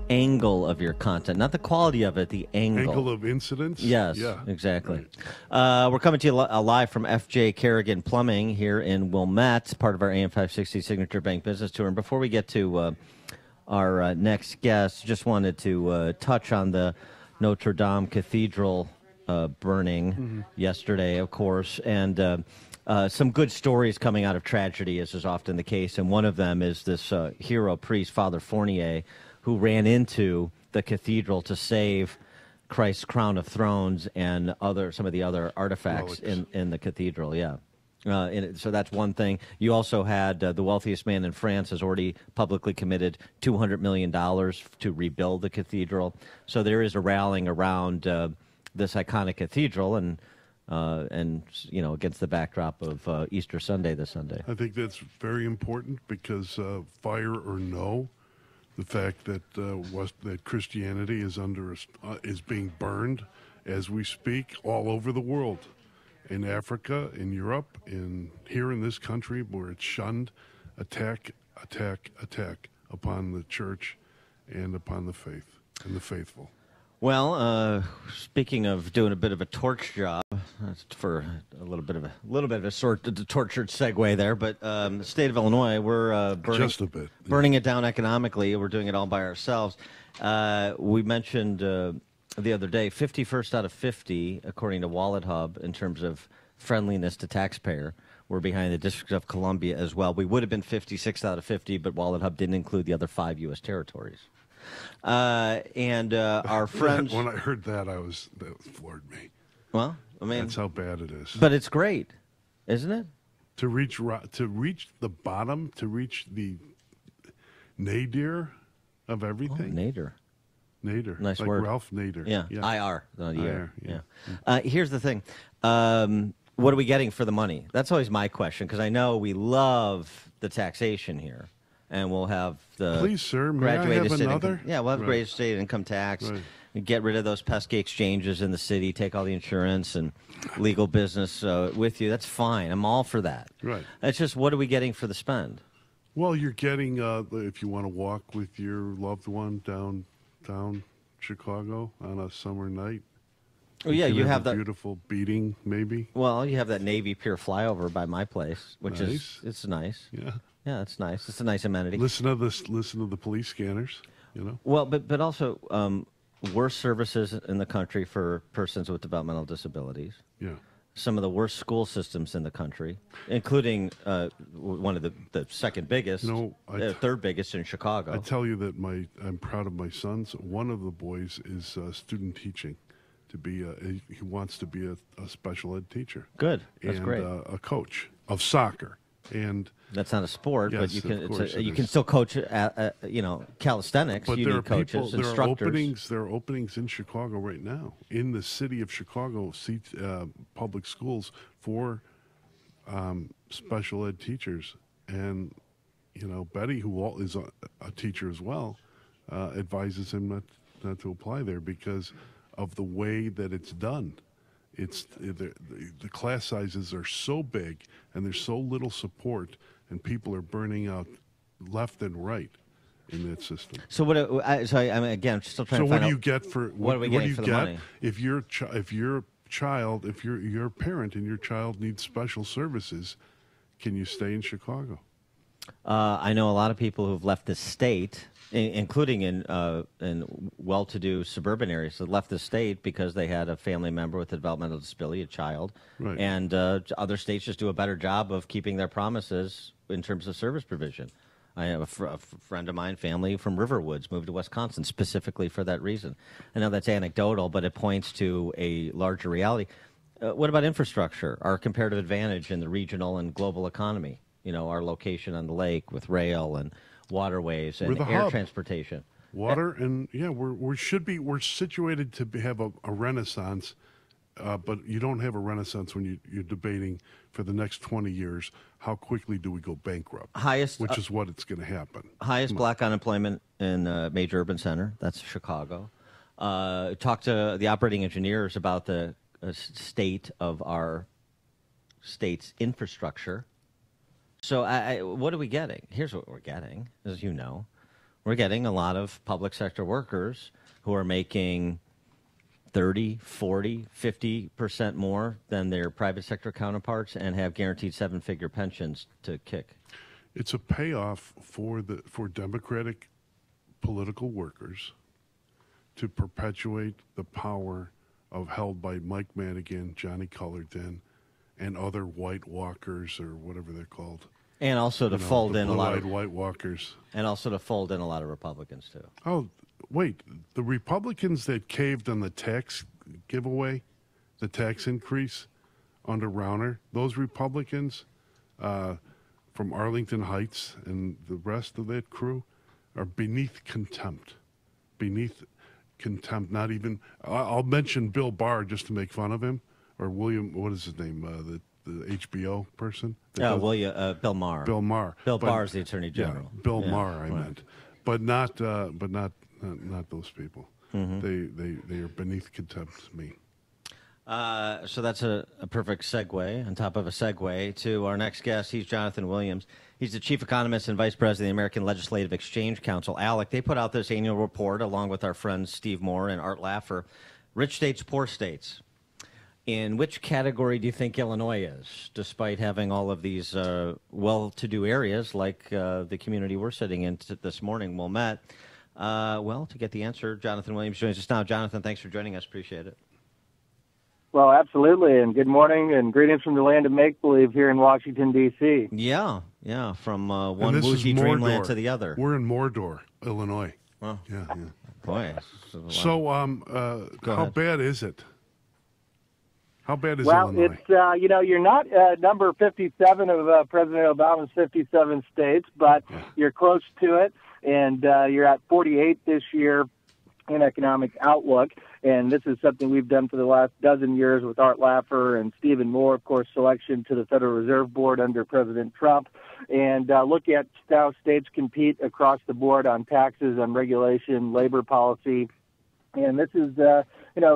angle of your content, not the quality of it, the angle. Angle of incidents? Yes, Yeah. exactly. We're coming to you live from FJ Kerrigan Plumbing here in Wilmette, part of our AM 560 Signature Bank Business Tour. And before we get to our next guest, just wanted to touch on the Notre Dame Cathedral burning yesterday, of course, and some good stories coming out of tragedy, as is often the case. And one of them is this hero priest, Father Fournier, who ran into the cathedral to save Christ's crown of thrones and some of the other artifacts in the cathedral. Yeah. So that's one thing. You also had the wealthiest man in France has already publicly committed $200 million to rebuild the cathedral. So there is a rallying around this iconic cathedral, and against the backdrop of Easter Sunday this Sunday. I think that's very important because fire or no, the fact that that Christianity is is being burned as we speak all over the world. In Africa, in Europe, here in this country, where it's shunned, attack upon the church and upon the faith and the faithful. Well, speaking of doing a bit of a torch job, for a little bit of a tortured segue there, but the state of Illinois, we're burning it down economically. We're doing it all by ourselves. We mentioned the other day, 51st out of 50, according to Wallet Hub, in terms of friendliness to taxpayer. We're behind the District of Columbia as well. We would have been 56th out of 50, but Wallet Hub didn't include the other 5 U.S. territories. Our friends... When I heard that floored me. Well, I mean... That's how bad it is. But it's great, isn't it? To reach the bottom, to reach the nadir of everything. Nadir. Nice like word. Ralph Nader. Yeah. IR. Not IR, yeah. Here's the thing. What are we getting for the money? That's always my question, because I know we love the taxation here, and we'll have the Please, sir, may I graduated have state another? income. Yeah, we'll have graduated state income tax. Right. Get rid of those pesky exchanges in the city. Take all the insurance and legal business with you. That's fine. I'm all for that. Right. It's just, what are we getting for the spend? Well, you're getting if you want to walk with your loved one downtown Chicago on a summer night. Oh yeah, you have that beautiful beating, maybe. Well, you have that Navy Pier flyover by my place, which nice. It's nice. Yeah, it's nice. It's a nice amenity. Listen to the police scanners. Well, but also worst services in the country for persons with developmental disabilities. Yeah. Some of the worst school systems in the country, including one of the second biggest, third biggest in Chicago. I tell you that I'm proud of my sons. One of the boys is student teaching. He wants to be a special ed teacher. Good, that's and, great. A coach of soccer, and that's not a sport, yes, but you can you can still coach calisthenics. But you there need are coaches, instructors. There are openings in Chicago right now, in the city of Chicago, public schools for special ed teachers And, Betty, who is a teacher as well, advises him not to apply there because of the way that it's done. The class sizes are so big and there's so little support, and people are burning out left and right in that system. So what? I'm again still trying to find out. So what do you get for what are we getting for the money? If your parent and your child needs special services, can you stay in Chicago? I know a lot of people who've left the state, including in well-to-do suburban areas, that left the state because they had a family member with a developmental disability, a child, right. And other states just do a better job of keeping their promises in terms of service provision. I have a friend of mine, family from Riverwoods, moved to Wisconsin specifically for that reason. I know that's anecdotal, but it points to a larger reality. What about infrastructure, our comparative advantage in the regional and global economy? Our location on the lake with rail and waterways and air transportation. Water and, we're situated to have a renaissance, but you don't have a renaissance when you're debating for the next 20 years, how quickly do we go bankrupt? Which is what it's going to happen. Highest black unemployment in a major urban center. That's Chicago. Talk to the operating engineers about the state of our state's infrastructure. So what are we getting? Here's what we're getting, as you know. We're getting a lot of public sector workers who are making 30, 40, 50% more than their private sector counterparts and have guaranteed seven-figure pensions to kick. It's a payoff for Democratic political workers to perpetuate the power held by Mike Madigan, Johnny Cullerton, and other White Walkers or whatever they're called. And also to fold in a lot of White Walkers. And also to fold in a lot of Republicans too. Oh, wait, the Republicans that caved on the tax giveaway, the tax increase under Rauner, those Republicans from Arlington Heights and the rest of that crew are beneath contempt. Beneath contempt, not even, I'll mention Bill Barr just to make fun of him, or William, what is his name, the HBO person? Bill Maher. Bill Maher. Bill Barr is the Attorney General. Yeah, Bill Maher, I meant. But not those people. Mm-hmm. They are beneath contempt to me. So that's a perfect segue, on top of a segue, to our next guest. He's Jonathan Williams. He's the chief economist and vice president of the American Legislative Exchange Council. ALEC, they put out this annual report along with our friends Steve Moore and Art Laffer, Rich States, Poor States. In which category do you think Illinois is, despite having all of these well-to-do areas like the community we're sitting in this morning, Wilmette? To get the answer, Jonathan Williams joins us now. Jonathan, thanks for joining us. Appreciate it. Well, absolutely, and good morning, and greetings from the land of make-believe here in Washington, D.C. Yeah, from one woozy dreamland to the other. We're in Mordor, Illinois. Oh. Yeah. Boy. So, how bad is it? How bad is Illinois? Well, it's, you're not number 57 of President Obama's 57 states, but you're close to it, and you're at 48 this year in economic outlook. And this is something we've done for the last dozen years with Art Laffer and Stephen Moore, of course, selection to the Federal Reserve Board under President Trump, and look at how states compete across the board on taxes, on regulation, labor policy. And this is,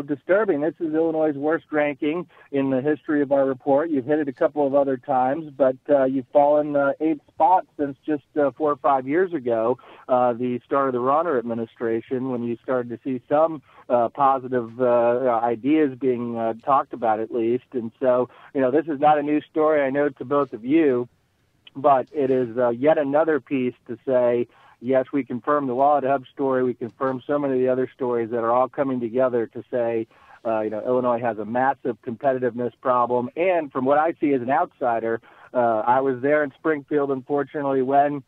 disturbing. This is Illinois' worst ranking in the history of our report. You've hit it a couple of other times, but you've fallen 8 spots since just 4 or 5 years ago, the start of the Rauner administration, when you started to see some positive ideas being talked about, at least. And so, this is not a new story, I know, to both of you, but it is yet another piece to say, yes, we confirm the Wallet Hub story. We confirm so many of the other stories that are all coming together to say, Illinois has a massive competitiveness problem. And from what I see as an outsider, I was there in Springfield, unfortunately, when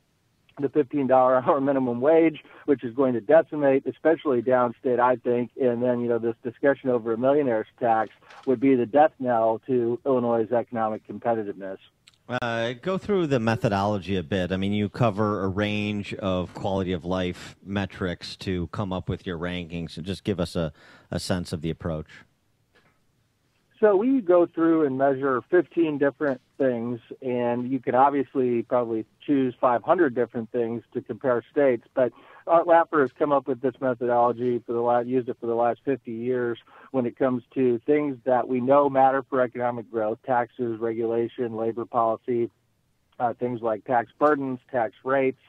the $15 hour minimum wage, which is going to decimate, especially downstate, I think, and then, this discussion over a millionaire's tax would be the death knell to Illinois' economic competitiveness. Go through the methodology a bit. I mean, you cover a range of quality of life metrics to come up with your rankings, and just give us a sense of the approach. So we go through and measure 15 different things, and you can obviously probably choose 500 different things to compare states, but Art Laffer has come up with this methodology used it for the last 50 years when it comes to things that we know matter for economic growth: taxes, regulation, labor policy, things like tax burdens, tax rates,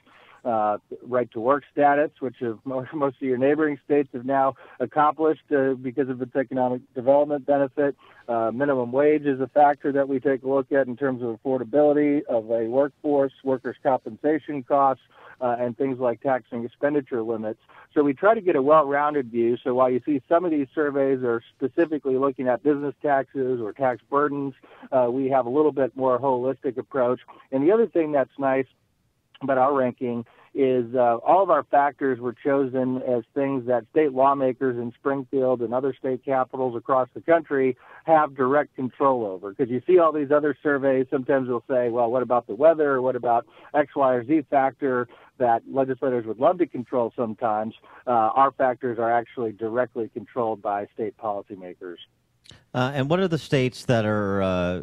right to work status, which most of your neighboring states have now accomplished because of its economic development benefit. Minimum wage is a factor that we take a look at in terms of affordability of a workforce, workers' compensation costs, and things like taxing expenditure limits. So we try to get a well-rounded view. So while you see some of these surveys are specifically looking at business taxes or tax burdens, we have a little bit more holistic approach. And the other thing that's nice about our ranking is all of our factors were chosen as things that state lawmakers in Springfield and other state capitals across the country have direct control over. Because you see all these other surveys, sometimes they'll say, well, what about the weather? Or what about X, Y, or Z factor that legislators would love to control sometimes? Our factors are actually directly controlled by state policymakers. And what are the states that are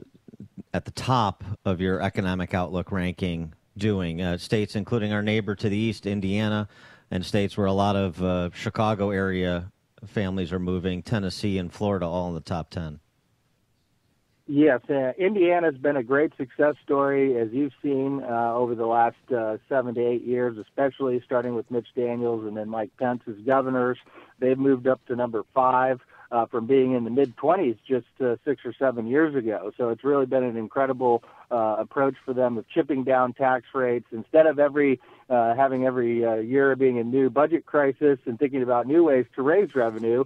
at the top of your economic outlook ranking doing? States including our neighbor to the east, Indiana, and states where a lot of Chicago area families are moving, Tennessee and Florida, all in the top 10. Yes, Indiana's been a great success story, as you've seen over the last 7 to 8 years, especially starting with Mitch Daniels and then Mike Pence as governors. They've moved up to number 5 from being in the mid-20s just 6 or 7 years ago. So it's really been an incredible approach for them of chipping down tax rates. Instead of having every year being a new budget crisis and thinking about new ways to raise revenue,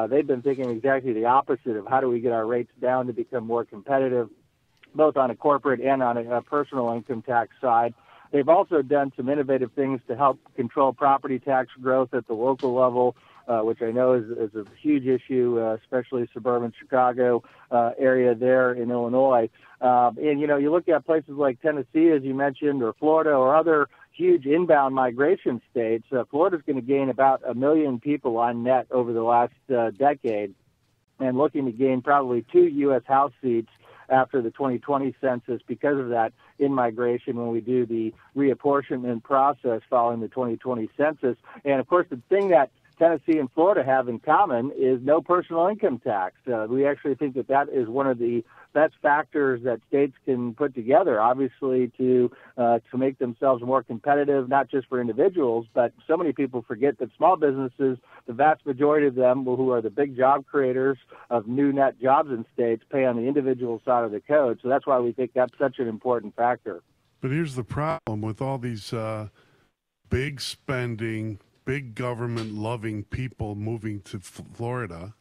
they've been thinking exactly the opposite of how do we get our rates down to become more competitive, both on a corporate and on a personal income tax side. They've also done some innovative things to help control property tax growth at the local level, which I know is a huge issue, especially suburban Chicago area there in Illinois. And, you look at places like Tennessee, as you mentioned, or Florida or other huge inbound migration states. Florida's going to gain about 1 million people on net over the last decade, and looking to gain probably 2 U.S. House seats after the 2020 census because of that in-migration when we do the reapportionment process following the 2020 census. And, of course, the thing that Tennessee and Florida have in common is no personal income tax. We actually think that is one of the best factors that states can put together, obviously, to make themselves more competitive, not just for individuals, but so many people forget that small businesses, the vast majority of them, who are the big job creators of new net jobs in states, pay on the individual side of the code. So that's why we think that's such an important factor. But here's the problem with all these big spending, big government-loving people moving to Florida,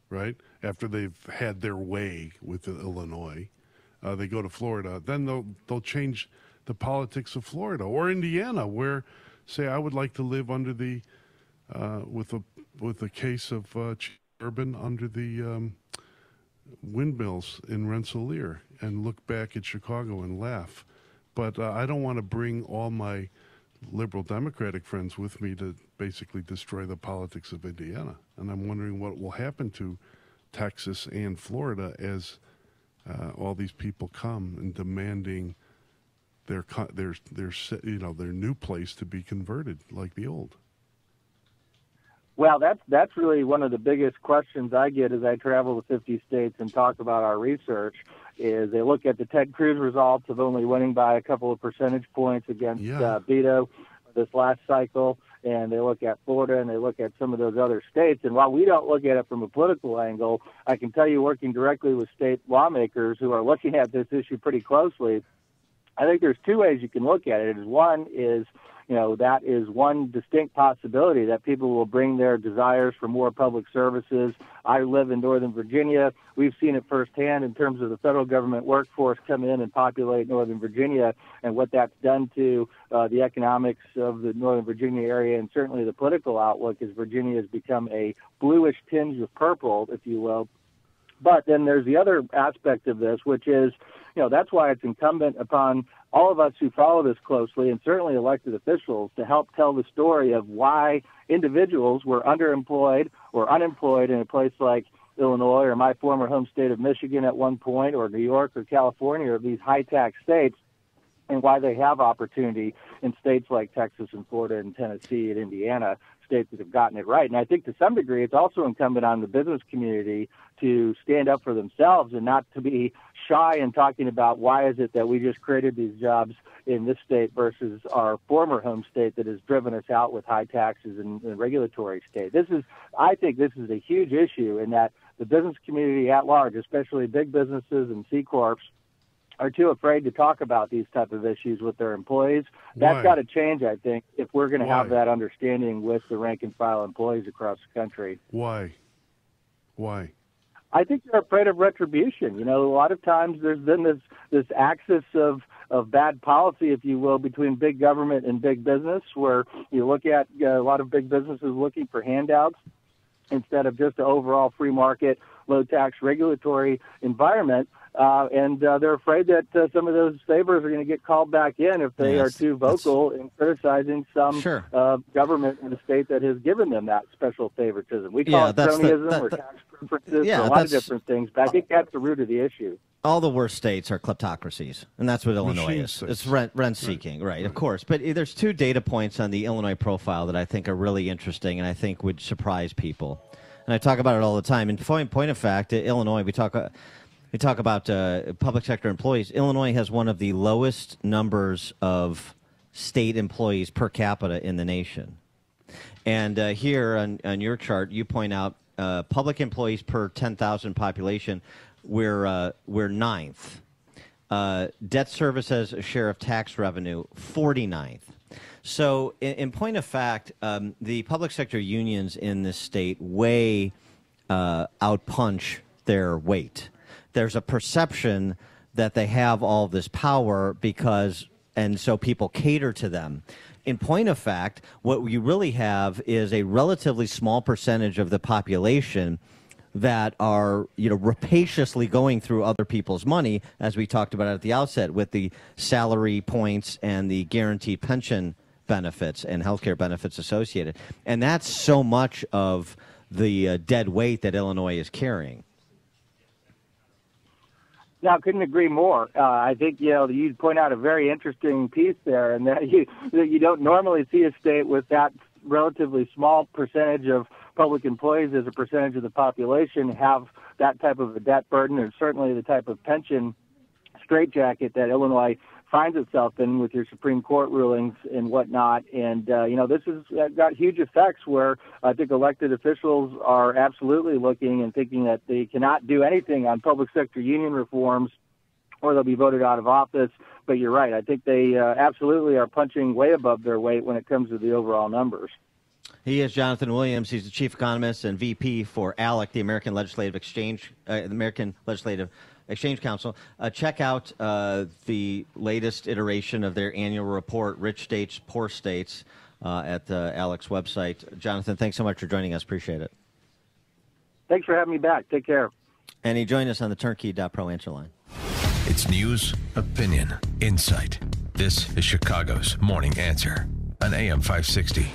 right, after they've had their way with Illinois. They go to Florida. Then they'll change the politics of Florida or Indiana, where, say, I would like to live under the with a case of Urban under the windmills in Rensselaer and look back at Chicago and laugh. But I don't want to bring all my liberal Democratic friends with me to basically destroy the politics of Indiana. And I'm wondering what will happen to Texas and Florida as all these people come and demanding their new place to be converted like the old. Well, that's really one of the biggest questions I get as I travel to 50 states and talk about our research. Is they look at the Ted Cruz results of only winning by a couple of percentage points against Beto this last cycle, and they look at Florida and they look at some of those other states. And while we don't look at it from a political angle, I can tell you, working directly with state lawmakers who are looking at this issue pretty closely, I think there's 2 ways you can look at it. One is, that is one distinct possibility that people will bring their desires for more public services. I live in Northern Virginia. We've seen it firsthand in terms of the federal government workforce come in and populate Northern Virginia and what that's done to the economics of the Northern Virginia area, and certainly the political outlook as Virginia has become a bluish tinge of purple, if you will. But then there's the other aspect of this, which is, that's why it's incumbent upon all of us who follow this closely, and certainly elected officials, to help tell the story of why individuals were underemployed or unemployed in a place like Illinois or my former home state of Michigan at one point, or New York or California, or these high-tax states, and why they have opportunity in states like Texas and Florida and Tennessee and Indiana, states that have gotten it right. And I think to some degree it's also incumbent on the business community to stand up for themselves and not to be shy in talking about why is it that we just created these jobs in this state versus our former home state that has driven us out with high taxes and regulatory state. I think this is a huge issue in that the business community at large, especially big businesses and C Corps, are too afraid to talk about these type of issues with their employees. That's got to change, I think, if we're going to have that understanding with the rank and file employees across the country. Why? I think they're afraid of retribution. You know, a lot of times there's been this axis of bad policy, if you will, between big government and big business, where you look at a lot of big businesses looking for handouts instead of just an overall free market, low tax regulatory environment. And they're afraid that some of those favors are going to get called back in if they are too vocal in criticizing some government in the state that has given them that special favoritism. We call it cronyism or tax preferences, a lot of different things, but I think that's the root of the issue. All the worst states are kleptocracies, and that's what Illinois is. It's rent-seeking, right, of course. But there's two data points on the Illinois profile that I think are really interesting and I think would surprise people. And I talk about it all the time. In point of fact, Illinois, we talk about public sector employees. Illinois has one of the lowest numbers of state employees per capita in the nation. And here on your chart, you point out public employees per 10,000 population, we're ninth. Debt service as a share of tax revenue, 49th. So in point of fact, the public sector unions in this state way outpunch their weight. There's a perception that they have all this power and so people cater to them. In point of fact, what you really have is a relatively small percentage of the population that are, rapaciously going through other people's money, as we talked about at the outset, with the salary points and the guaranteed pension benefits and healthcare benefits associated. And that's so much of the dead weight that Illinois is carrying. No, I couldn't agree more. I think, you point out a very interesting piece there, and that you don't normally see a state with that relatively small percentage of public employees as a percentage of the population have that type of a debt burden, and certainly the type of pension straitjacket that Illinois finds itself in with your Supreme Court rulings and whatnot. And, this has got huge effects where I think elected officials are absolutely looking and thinking that they cannot do anything on public sector union reforms or they'll be voted out of office. But you're right. I think they absolutely are punching way above their weight when it comes to the overall numbers. He is Jonathan Williams. He's the chief economist and VP for ALEC, the American Legislative Exchange Council. Check out the latest iteration of their annual report, Rich States, Poor States, at ALEC's website. Jonathan, thanks so much for joining us. Appreciate it. Thanks for having me back. Take care. And he joined us on the Turnkey.pro answer line. It's news, opinion, insight. This is Chicago's Morning Answer on AM 560.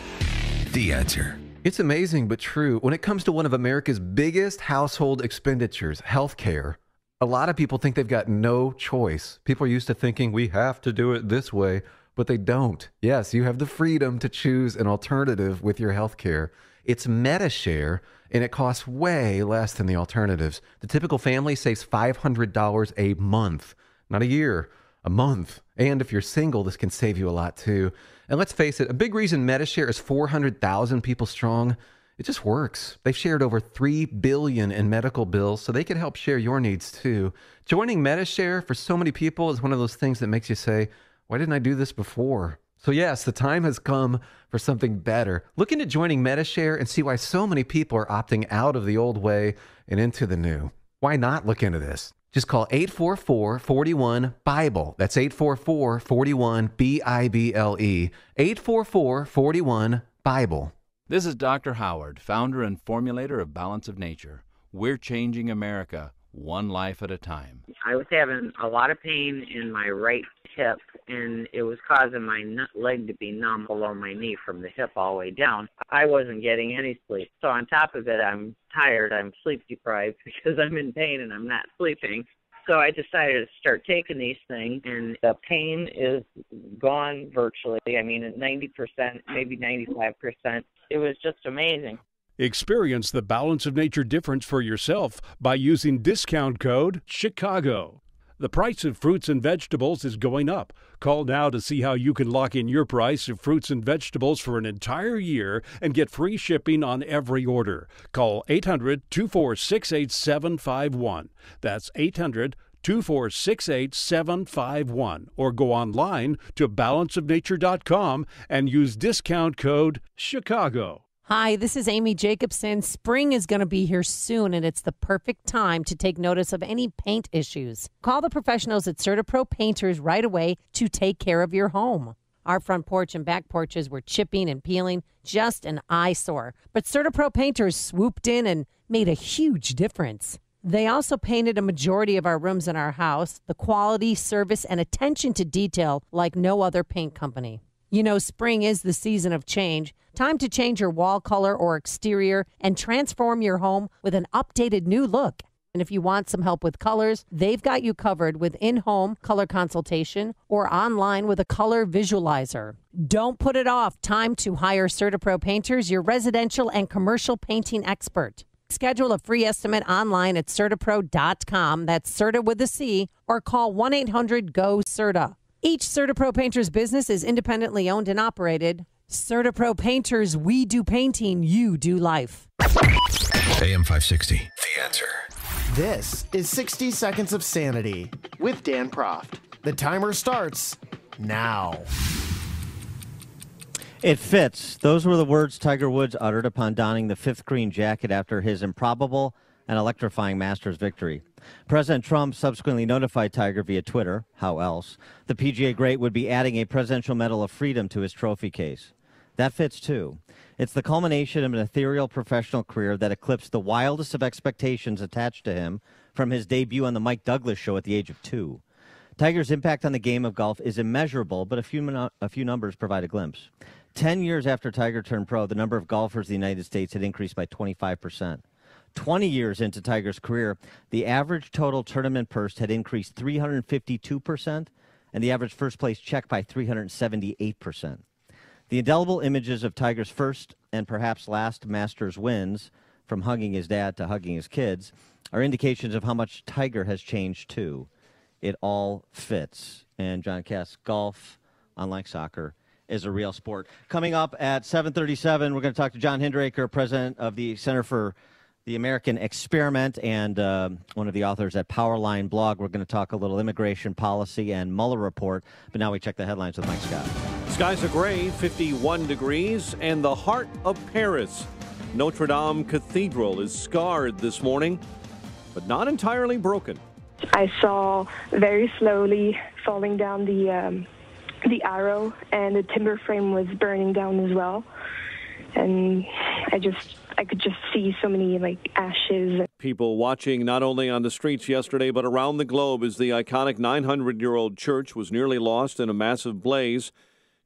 The Answer. It's amazing but true. When it comes to one of America's biggest household expenditures, healthcare, a lot of people think they've got no choice. People are used to thinking we have to do it this way, but they don't. Yes, you have the freedom to choose an alternative with your healthcare. It's Medi-Share, and it costs way less than the alternatives. The typical family saves $500 a month, not a year, a month. And if you're single, this can save you a lot too. And let's face it, a big reason Medi-Share is 400,000 people strong, it just works. They've shared over $3 billion in medical bills, so they can help share your needs too. Joining Medi-Share for so many people is one of those things that makes you say, why didn't I do this before? So yes, the time has come for something better. Look into joining Medi-Share and see why so many people are opting out of the old way and into the new. Why not look into this? Just call 844-41-BIBLE. That's 844-41-BIBLE. 844-41-BIBLE. This is Dr. Howard, founder and formulator of Balance of Nature. We're changing America one life at a time. I was having a lot of pain in my right hip, and it was causing my leg to be numb below my knee from the hip all the way down. I wasn't getting any sleep. So on top of it, I'm tired, I'm sleep deprived because I'm in pain and I'm not sleeping. So I decided to start taking these things, and the pain is gone virtually. I mean, at 90%, maybe 95%. It was just amazing. Experience the Balance of Nature difference for yourself by using discount code CHICAGO. The price of fruits and vegetables is going up. Call now to see how you can lock in your price of fruits and vegetables for an entire year and get free shipping on every order. Call 800-246-8751. That's 800-246-8751. Or go online to balanceofnature.com and use discount code CHICAGO. Hi, this is Amy Jacobson. Spring is going to be here soon, and it's the perfect time to take notice of any paint issues. Call the professionals at CertaPro Painters right away to take care of your home. Our front porch and back porches were chipping and peeling, just an eyesore. But CertaPro Painters swooped in and made a huge difference. They also painted a majority of our rooms in our house, the quality, service, and attention to detail like no other paint company. You know, spring is the season of change. Time to change your wall color or exterior and transform your home with an updated new look. And if you want some help with colors, they've got you covered with in-home color consultation or online with a color visualizer. Don't put it off. Time to hire CertaPro Painters, your residential and commercial painting expert. Schedule a free estimate online at CertaPro.com. That's Certa with a C, or call 1-800-GO-CERTA. Each CertaPro Painters business is independently owned and operated. CertaPro Painters, we do painting, you do life. AM 560, The Answer. This is 60 Seconds of Sanity with Dan Proft. The timer starts now. It fits. Those were the words Tiger Woods uttered upon donning the fifth green jacket after his improbable and electrifying Masters victory. President Trump subsequently notified Tiger via Twitter, how else, the PGA great would be adding a Presidential Medal of Freedom to his trophy case. That fits, too. It's the culmination of an ethereal professional career that eclipsed the wildest of expectations attached to him from his debut on the Mike Douglas Show at the age of 2. Tiger's impact on the game of golf is immeasurable, but a few numbers provide a glimpse. 10 years after Tiger turned pro, the number of golfers in the United States had increased by 25%. 20 years into Tiger's career, the average total tournament purse had increased 352%, and the average first-place check by 378%. The indelible images of Tiger's first and perhaps last Masters wins, from hugging his dad to hugging his kids, are indications of how much Tiger has changed, too. It all fits. And John Cass, golf, unlike soccer, is a real sport. Coming up at 7:37, we're going to talk to John Hindraker, president of the Center for the American Experiment and one of the authors at Powerline blog. We're going to talk a little immigration policy and Mueller report. But now we check the headlines with Mike Scott. Skies are gray, 51 degrees, and the heart of Paris. Notre Dame Cathedral is scarred this morning, but not entirely broken. I saw very slowly falling down the arrow, and the timber frame was burning down as well. And I could just see so many ashes. People watching not only on the streets yesterday, but around the globe as the iconic 900-year-old church was nearly lost in a massive blaze.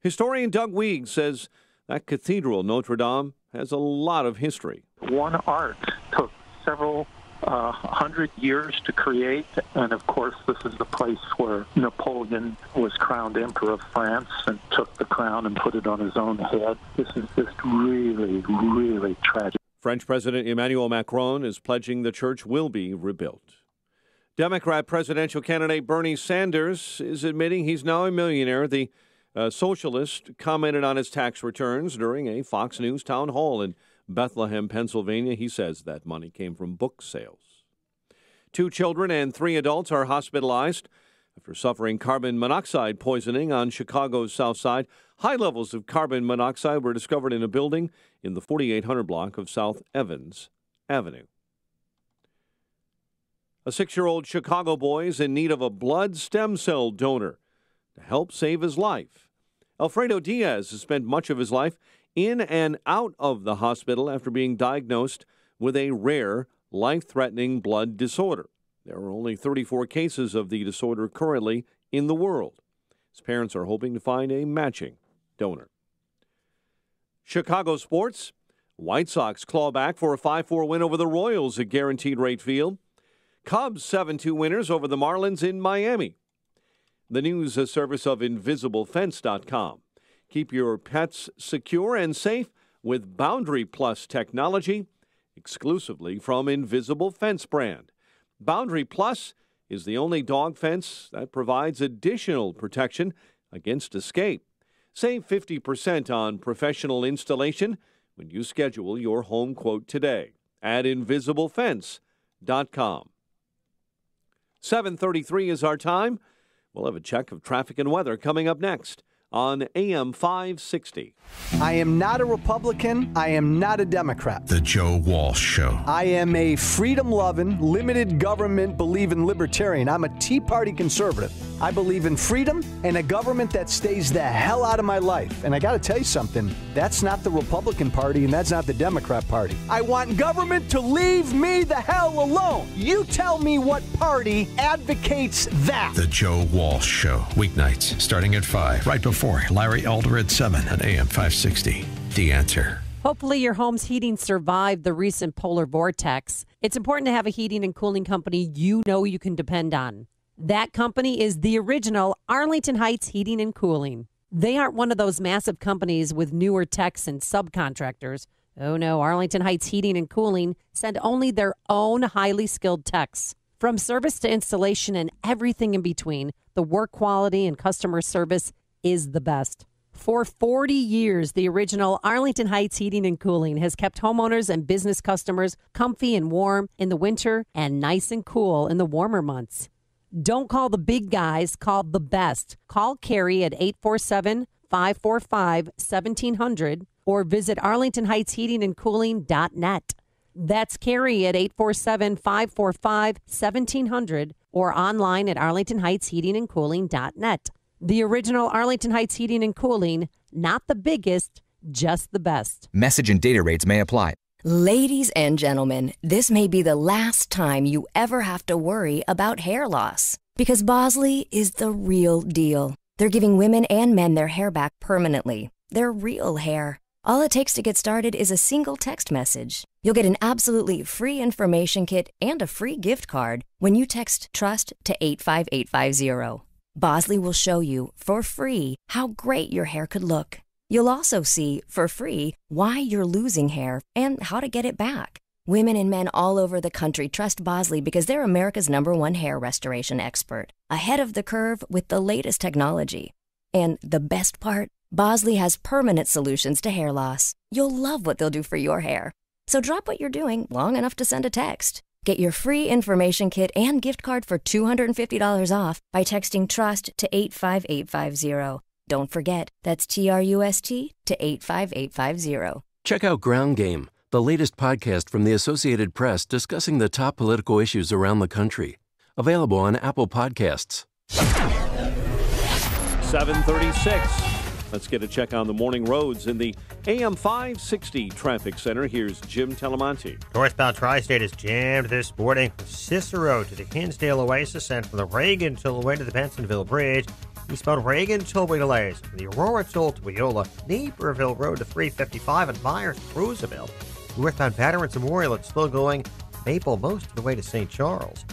Historian Doug Weig says that cathedral, Notre Dame, has a lot of history. One arch took several 100 years to create, and of course this is the place where Napoleon was crowned Emperor of France and took the crown and put it on his own head. This is just really, really tragic. French President Emmanuel Macron is pledging the church will be rebuilt. Democrat presidential candidate Bernie Sanders is admitting he's now a millionaire. The socialist commented on his tax returns during a Fox News town hall in Bethlehem, Pennsylvania. He says that money came from book sales. 2 children and 3 adults are hospitalized after suffering carbon monoxide poisoning on Chicago's South Side. High levels of carbon monoxide were discovered in a building in the 4800 block of South Evans Avenue. A 6-year-old Chicago boy is in need of a blood stem cell donor to help save his life. Alfredo Diaz has spent much of his life in and out of the hospital after being diagnosed with a rare, life-threatening blood disorder. There are only 34 cases of the disorder currently in the world. His parents are hoping to find a matching donor. Chicago sports. White Sox claw back for a 5-4 win over the Royals at Guaranteed Rate Field. Cubs 7-2 winners over the Marlins in Miami. The news a service of InvisibleFence.com. Keep your pets secure and safe with Boundary Plus technology, exclusively from Invisible Fence brand. Boundary Plus is the only dog fence that provides additional protection against escape. Save 50% on professional installation when you schedule your home quote today at InvisibleFence.com. 7:33 is our time. We'll have a check of traffic and weather coming up next on AM 560. I am not a Republican. I am not a Democrat. The Joe Walsh Show. I am a freedom-loving, limited government-believing libertarian. I'm a Tea Party conservative. I believe in freedom and a government that stays the hell out of my life. And I got to tell you something, that's not the Republican Party and that's not the Democrat Party. I want government to leave me the hell alone. You tell me what party advocates that. The Joe Walsh Show. Weeknights starting at 5, right before Larry Elder at 7 on AM 560. The Answer. Hopefully your home's heating survived the recent polar vortex. It's important to have a heating and cooling company you know you can depend on. That company is the original Arlington Heights Heating and Cooling. They aren't one of those massive companies with newer techs and subcontractors. Oh no, Arlington Heights Heating and Cooling send only their own highly skilled techs. From service to installation and everything in between, the work quality and customer service is the best. For 40 years, the original Arlington Heights Heating and Cooling has kept homeowners and business customers comfy and warm in the winter and nice and cool in the warmer months. Don't call the big guys, call the best. Call Carrie at 847-545-1700 or visit arlingtonheightsheatingandcooling.net. That's Carrie at 847-545-1700 or online at arlingtonheightsheatingandcooling.net. The original Arlington Heights Heating and Cooling, not the biggest, just the best. Message and data rates may apply. Ladies and gentlemen, this may be the last time you ever have to worry about hair loss. Because Bosley is the real deal. They're giving women and men their hair back permanently. Their real hair. All it takes to get started is a single text message. You'll get an absolutely free information kit and a free gift card when you text TRUST to 85850. Bosley will show you, for free, how great your hair could look. You'll also see, for free, why you're losing hair and how to get it back. Women and men all over the country trust Bosley because they're America's #1 hair restoration expert, ahead of the curve with the latest technology. And the best part? Bosley has permanent solutions to hair loss. You'll love what they'll do for your hair. So drop what you're doing long enough to send a text. Get your free information kit and gift card for $250 off by texting TRUST to 85850. Don't forget, that's TRUST to 85850. Check out Ground Game, the latest podcast from the Associated Press discussing the top political issues around the country. Available on Apple Podcasts. 7:36. Let's get a check on the morning roads in the AM 560 Traffic Center. Here's Jim Telemonti. Northbound Tri-State is jammed this morning from Cicero to the Hinsdale Oasis and from the Reagan Tollway to the Bensonville Bridge. Eastbound Reagan Tollway delays from the Aurora Toll to Wheelock, Naperville Road to 355 and Myers to Roosevelt. Northbound Veterans Memorial, it's still going Maple most of the way to St. Charles.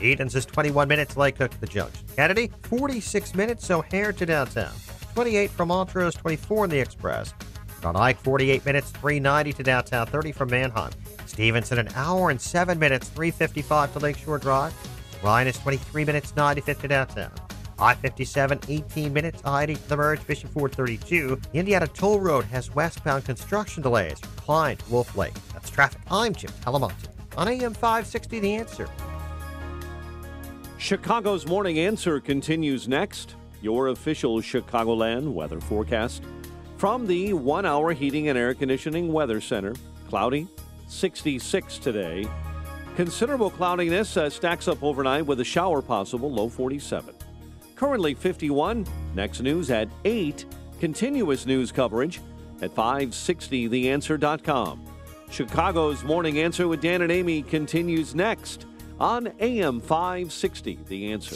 Edens is 21 minutes, Lycook to the Junction. Kennedy, 46 minutes, O'Hare to downtown. 28 from Montrose, 24 in the Express. On Ike, 48 minutes, 390 to downtown, 30 from Manheim. Stevenson, an hour and 7 minutes, 355 to Lakeshore Drive. Ryan is 23 minutes, 95 to downtown. I-57, 18 minutes, I-80 to the merge, Fishing Ford 32. Indiana Toll Road has westbound construction delays from Klein to Wolf Lake. That's traffic. I'm Jim Telemonti on AM 560, The Answer. Chicago's Morning Answer continues next. Your official Chicagoland weather forecast from the 1 Hour Heating and Air Conditioning Weather Center. Cloudy, 66 today. Considerable cloudiness stacks up overnight with a shower possible, low 47. Currently 51. Next news at 8. Continuous news coverage at 560theanswer.com. Chicago's Morning Answer with Dan and Amy continues next on AM 560, The Answer.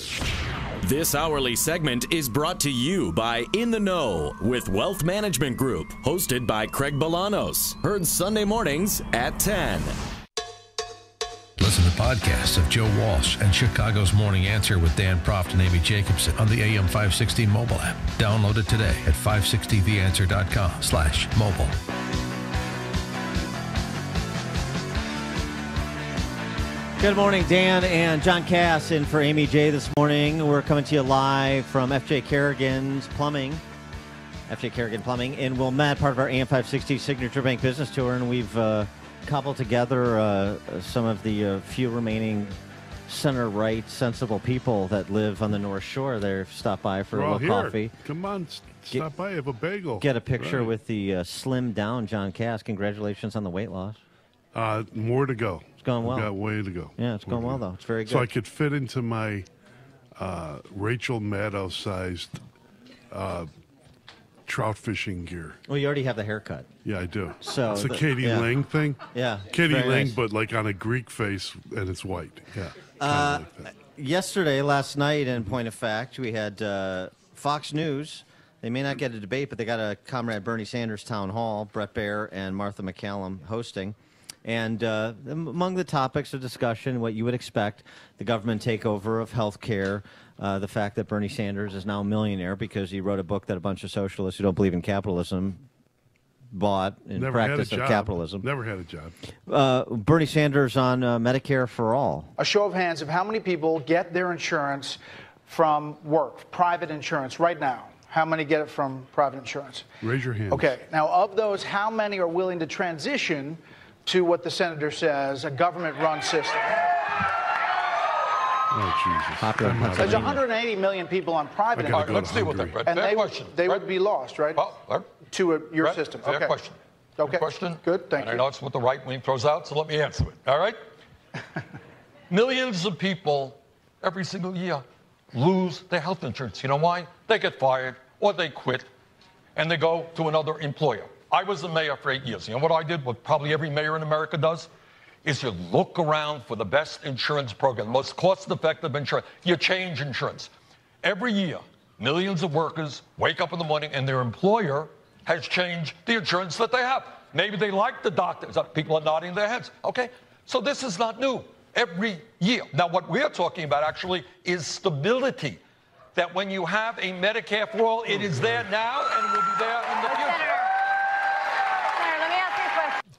This hourly segment is brought to you by In the Know with Wealth Management Group, hosted by Craig Bolanos. Heard Sunday mornings at 10. Listen to podcasts of Joe Walsh and Chicago's Morning Answer with Dan Proft and Amy Jacobson on the AM 560 mobile app. Download it today at 560theanswer.com/mobile. Good morning, Dan and John Cass in for Amy J this morning. We're coming to you live from FJ Kerrigan's Plumbing. FJ Kerrigan Plumbing in Wilmette, part of our AM 560 Signature Bank Business Tour, and we've cobbled together some of the few remaining center-right sensible people that live on the North Shore. They've stopped by for a little coffee. Come on, stop by, have a bagel. Get a picture with the slimmed-down John Cass. Congratulations on the weight loss. More to go. It's going well. We've got way to go. Yeah, it's going well, though. It's very good. So I could fit into my Rachel Maddow-sized trout fishing gear. Well, you already have the haircut. Yeah, I do. So it's a Katie Lang thing. Yeah. Katie Lang, nice. but like on a Greek face, and it's white. Yeah. Yesterday, last night, in point of fact, we had Fox News. They may not get a debate, but they got a Comrade Bernie Sanders town hall, Brett Baer and Martha McCallum hosting. And among the topics of discussion, what you would expect, the government takeover of health care, the fact that Bernie Sanders is now a millionaire because he wrote a book that a bunch of socialists who don't believe in capitalism bought in practice of capitalism. Never had a job. Bernie Sanders on Medicare for all. A show of hands of how many people get their insurance from work, private insurance, right now. How many get it from private insurance? Raise your hand. Okay. Now, of those, how many are willing to transition to what the senator says, a government-run system? Oh, Jesus. There's 180 million people on private insurance. Let's deal with that, Brett. And Fair question. they would be lost, right? To your Brett, system. Fair Okay. question. Okay. Good question. Good, thank and you. I know it's what the right wing throws out, so let me answer it. All right? Millions of people every single year lose their health insurance. You know why? They get fired or they quit and they go to another employer. I was the mayor for 8 years. You know what I did? What probably every mayor in America does? Is you look around for the best insurance program, the most cost-effective insurance. You change insurance. Every year, millions of workers wake up in the morning and their employer has changed the insurance that they have. Maybe they like the doctors. People are nodding their heads. Okay? So this is not new. Every year. Now, what we're talking about actually is stability. That when you have a Medicare for all, it is there now and will be there in the future.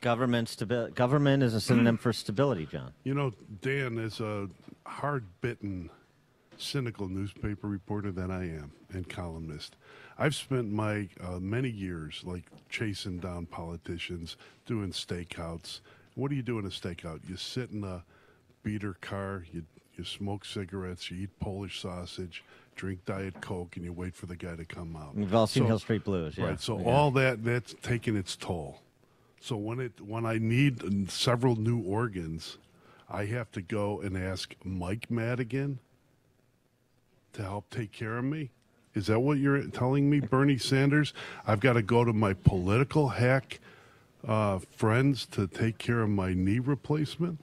Government is a synonym for stability, John. You know, Dan, as a hard-bitten, cynical newspaper reporter that I am and columnist, I've spent my many years like chasing down politicians, doing stakeouts. What do you do in a stakeout? You sit in a beater car, you smoke cigarettes, you eat Polish sausage, drink Diet Coke, and you wait for the guy to come out. We've all seen Hill Street Blues, yeah. Right, so Yeah. all that's taking its toll. So when I need several new organs, I have to go and ask Mike Madigan to help take care of me? Is that what you're telling me, Bernie Sanders? I've got to go to my political hack friends to take care of my knee replacement?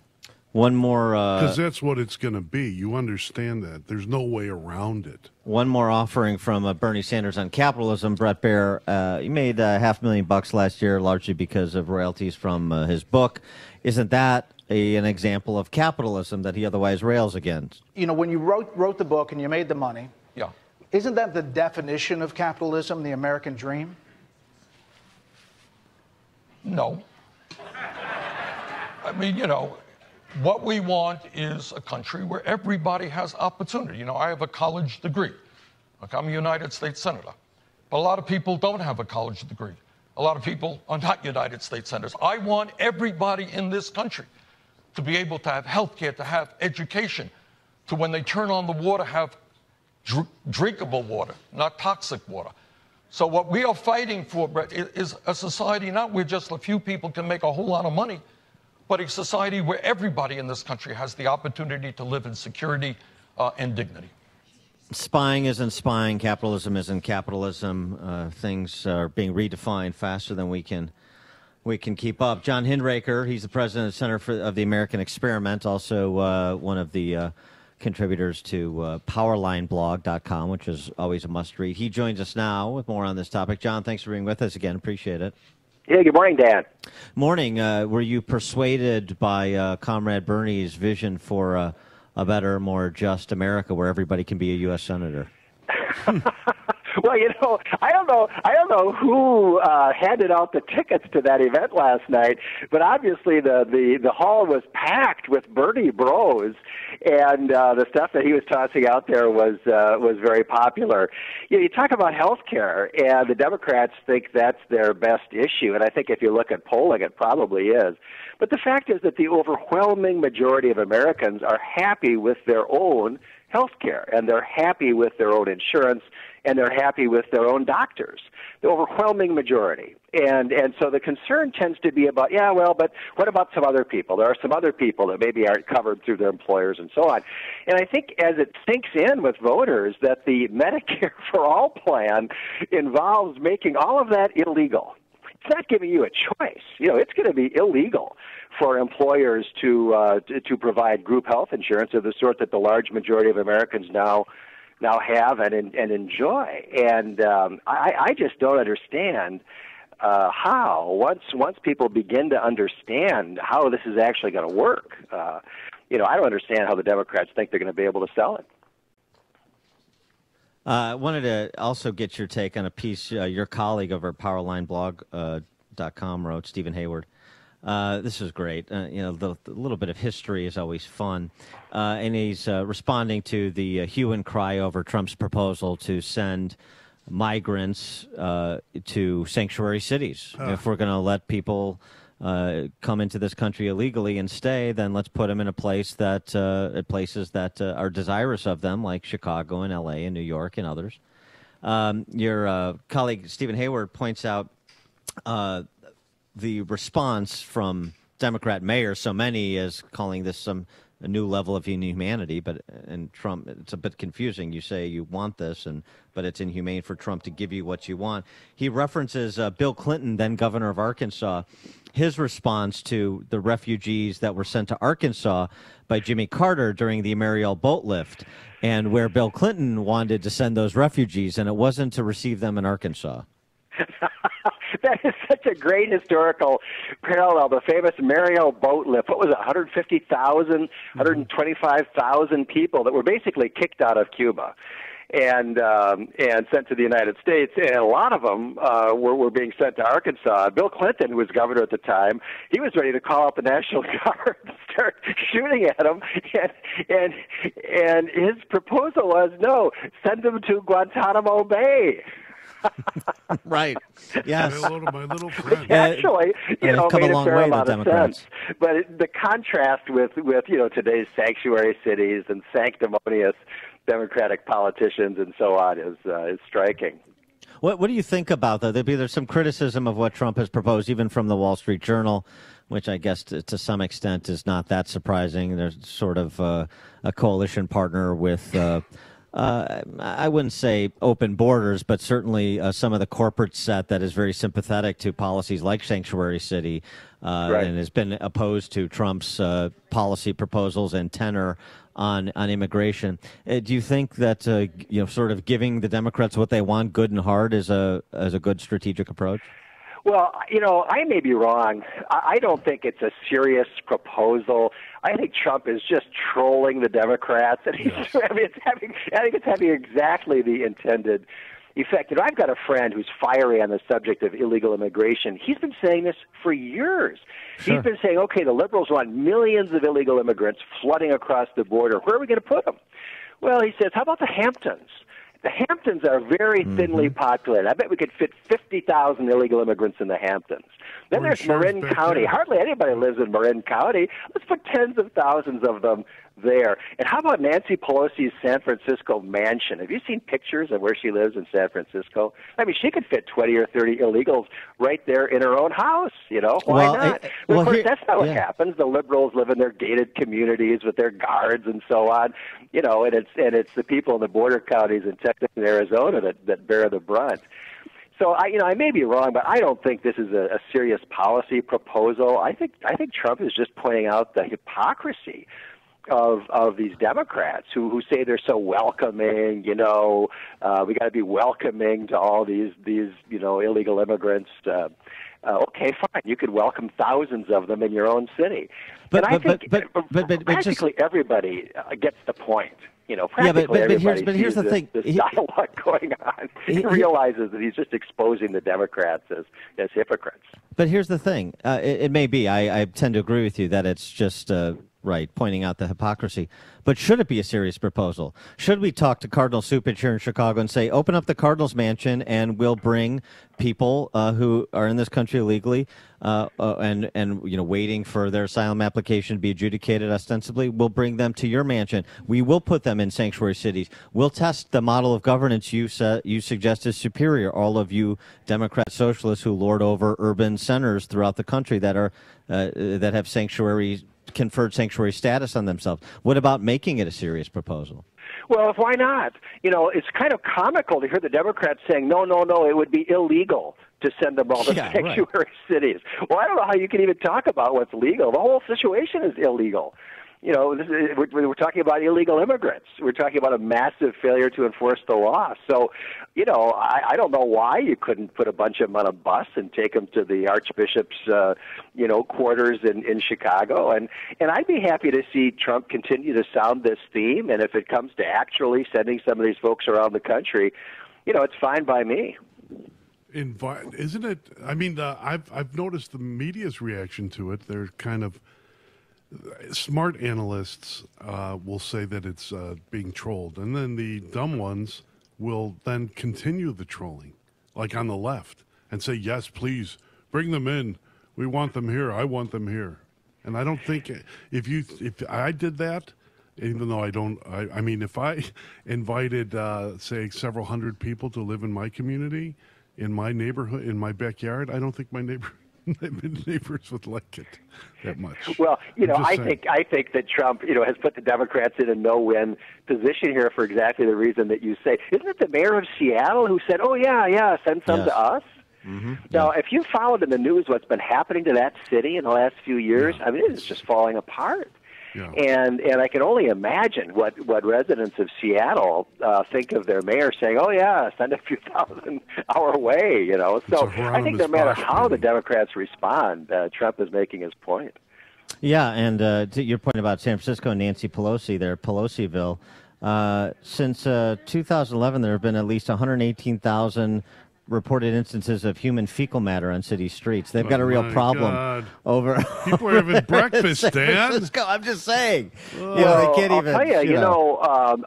One more... Because that's what it's going to be. You understand that. There's no way around it. One more offering from Bernie Sanders on capitalism. Brett Baer, he made $500,000 last year, largely because of royalties from his book. Isn't that an example of capitalism that he otherwise rails against? You know, when you wrote the book and you made the money, yeah, isn't that the definition of capitalism, the American dream? No. I mean, you know, what we want is a country where everybody has opportunity. You know, I have a college degree. Like, I'm a United States Senator. But a lot of people don't have a college degree. A lot of people are not United States Senators. I want everybody in this country to be able to have health care, to have education, to when they turn on the water, have drinkable water, not toxic water. So what we are fighting for, Brett, is a society not where just a few people can make a whole lot of money, but a society where everybody in this country has the opportunity to live in security and dignity. Spying isn't spying. Capitalism isn't capitalism. Things are being redefined faster than we can keep up. John Hindraker, he's the president of the Center of the American Experiment, also one of the contributors to PowerlineBlog.com, which is always a must-read. He joins us now with more on this topic. John, thanks for being with us again. Appreciate it. Yeah, good morning, Dan. Morning. Were you persuaded by Comrade Bernie's vision for a better, more just America where everybody can be a U.S. Senator? Well, I don't know who handed out the tickets to that event last night, but obviously the hall was packed with Bernie bros, and the stuff that he was tossing out there was very popular. You talk about health care, and the Democrats think that's their best issue, and I think if you look at polling, it probably is. But the fact is that the overwhelming majority of Americans are happy with their own health care, and they're happy with their own insurance, and they're happy with their own doctors, the overwhelming majority. And so the concern tends to be about, but what about some other people? There are some other people that maybe aren't covered through their employers and so on. And I think as it sinks in with voters that the Medicare for All plan involves making all of that illegal. It's not giving you a choice. It's going to be illegal for employers to provide group health insurance of the sort that the large majority of Americans now have and enjoy. And I just don't understand how once people begin to understand how this is actually going to work. I don't understand how the Democrats think they're going to be able to sell it. I wanted to also get your take on a piece your colleague over at PowerlineBlog.com wrote, Stephen Hayward. This is great. The little bit of history is always fun. And he's responding to the hue and cry over Trump's proposal to send migrants to sanctuary cities. If we're going to let people come into this country illegally and stay, then let's put them in places that are desirous of them, like Chicago and L.A. and New York and others. Your colleague Stephen Hayward points out the response from Democrat mayors, so many, is calling this a new level of inhumanity. And Trump, it's a bit confusing. You say you want this, but it's inhumane for Trump to give you what you want. He references Bill Clinton, then governor of Arkansas, his response to the refugees that were sent to Arkansas by Jimmy Carter during the Mariel boat lift, and where Bill Clinton wanted to send those refugees, and it wasn't to receive them in Arkansas. That is such a great historical parallel. The famous Mariel boat lift. What was it, 150,000, 125,000 people that were basically kicked out of Cuba and sent to the United States, and a lot of them were being sent to Arkansas. Bill Clinton, who was governor at the time, he was ready to call out the National Guard and start shooting at them, and his proposal was, no, send them to Guantanamo Bay. Right. Yes. Hello to my little friend. Actually, made a fair amount of sense. But the contrast with today's sanctuary cities and sanctimonious Democratic politicians and so on is striking. What do you think about that? There's some criticism of what Trump has proposed, even from the Wall Street Journal, which I guess to some extent is not that surprising. There's sort of a coalition partner with. I wouldn't say open borders, but certainly some of the corporate set that is very sympathetic to policies like Sanctuary City and has been opposed to Trump's policy proposals and tenor on immigration. Do you think that sort of giving the Democrats what they want, good and hard, is a good strategic approach? Well, I may be wrong. I don't think it's a serious proposal. I think Trump is just trolling the Democrats, and I think it's having exactly the intended effect. I've got a friend who's fiery on the subject of illegal immigration. He's been saying this for years. Sure. He's been saying, okay, the liberals want millions of illegal immigrants flooding across the border. Where are we going to put them? Well, he says, how about the Hamptons? The Hamptons are very thinly populated. I bet we could fit 50,000 illegal immigrants in the Hamptons. Then there's Marin County. Hardly anybody lives in Marin County. Let's put tens of thousands of them there. And how about Nancy Pelosi's San Francisco mansion? Have you seen pictures of where she lives in San Francisco? I mean, she could fit 20 or 30 illegals right there in her own house. Why not? But of course, that's not what happens. The liberals live in their gated communities with their guards and so on. And it's the people in the border counties in Texas and Arizona that bear the brunt. So I may be wrong, but I don't think this is a serious policy proposal. I think Trump is just pointing out the hypocrisy of these Democrats who say they're so welcoming. We got to be welcoming to all these illegal immigrants. Okay, fine. You could welcome thousands of them in your own city. But practically everybody gets the point. Practically everybody here's the thing. This dialogue going on and realizes that he's just exposing the Democrats as hypocrites. But here's the thing. It may be. I tend to agree with you that it's just pointing out the hypocrisy. But should it be a serious proposal? Should we talk to Cardinal Cupich here in Chicago and say, open up the Cardinals Mansion and we'll bring people who are in this country illegally and waiting for their asylum application to be adjudicated ostensibly? We'll bring them to your mansion. We will put them in sanctuary cities. We'll test the model of governance you suggest is superior. All of you Democrat socialists who lord over urban centers throughout the country that are that have conferred sanctuary status on themselves. What about making it a serious proposal? Well, why not? It's kind of comical to hear the Democrats saying, no, it would be illegal to send them all to sanctuary cities. Well, I don't know how you can even talk about what's legal. The whole situation is illegal. We're talking about illegal immigrants. We're talking about a massive failure to enforce the law. So, I don't know why you couldn't put a bunch of them on a bus and take them to the Archbishop's, quarters in Chicago. And I'd be happy to see Trump continue to sound this theme. And if it comes to actually sending some of these folks around the country, it's fine by me. Isn't it? I mean, I've noticed the media's reaction to it. They're kind of smart analysts will say that it's being trolled, and then the dumb ones will then continue the trolling, like on the left, and say, yes, please, bring them in. We want them here. I want them here. And I don't think if I did that, even though I don't, I mean, if I invited, say, several hundred people to live in my community, in my neighborhood, in my backyard, I don't think my neighbors would like it that much. Well, I think that Trump, has put the Democrats in a no-win position here for exactly the reason that you say. Isn't it the mayor of Seattle who said, "Oh yeah, send some to us"? Mm-hmm. Now, if you followed in the news what's been happening to that city in the last few years, I mean, it's just falling apart. Yeah. And I can only imagine what residents of Seattle think of their mayor saying, "Oh yeah, send a few thousand our way," So I think no matter how the Democrats respond, Trump is making his point. Yeah, and to your point about San Francisco and Nancy Pelosi, there, Pelosiville, since 2011, there have been at least 118,000 reported instances of human fecal matter on city streets. They've got a real problem over. People are having breakfast, Dan. I'm just saying. Well, they can't even. I'll tell you,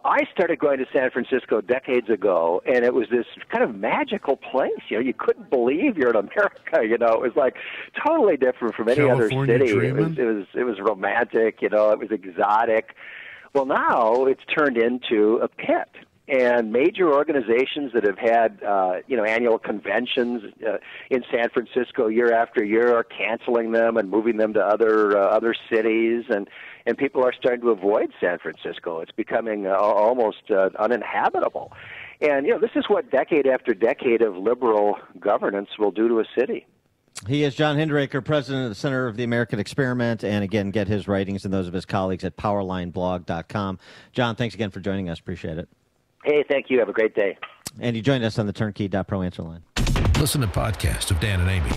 I started going to San Francisco decades ago, and it was this kind of magical place. You couldn't believe you're in America. It was like totally different from any other city. It was romantic. It was exotic. Well, now it's turned into a pit. And major organizations that have had, annual conventions in San Francisco year after year are canceling them and moving them to other cities, and people are starting to avoid San Francisco. It's becoming almost uninhabitable. And this is what decade after decade of liberal governance will do to a city. He is John Hinderaker, president of the Center of the American Experiment, and again, get his writings and those of his colleagues at powerlineblog.com. John, thanks again for joining us. Appreciate it. Hey, thank you. Have a great day. And you joined us on the Turnkey.pro answer line. Listen to podcasts of Dan and Amy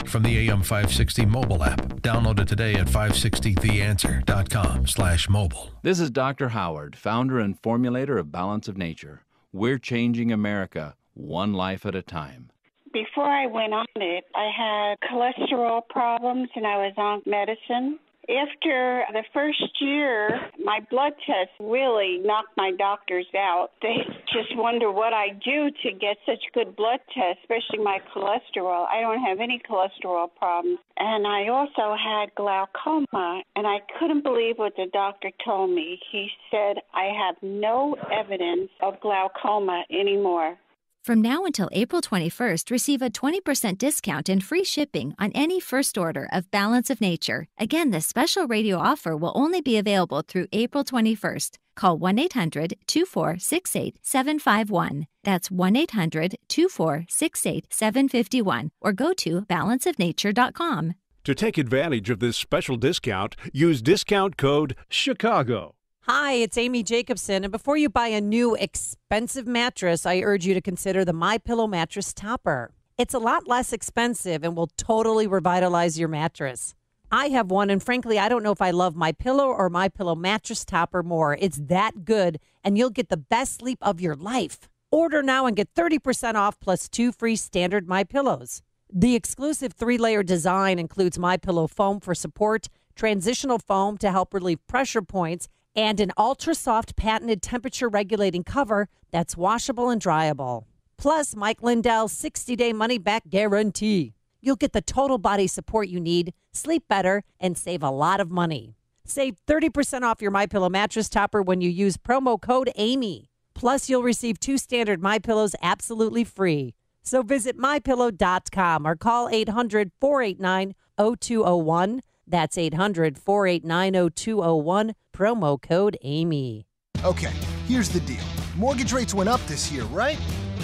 from the AM 560 mobile app. Download it today at 560theanswer.com/mobile. This is Dr. Howard, founder and formulator of Balance of Nature. We're changing America one life at a time. Before I went on it, I had cholesterol problems and I was on medicine. After the first year, my blood test really knocked my doctors out. They just wonder what I do to get such good blood tests, especially my cholesterol. I don't have any cholesterol problems. And I also had glaucoma, and I couldn't believe what the doctor told me. He said, I have no evidence of glaucoma anymore. From now until April 21st, receive a 20% discount and free shipping on any first order of Balance of Nature. Again, this special radio offer will only be available through April 21st. Call 1-800-2468-751. That's 1-800-2468-751 or go to balanceofnature.com. To take advantage of this special discount, use discount code CHICAGO. Hi, it's Amy Jacobson, and before you buy a new expensive mattress, I urge you to consider the MyPillow mattress topper. It's a lot less expensive and will totally revitalize your mattress. I have one, and frankly, I don't know if I love MyPillow or MyPillow mattress topper more. It's that good, and you'll get the best sleep of your life. Order now and get 30% off plus 2 free standard MyPillows. The exclusive 3-layer design includes MyPillow foam for support, transitional foam to help relieve pressure points, and an ultra-soft patented temperature-regulating cover that's washable and dryable. Plus, Mike Lindell's 60-day money-back guarantee. You'll get the total body support you need, sleep better, and save a lot of money. Save 30% off your MyPillow mattress topper when you use promo code AMY. Plus, you'll receive 2 standard MyPillows absolutely free. So visit MyPillow.com or call 800-489-0201. That's 800-489-0201, promo code AMY. Okay, here's the deal. Mortgage rates went up this year, right?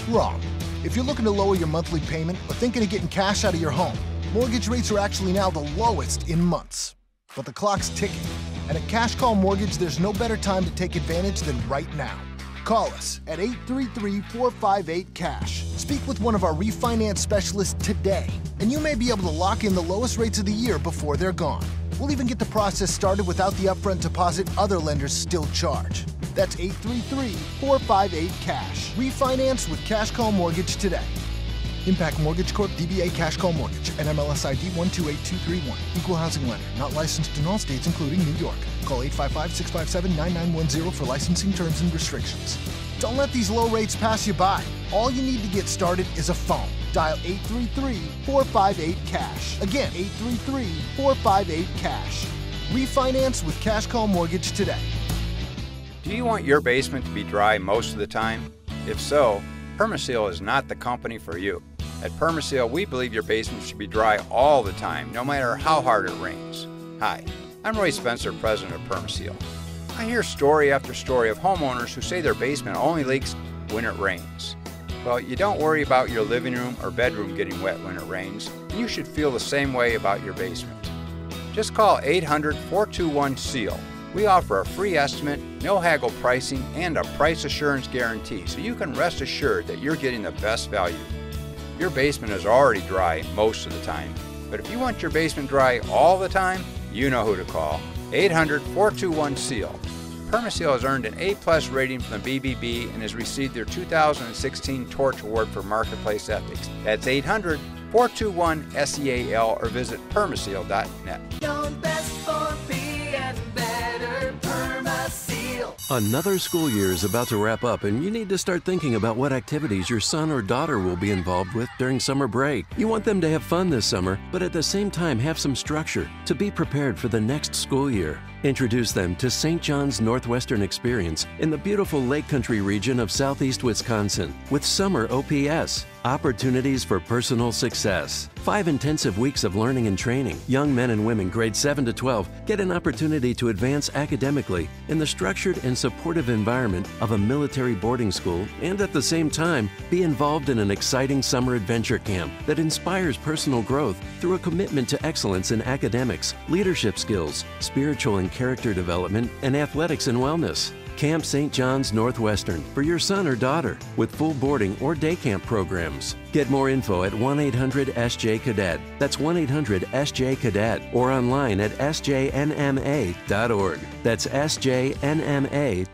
Wrong. If you're looking to lower your monthly payment or thinking of getting cash out of your home, mortgage rates are actually now the lowest in months. But the clock's ticking. And at Cash Call Mortgage, there's no better time to take advantage than right now. Call us at 833-458-CASH. Speak with one of our refinance specialists today, and you may be able to lock in the lowest rates of the year before they're gone. We'll even get the process started without the upfront deposit other lenders still charge. That's 833-458-CASH. Refinance with Cash Call Mortgage today. Impact Mortgage Corp. DBA Cash Call Mortgage. NMLS ID 128231. Equal housing lender. Not licensed in all states, including New York. Call 855-657-9910 for licensing terms and restrictions. Don't let these low rates pass you by. All you need to get started is a phone. Dial 833-458-CASH. Again, 833-458-CASH. Refinance with Cash Call Mortgage today. Do you want your basement to be dry most of the time? If so, Permaseal is not the company for you. At Permaseal, we believe your basement should be dry all the time, no matter how hard it rains. Hi, I'm Roy Spencer, president of Permaseal. I hear story after story of homeowners who say their basement only leaks when it rains. Well, you don't worry about your living room or bedroom getting wet when it rains, and you should feel the same way about your basement. Just call 800-421-SEAL. We offer a free estimate, no haggle pricing, and a price assurance guarantee, so you can rest assured that you're getting the best value. Your basement is already dry most of the time, but if you want your basement dry all the time, you know who to call. 800-421-SEAL. Permaseal has earned an A+ rating from the BBB and has received their 2016 Torch Award for Marketplace Ethics. That's 800-421-SEAL or visit permaseal.net. Another school year is about to wrap up, and you need to start thinking about what activities your son or daughter will be involved with during summer break. You want them to have fun this summer, but at the same time have some structure to be prepared for the next school year. Introduce them to St. John's Northwestern Experience in the beautiful Lake Country region of southeast Wisconsin with summer OPS, opportunities for personal success. 5 intensive weeks of learning and training. Young men and women grades 7 to 12 get an opportunity to advance academically in the structured and supportive environment of a military boarding school, and at the same time be involved in an exciting summer adventure camp that inspires personal growth through a commitment to excellence in academics, leadership skills, spiritual and character development, and athletics and wellness. Camp St. John's Northwestern for your son or daughter with full boarding or day camp programs. Get more info at 1-800-SJ-CADET. That's 1-800-SJ-CADET or online at sjnma.org. That's sjnma.org.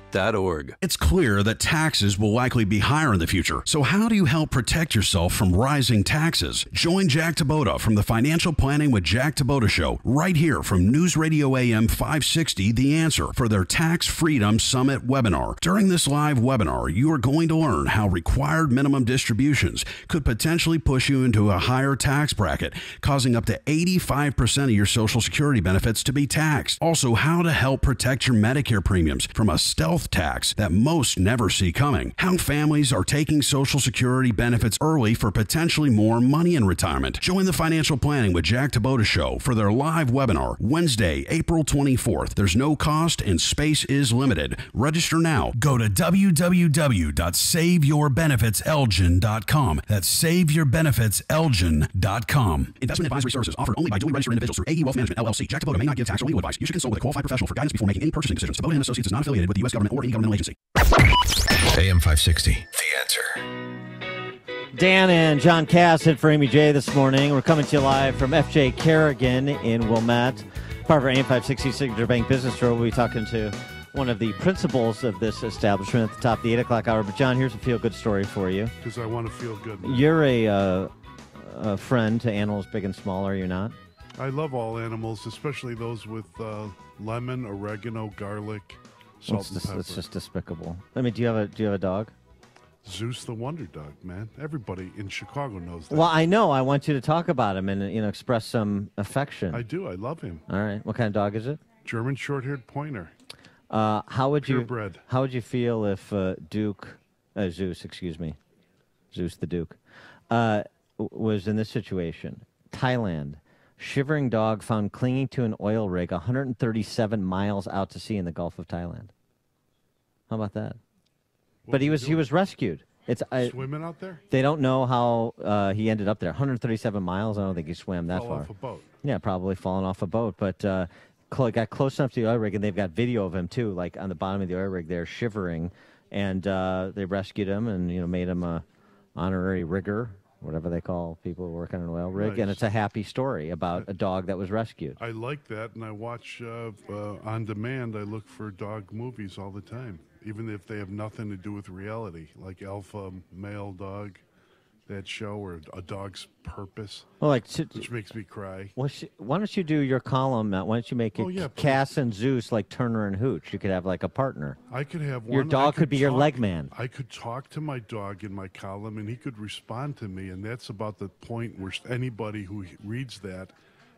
It's clear that taxes will likely be higher in the future. So how do you help protect yourself from rising taxes? Join Jack Taboda from the Financial Planning with Jack Taboda show right here from News Radio AM 560 The Answer for their Tax Freedom Summit webinar. During this live webinar, you are going to learn how required minimum distributions could potentially push you into a higher tax bracket, causing up to 85% of your Social Security benefits to be taxed. Also, how to help protect your Medicare premiums from a stealth wealth tax that most never see coming, how families are taking Social Security benefits early for potentially more money in retirement. Join the Financial Planning with Jack Tabota show for their live webinar Wednesday, April 24th. There's no cost and space is limited. Register now. Go to www.saveyourbenefitselgin.com. That's saveyourbenefitselgin.com. Investment advisory services offered only by duly registered individuals through AE Wealth Management, LLC. Jack Tabota may not give tax or legal advice. You should consult with a qualified professional for guidance before making any purchasing decisions. Tabota & Associates is not affiliated with the U.S. government or any governmental agency. AM 560, The Answer. Dan and John Cass in for Amy J this morning. We're coming to you live from FJ Kerrigan in Wilmette, part of our AM 560 Signature Bank Business Show. We'll be talking to one of the principals of this establishment at the top of the 8 o'clock hour. But, John, here's a feel-good story for you. Because I want to feel good. You're a friend to animals big and small, are you not? I love all animals, especially those with lemon, oregano, garlic, salt, and pepper. It's just despicable. I mean, do you have a dog? Zeus the Wonder Dog, man. Everybody in Chicago knows that. Well, I know. I want you to talk about him and express some affection. I do. I love him. All right. What kind of dog is it? German short-haired pointer. How would Purebred. How would you feel if Zeus the Duke, was in this situation? Thailand, shivering dog found clinging to an oil rig 137 miles out to sea in the Gulf of Thailand. How about that? But he was rescued. Swimming out there? They don't know how he ended up there. 137 miles. I don't think he swam that far. Fell off a boat. Yeah, probably fallen off a boat. But got close enough to the oil rig, and they've got video of him too, like on the bottom of the oil rig there, shivering. And they rescued him and made him a honorary rigger, whatever they call people who work on an oil rig. Nice. And it's a happy story about a dog that was rescued. I like that, and I watch on demand. I look for dog movies all the time, even if they have nothing to do with reality, like Alpha Male Dog, that show, or A Dog's Purpose, which makes me cry. Well, why don't you do your column? Why don't you make it Cass and Zeus like Turner and Hooch? You could have like a partner. I could have one. Your dog could be your leg man. I could talk to my dog in my column, and he could respond to me, and that's about the point where anybody who reads that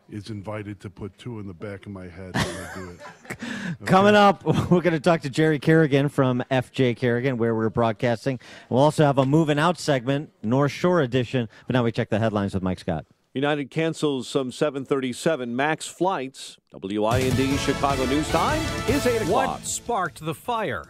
is invited to put two in the back of my head when I do it. Okay. Coming up, we're going to talk to Jerry Kerrigan from FJ Kerrigan, where we're broadcasting. We'll also have a moving out segment, North Shore edition. But now we check the headlines with Mike Scott. United cancels some 737 MAX flights. WIND Chicago News Time is 8 o'clock. What sparked the fire?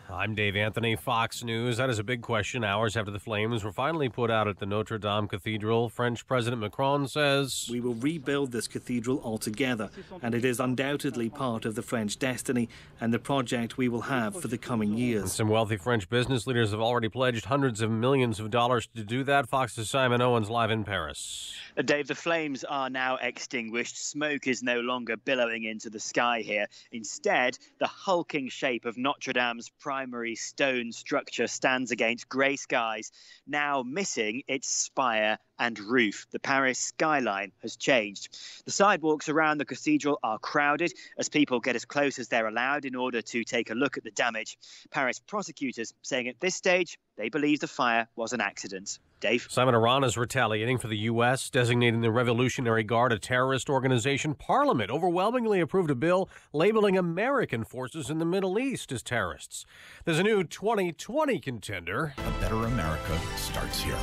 I'm Dave Anthony, Fox News. That is a big question. Hours after the flames were finally put out at the Notre Dame Cathedral, French President Macron says, "We will rebuild this cathedral altogether, and it is undoubtedly part of the French destiny and the project we will have for the coming years." And some wealthy French business leaders have already pledged hundreds of millions of dollars to do that. Fox's Simon Owens live in Paris. Dave, the flames are now extinguished. Smoke is no longer billowing into the sky here. Instead, the hulking shape of Notre Dame's primary stone structure stands against grey skies, now missing its spire and roof. The Paris skyline has changed. The sidewalks around the cathedral are crowded as people get as close as they're allowed in order to take a look at the damage. Paris prosecutors saying at this stage they believe the fire was an accident. Dave? Simon, Iran is retaliating for the U.S., designating the Revolutionary Guard a terrorist organization. Parliament overwhelmingly approved a bill labeling American forces in the Middle East as terrorists. There's a new 2020 contender. A better America starts here.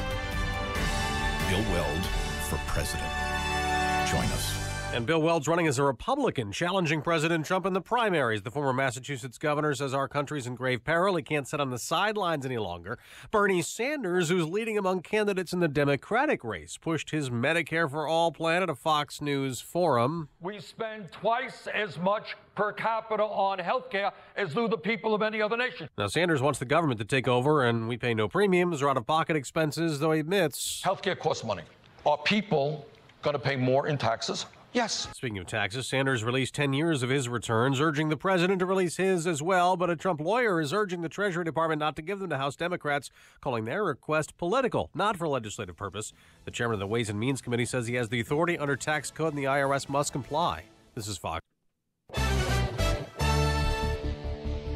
Bill Weld for president. Join us. And Bill Weld's running as a Republican, challenging President Trump in the primaries. The former Massachusetts governor says our country's in grave peril. He can't sit on the sidelines any longer. Bernie Sanders, who's leading among candidates in the Democratic race, pushed his Medicare for All plan at a Fox News forum. We spend twice as much per capita on health care as do the people of any other nation. Now, Sanders wants the government to take over, and we pay no premiums or out-of-pocket expenses, though he admits health care costs money. Are people going to pay more in taxes? Yes. Speaking of taxes, Sanders released 10 years of his returns, urging the president to release his as well. But a Trump lawyer is urging the Treasury Department not to give them to House Democrats, calling their request political, not for legislative purpose. The chairman of the Ways and Means Committee says he has the authority under tax code and the IRS must comply. This is Fox.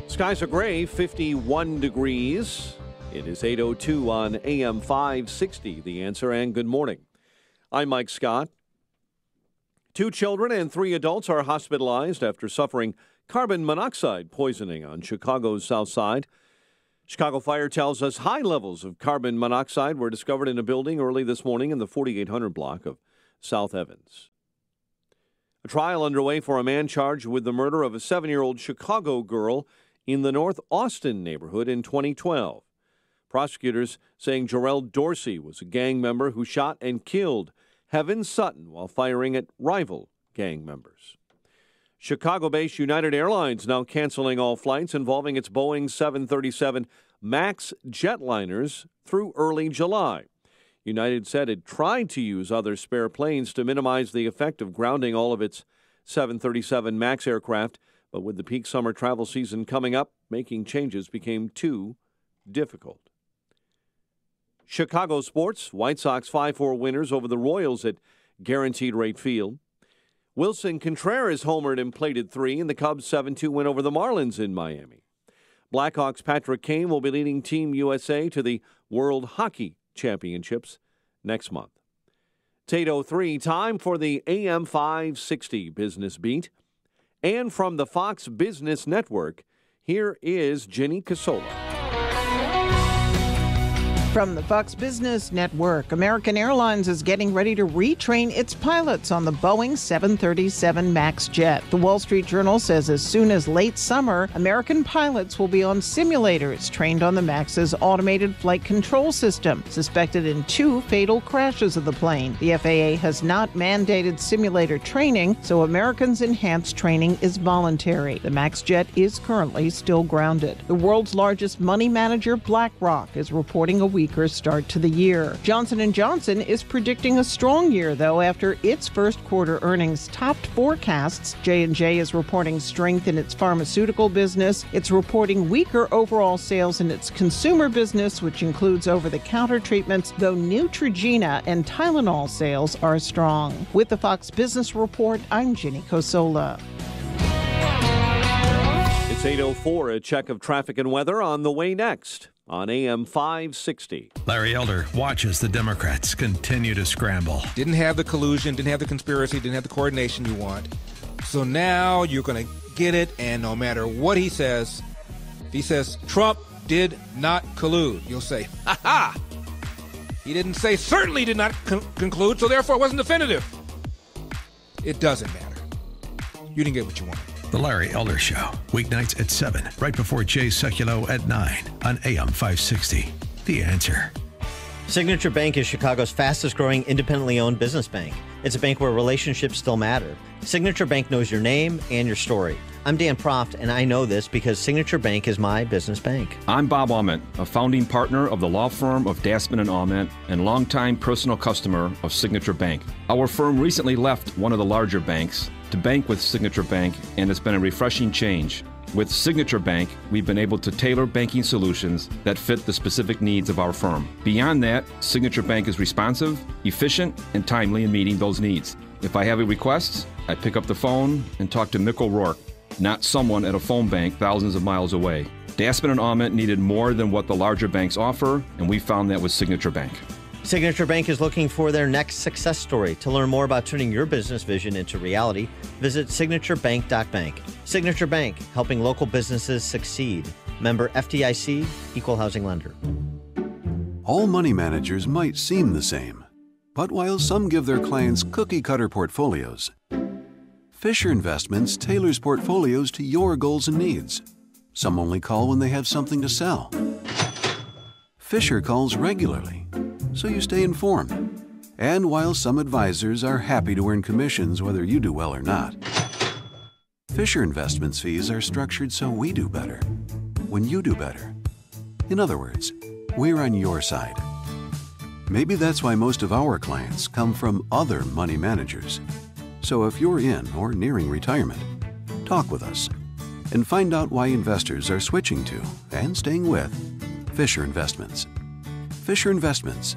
Skies are gray, 51 degrees. It is 8:02 on AM 560. The Answer, and good morning. I'm Mike Scott. 2 children and 3 adults are hospitalized after suffering carbon monoxide poisoning on Chicago's south side. Chicago Fire tells us high levels of carbon monoxide were discovered in a building early this morning in the 4800 block of South Evans. A trial underway for a man charged with the murder of a 7-year-old Chicago girl in the North Austin neighborhood in 2012. Prosecutors saying Jarrell Dorsey was a gang member who shot and killed Heaven Sutton while firing at rival gang members. Chicago-based United Airlines now canceling all flights involving its Boeing 737 MAX jetliners through early July. United said it tried to use other spare planes to minimize the effect of grounding all of its 737 MAX aircraft, but with the peak summer travel season coming up, making changes became too difficult. Chicago sports, White Sox 5-4 winners over the Royals at Guaranteed Rate Field. Wilson Contreras homered and plated 3 in the Cubs' 7-2 win over the Marlins in Miami. Blackhawks' Patrick Kane will be leading Team USA to the World Hockey Championships next month. It's 8:03, time for the AM 560 Business Beat. And from the Fox Business Network, here is Jenny Casola. From the Fox Business Network, American Airlines is getting ready to retrain its pilots on the Boeing 737 MAX jet. The Wall Street Journal says as soon as late summer, American pilots will be on simulators trained on the MAX's automated flight control system, suspected in 2 fatal crashes of the plane. The FAA has not mandated simulator training, so Americans' enhanced training is voluntary. The MAX jet is currently still grounded. The world's largest money manager, BlackRock, is reporting a weaker start to the year. Johnson & Johnson is predicting a strong year, though, after its first quarter earnings topped forecasts. J&J is reporting strength in its pharmaceutical business. It's reporting weaker overall sales in its consumer business, which includes over-the-counter treatments, though Neutrogena and Tylenol sales are strong. With the Fox Business Report, I'm Jenny Cosola. It's 8:04, a check of traffic and weather on the way next on AM 560. Larry Elder watches the Democrats continue to scramble. Didn't have the collusion, didn't have the conspiracy, didn't have the coordination you want. So now you're going to get it, and no matter what he says, if he says Trump did not collude, you'll say, ha ha! He didn't say certainly did not conclude, so therefore it wasn't definitive. It doesn't matter. You didn't get what you wanted. The Larry Elder Show, weeknights at 7, right before Jay Sekulow at 9 on AM 560. The Answer. Signature Bank is Chicago's fastest-growing independently owned business bank. It's a bank where relationships still matter. Signature Bank knows your name and your story. I'm Dan Proft, and I know this because Signature Bank is my business bank. I'm Bob Aument, a founding partner of the law firm of Dassman & Aument and longtime personal customer of Signature Bank. Our firm recently left one of the larger banks to bank with Signature Bank, and it's been a refreshing change. With Signature Bank, we've been able to tailor banking solutions that fit the specific needs of our firm. Beyond that, Signature Bank is responsive, efficient, and timely in meeting those needs. If I have a request, I pick up the phone and talk to Mick O'Rourke, not someone at a phone bank thousands of miles away. Dassman & Aument needed more than what the larger banks offer, and we found that with Signature Bank. Signature Bank is looking for their next success story. To learn more about turning your business vision into reality, visit signaturebank.bank. Signature Bank, helping local businesses succeed. Member FDIC, Equal Housing Lender. All money managers might seem the same, but while some give their clients cookie-cutter portfolios, Fisher Investments tailors portfolios to your goals and needs. Some only call when they have something to sell. Fisher calls regularly, so you stay informed. And while some advisors are happy to earn commissions whether you do well or not, Fisher Investments fees are structured so we do better when you do better. In other words, we're on your side. Maybe that's why most of our clients come from other money managers. So if you're in or nearing retirement, talk with us and find out why investors are switching to and staying with Fisher Investments. Fisher Investments.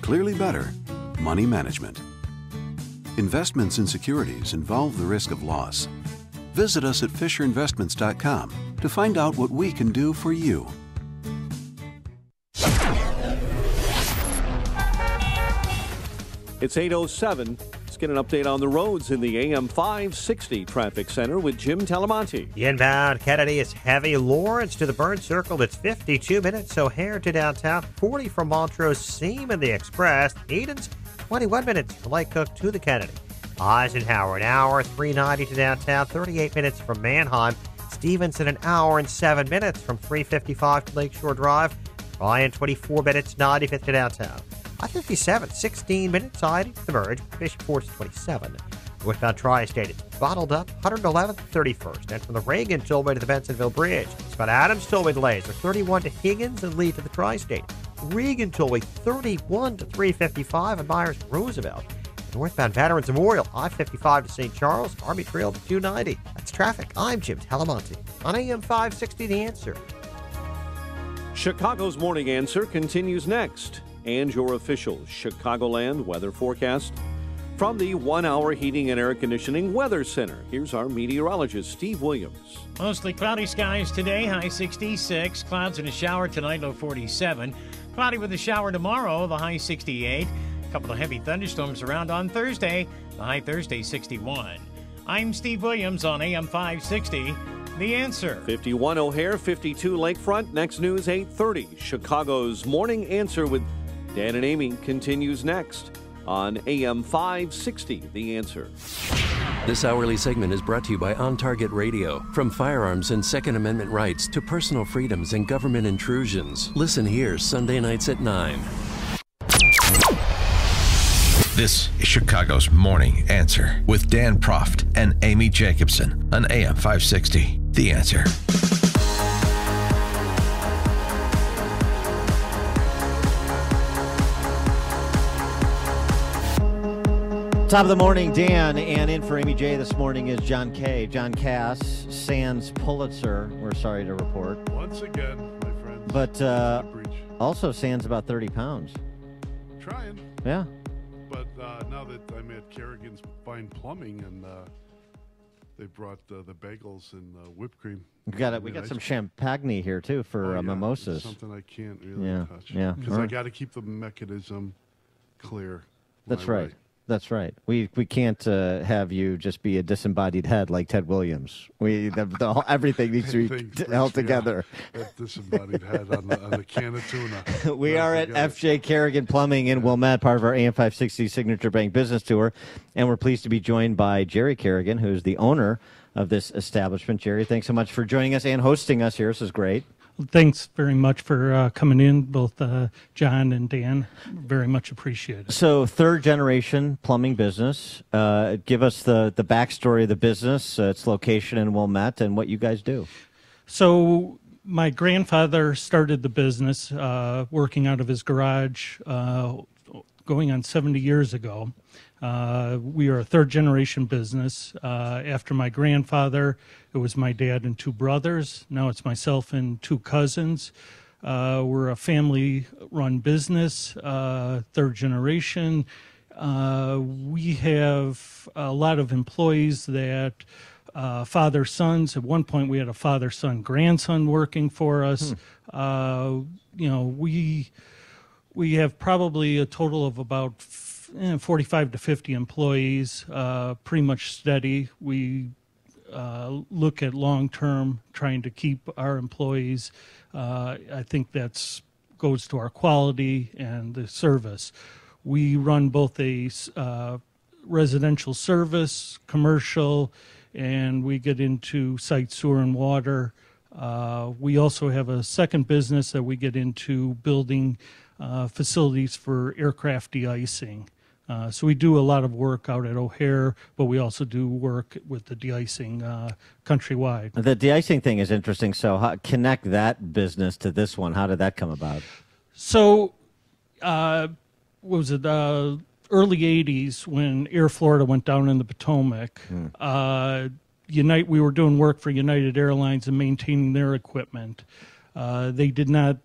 Clearly better money management. Investments in securities involve the risk of loss. Visit us at FisherInvestments.com to find out what we can do for you. It's 8:07. get an update on the roads in the AM 560 Traffic Center with Jim Talamonte. The inbound Kennedy is heavy. Lawrence to the Burn Circle, it's 52 minutes. O'Hare to downtown, 40 from Montrose, Seaman the Express. Eden's 21 minutes from Lake Cook to the Kennedy. Eisenhower, an hour, 390 to downtown, 38 minutes from Manheim. Stevenson, an hour and 7 minutes from 355 to Lakeshore Drive. Ryan, 24 minutes, 95th to downtown. I-57, 16 minutes, siding to the merge. Fisherport's 27. Northbound Tri-State, it's bottled up, 111th, 31st. And from the Reagan Tollway to the Bensonville Bridge, Scott Adams Tollway delays are 31 to Higgins and Lee to the Tri-State. Reagan Tollway, 31 to 355 and Myers Roosevelt. Northbound Veterans Memorial, I-55 to St. Charles, Army Trail to 290. That's traffic. I'm Jim Talamonte on AM 560, The Answer. Chicago's Morning Answer continues next. And your official Chicagoland weather forecast from the 1 Hour Heating and Air Conditioning Weather Center. Here's our meteorologist, Steve Williams. Mostly cloudy skies today, high 66. Clouds and a shower tonight, low 47. Cloudy with a shower tomorrow, the high 68. A couple of heavy thunderstorms around on Thursday, the high Thursday 61. I'm Steve Williams on AM 560. The Answer. 51 O'Hare, 52 Lakefront. Next news, 8:30. Chicago's Morning Answer with Dan and Amy continues next on AM 560, The Answer. This hourly segment is brought to you by On Target Radio. From firearms and Second Amendment rights to personal freedoms and government intrusions. Listen here Sunday nights at 9. This is Chicago's Morning Answer with Dan Proft and Amy Jacobson on AM 560, The Answer. Top of the morning, Dan, and in for Amy J this morning is John K. John Cass, sans Pulitzer, we're sorry to report. Once again, my friends. But also sans about 30 pounds. Trying. Yeah. But now that I'm at Kerrigan's Fine Plumbing and they brought the bagels and whipped cream. We got some champagne here, too, for mimosas. Something I can't really touch. Yeah. Because I got to keep the mechanism clear. That's right. That's right. We can't have you just be a disembodied head like Ted Williams. Everything needs to be held together. That disembodied head on the can of tuna. We are at FJ Kerrigan Plumbing in Wilmette, part of our AM 560 Signature Bank Business Tour, and we're pleased to be joined by Jerry Kerrigan, who's the owner of this establishment. Jerry, thanks so much for joining us and hosting us here. This is great. Thanks very much for coming in, both John and Dan. Very much appreciated. So, third generation plumbing business. Give us the backstory of the business, its location in Wilmette, and what you guys do. So, my grandfather started the business working out of his garage going on 70 years ago. We are a third generation business. After my grandfather, it was my dad and two brothers. Now it's myself and two cousins. We're a family run business, third generation. We have a lot of employees that father sons. At one point we had a father son grandson working for us. We have probably a total of about 45 to 50 employees, pretty much steady. We look at long-term, trying to keep our employees. I think that goes to our quality and the service. We run both a residential service, commercial, and we get into site sewer and water. We also have a second business that we get into building facilities for aircraft de-icing. So we do a lot of work out at O'Hare, but we also do work with the de-icing countrywide. The de-icing thing is interesting. So connect that business to this one. How did that come about? So what was it, early 80s when Air Florida went down in the Potomac. We were doing work for United Airlines and maintaining their equipment. They did not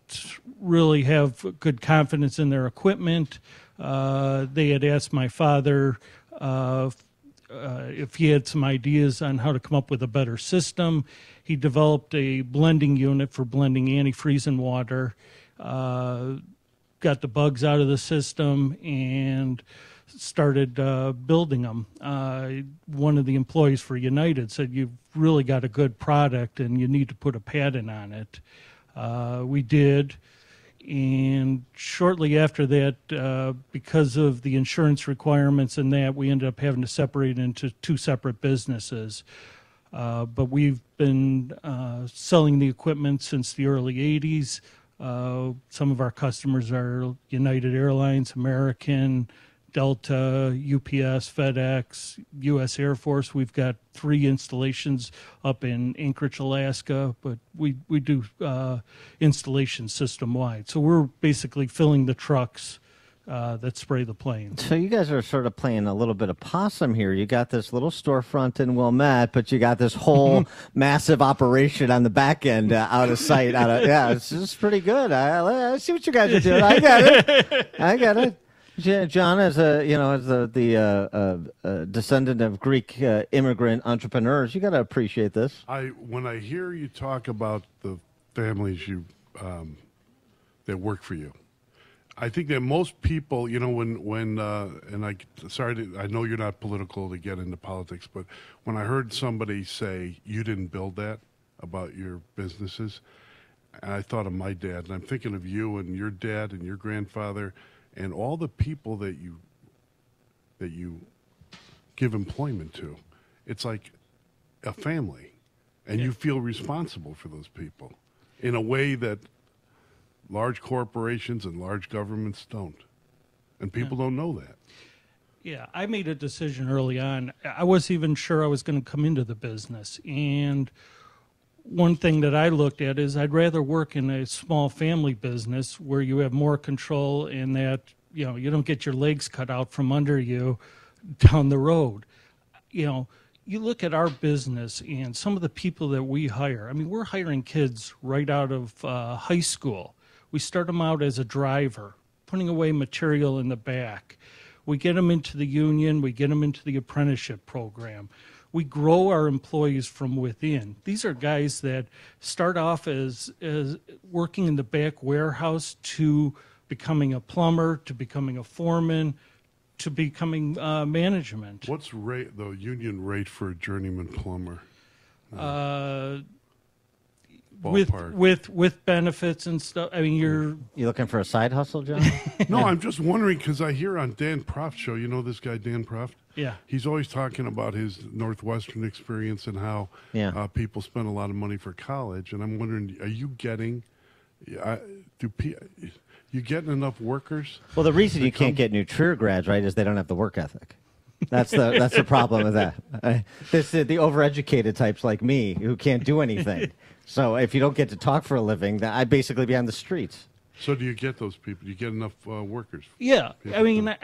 really have good confidence in their equipment. They had asked my father if he had some ideas on how to come up with a better system. He developed a blending unit for blending antifreeze and water, got the bugs out of the system, and started building them. One of the employees for United said, "You've really got a good product and you need to put a patent on it." We did. And shortly after that, because of the insurance requirements and that, we ended up having to separate into two separate businesses. But we've been selling the equipment since the early 80s. Some of our customers are United Airlines, American, Delta, UPS, FedEx, U.S. Air Force. We've got 3 installations up in Anchorage, Alaska, but we do installation system-wide. So we're basically filling the trucks that spray the planes. So you guys are sort of playing a little bit of possum here. You got this little storefront in Wilmette, but you got this whole massive operation on the back end out of sight. It's just pretty good. I see what you guys are doing. I get it. John, as the descendant of Greek immigrant entrepreneurs, you got to appreciate this. When I hear you talk about the families that work for you, I think that most people, I know you're not political to get into politics, but when I heard somebody say you didn't build that about your businesses, I thought of my dad, and I'm thinking of you and your dad and your grandfather. And all the people that you give employment to, it's like a family, and you feel responsible for those people in a way that large corporations and large governments don't, and people don't know that. Yeah, I made a decision early on. I wasn't even sure I was going to come into the business, and one thing that I looked at is I'd rather work in a small family business where you have more control and that, you don't get your legs cut out from under you down the road. You look at our business and some of the people that we hire. I mean, we're hiring kids right out of high school. We start them out as a driver, putting away material in the back. We get them into the union. We get them into the apprenticeship program. We grow our employees from within. These are guys that start off as working in the back warehouse to becoming a plumber, to becoming a foreman, to becoming management. What's the union rate for a journeyman plumber? With benefits and stuff. I mean, you looking for a side hustle, John? No, I'm just wondering because I hear on Dan Proft's show, you know this guy Dan Proft? Yeah. He's always talking about his Northwestern experience and how people spend a lot of money for college. And I'm wondering, are you getting you getting enough workers? Well, the reason you can't get new Trier grads, right, is they don't have the work ethic. That's the problem with that. The overeducated types like me who can't do anything. So if you don't get to talk for a living, then I'd basically be on the streets. So do you get those people? Do you get enough workers? Yeah. I mean,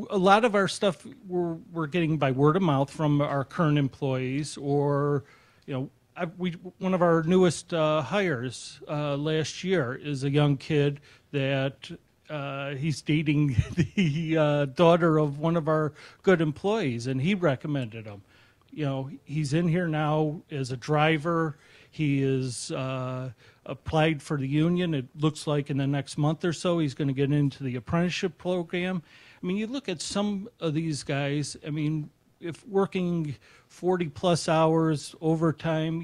a lot of our stuff we're getting by word of mouth from our current employees, or one of our newest hires last year is a young kid that he's dating the daughter of one of our good employees, and he recommended him. He's in here now as a driver. He is applied for the union. It looks like in the next month or so he's going to get into the apprenticeship program. I mean, you look at some of these guys, I mean, if working 40-plus hours overtime,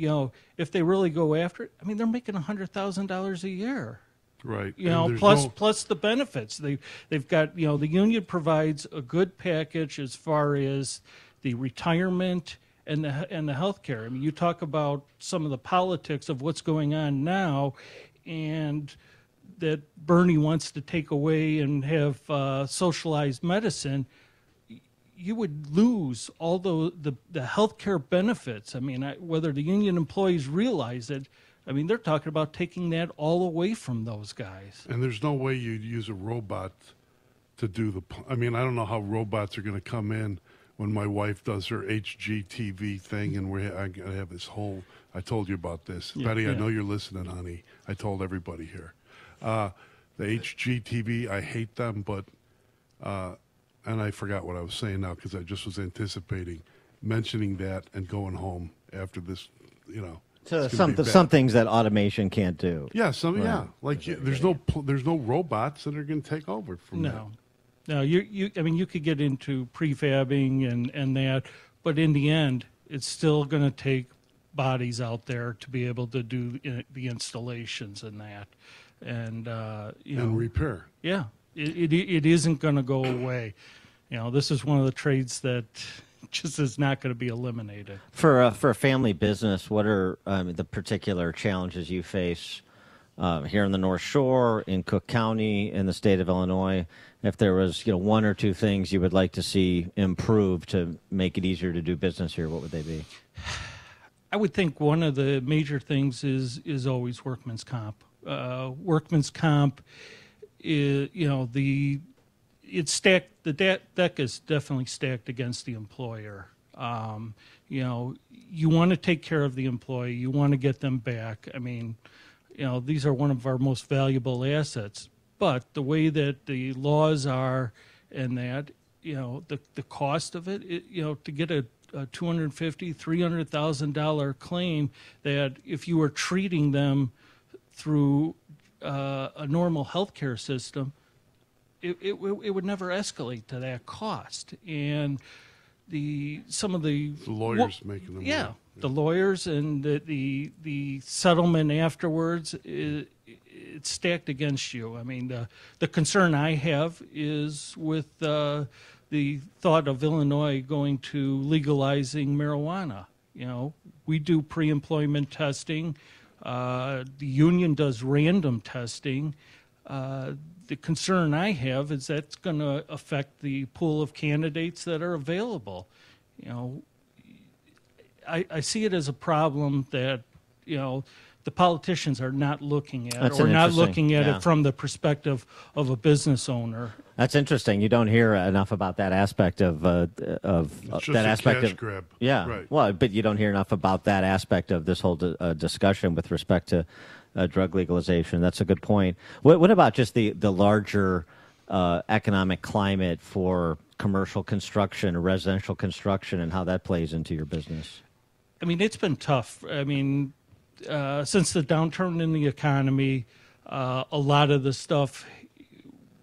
if they really go after it, I mean, they're making $100,000 a year. Right. Plus the benefits. They've got, the union provides a good package as far as the retirement and the health care. I mean, you talk about some of the politics of what's going on now, and that Bernie wants to take away and have socialized medicine. You would lose all the health care benefits. I mean, whether the union employees realize it, I mean, they're talking about taking that all away from those guys. And there's no way you'd use a robot to do I mean, I don't know how robots are going to come in when my wife does her HGTV thing, and I have this whole, I told you about this. Yeah, Betty, I know you're listening, honey. I told everybody here. The HGTV, I hate them, but, and I forgot what I was saying now because I just was anticipating mentioning that and going home after this, So some things that automation can't do. Yeah, there's no robots that are going to take over from that. Now, you could get into prefabbing and that, but in the end, it's still going to take bodies out there to be able to do the installations and that, and repair. Yeah, it isn't going to go away. This is one of the trades that just is not going to be eliminated. For a family business, what are the particular challenges you face here in the North Shore, in Cook County, in the state of Illinois? If there was one or two things you would like to see improved to make it easier to do business here, what would they be? I would think one of the major things is always workman's comp. Workman's comp is, it's stacked. The deck is definitely stacked against the employer. You want to take care of the employee. You want to get them back. I mean, these are one of our most valuable assets. But the way that the laws are, and that the cost of it, to get a $250,000, $300,000 claim, that if you were treating them through a normal healthcare system, it would never escalate to that cost. And some of the lawyers making them. Yeah, the lawyers and the settlement afterwards, it's stacked against you. I mean, the concern I have is with the thought of Illinois going to legalizing marijuana. We do pre-employment testing. The union does random testing. The concern I have is that's going to affect the pool of candidates that are available. I see it as a problem that, the politicians are not looking at, or not looking at it from the perspective of a business owner. That's interesting. You don't hear enough about that aspect of it's just that a aspect cash of grab. Yeah. Right. Well, but you don't hear enough about that aspect of this whole discussion with respect to drug legalization. That's a good point. What about just the larger economic climate for commercial construction, residential construction, and how that plays into your business? I mean, it's been tough. I mean, since the downturn in the economy, a lot of the stuff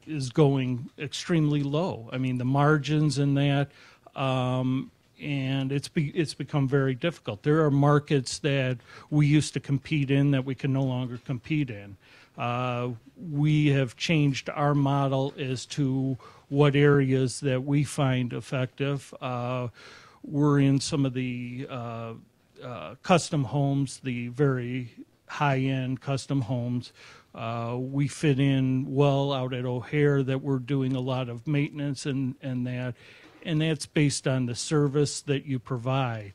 is going extremely low. I mean, the margins in that, and it's become very difficult. There are markets that we used to compete in that we can no longer compete in. We have changed our model as to what areas that we find effective. We're in some of the custom homes, the very high-end custom homes. We fit in well out at O'Hare, that we're doing a lot of maintenance and that's based on the service that you provide.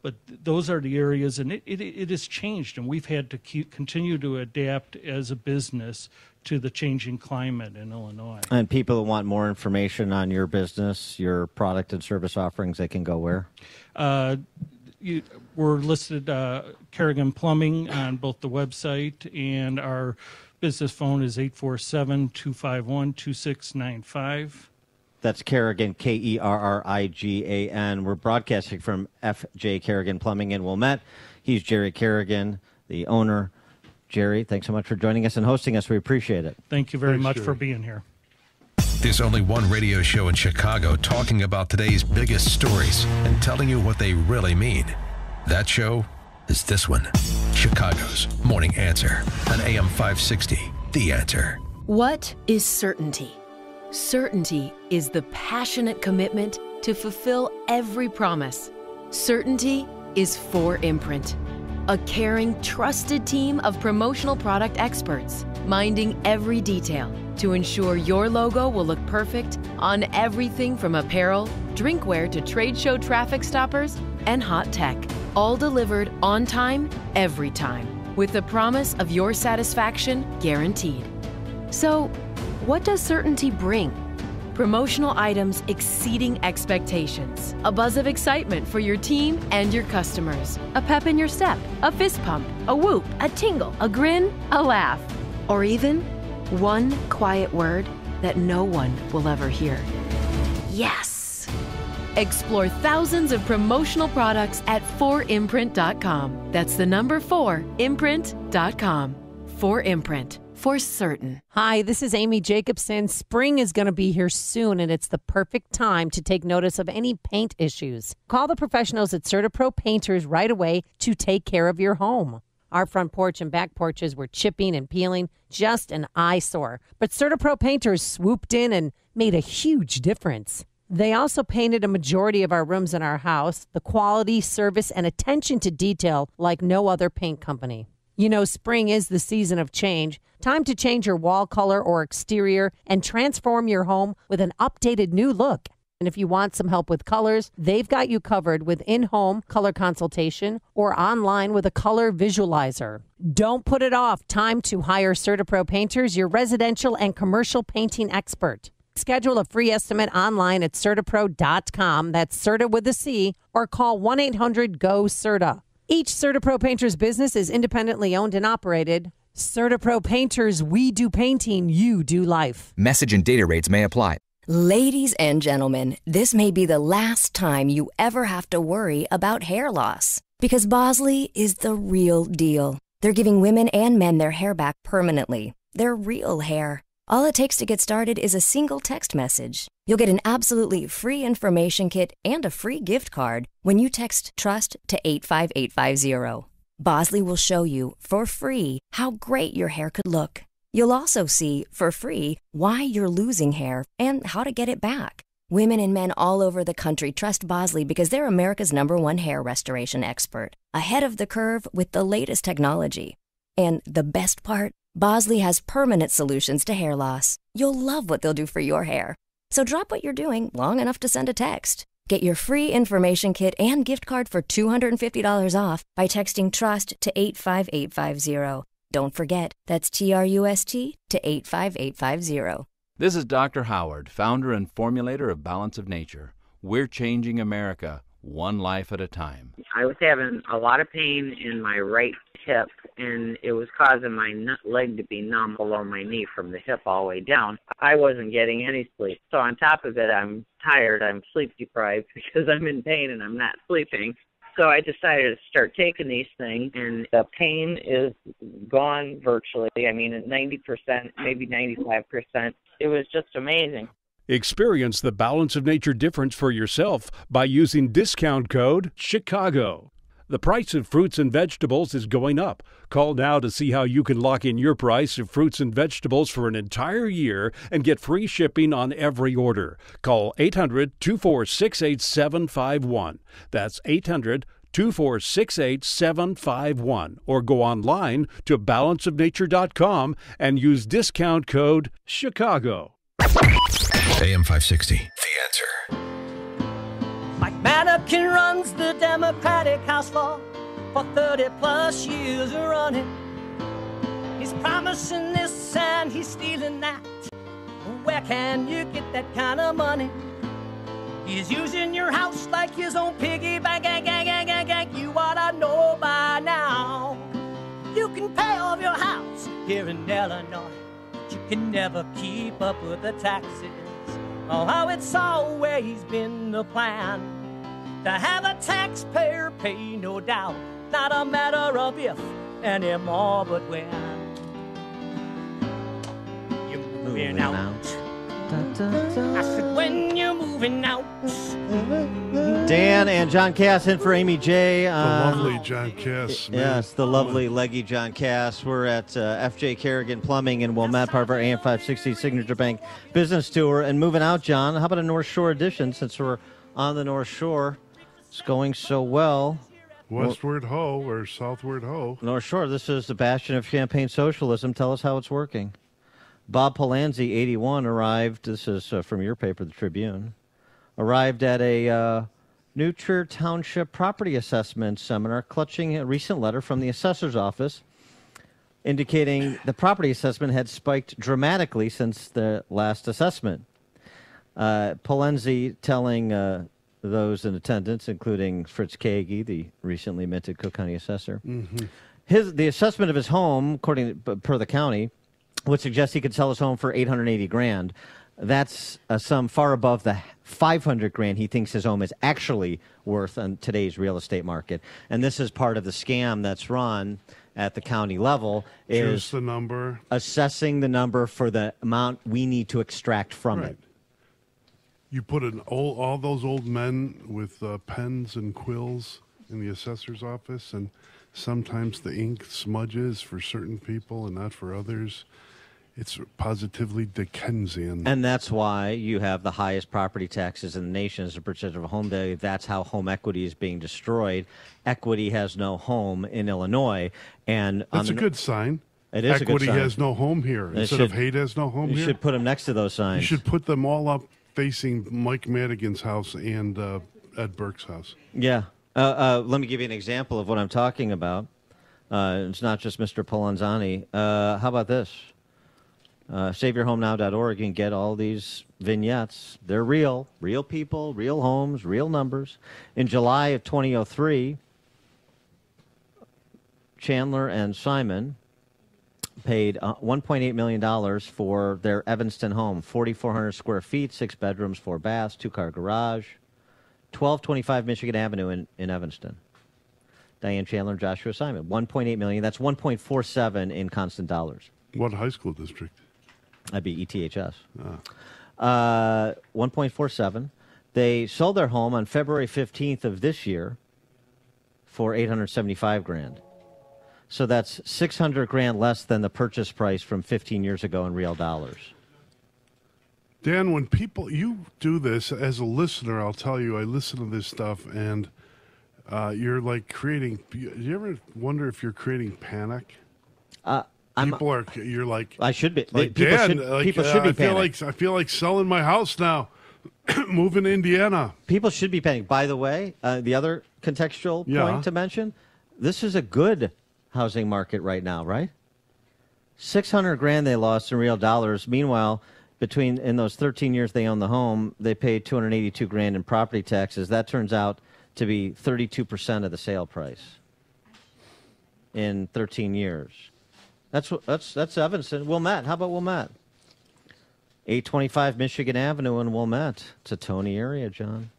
But those are the areas, and it has changed, and we've had to continue to adapt as a business to the changing climate in Illinois. And people who want more information on your business, your product and service offerings, they can go where? We're listed Kerrigan Plumbing on both the website, and our business phone is 847-251-2695. That's Kerrigan, Kerrigan. We're broadcasting from F.J. Kerrigan Plumbing in Wilmette. He's Jerry Kerrigan, the owner. Jerry, thanks so much for joining us and hosting us. We appreciate it. Thank you very much for being here. There's only one radio show in Chicago talking about today's biggest stories and telling you what they really mean. That show is this one, Chicago's Morning Answer on AM 560, The Answer. What is certainty? Certainty is the passionate commitment to fulfill every promise. Certainty is 4imprint, a caring, trusted team of promotional product experts, minding every detail to ensure your logo will look perfect on everything from apparel, drinkware to trade show traffic stoppers and hot tech, all delivered on time, every time, with the promise of your satisfaction guaranteed. So, what does certainty bring? Promotional items exceeding expectations, a buzz of excitement for your team and your customers, a pep in your step, a fist pump, a whoop, a tingle, a grin, a laugh, or even one quiet word that no one will ever hear. Yes! Explore thousands of promotional products at 4imprint.com. That's the number 4imprint.com. 4imprint. for certain. Hi, this is Amy Jacobson. Spring is going to be here soon, and it's the perfect time to take notice of any paint issues. Call the professionals at CertaPro Painters right away to take care of your home. Our front porch and back porches were chipping and peeling, just an eyesore. But CertaPro Painters swooped in and made a huge difference. They also painted a majority of our rooms in our house, the quality, service, and attention to detail like no other paint company. You know, spring is the season of change. Time to change your wall color or exterior and transform your home with an updated new look. And if you want some help with colors, they've got you covered with in-home color consultation or online with a color visualizer. Don't put it off. Time to hire CertaPro Painters, your residential and commercial painting expert. Schedule a free estimate online at CertaPro.com. That's Certa with a C, or call 1-800-GO-CERTA. Each CertaPro Painters business is independently owned and operated. CertaPro Painters, we do painting, you do life. Message and data rates may apply. Ladies and gentlemen, this may be the last time you ever have to worry about hair loss. Because Bosley is the real deal. They're giving women and men their hair back permanently. Their real hair. All it takes to get started is a single text message. You'll get an absolutely free information kit and a free gift card when you text TRUST to 85850. Bosley will show you, for free, how great your hair could look. You'll also see, for free, why you're losing hair and how to get it back. Women and men all over the country trust Bosley because they're America's #1 hair restoration expert. Ahead of the curve with the latest technology. And the best part? Bosley has permanent solutions to hair loss. You'll love what they'll do for your hair. So drop what you're doing long enough to send a text. Get your free information kit and gift card for $250 off by texting TRUST to 85850. Don't forget, that's TRUST to 85850. This is Dr. Howard, founder and formulator of Balance of Nature. We're changing America, one life at a time. I was having a lot of pain in my right hip, and it was causing my leg to be numb below my knee from the hip all the way down. I wasn't getting any sleep. So on top of it, I'm tired, I'm sleep deprived because I'm in pain and I'm not sleeping. So I decided to start taking these things, and the pain is gone virtually. I mean, at 90%, maybe 95%. It was just amazing. Experience the Balance of Nature difference for yourself by using discount code CHICAGO. The price of fruits and vegetables is going up. Call now to see how you can lock in your price of fruits and vegetables for an entire year and get free shipping on every order. Call 800-246-8751. That's 800-246-8751. Or go online to balanceofnature.com and use discount code CHICAGO. AM 560, The Answer. Mike Madigan runs the Democratic House floor for 30 plus years running. He's promising this and he's stealing that. Where can you get that kind of money? He's using your house like his own piggy bank. You ought to know by now. You can pay off your house here in Illinois, but you can never keep up with the taxes. Oh, how it's always been the plan to have a taxpayer pay, no doubt. Not a matter of if anymore, but when. You're moving out. I said, when you're moving out. Dan and John Cass in for Amy J. The lovely John Cass. Man. Yes, the lovely leggy John Cass. We're at FJ Kerrigan Plumbing in Wilmette, part of our AM 560 Signature Bank business tour. And moving out, John, how about a North Shore edition since we're on the North Shore? It's going so well. Westward ho or southward ho. North Shore, this is the bastion of Champagne socialism. Tell us how it's working. Bob Polanzi, 81, arrived, this is from your paper, the Tribune, arrived at a New Trier Township property assessment seminar, clutching a recent letter from the assessor's office indicating the property assessment had spiked dramatically since the last assessment. Polanzi telling those in attendance, including Fritz Kagi, the recently minted Cook County assessor, the assessment of his home, according per the county, would suggest he could sell his home for $880,000. That's a sum far above the $500,000 he thinks his home is actually worth on today's real estate market. And this is part of the scam that's run at the county level, is Choose the number, assessing the number for the amount we need to extract from Right. it. You put all those old men with pens and quills in the assessor's office, and sometimes the ink smudges for certain people and not for others. It's positively Dickensian. And that's why you have the highest property taxes in the nation as a percentage of home value. That's how home equity is being destroyed. Equity has no home in Illinois. And That's a good sign. It is Equity a good sign. has no home here. Instead of hate has no home you here. should put them next to those signs. You should put them all up facing Mike Madigan's house and Ed Burke's house. Yeah. Let me give you an example of what I'm talking about. It's not just Mr. Polanzani. How about this? SaveYourHomeNow.org. You can get all these vignettes. They're real people, real homes, real numbers. In July of 2003, Chandler and Simon paid $1.8 million for their Evanston home, 4,400 square feet, 6 bedrooms, 4 baths, 2-car garage, 1225 Michigan Avenue in Evanston. Diane Chandler and Joshua Simon, $1.8 million. That's 1.47 in constant dollars. What high school district? That'd be ETHS. 1.47. They sold their home on February 15th of this year for $875,000. So that's $600,000 less than the purchase price from 15 years ago in real dollars. Dan, when you do this, as a listener, I'll tell you, I listen to this stuff, and you're like creating. Do you ever wonder if you're creating panic? You're like, I should be. Like, People Dan, should, people should be panicked. I feel like selling my house now, moving to Indiana. People should be panicked. By the way, the other contextual point to mention: this is a good housing market right now, right? $600,000 they lost in real dollars. Meanwhile, in those 13 years they owned the home, they paid $282,000 in property taxes. That turns out to be 32% of the sale price in 13 years. That's Evanston. Wilmette. How about Wilmette? 825 Michigan Avenue in Wilmette. It's a Tony area, John.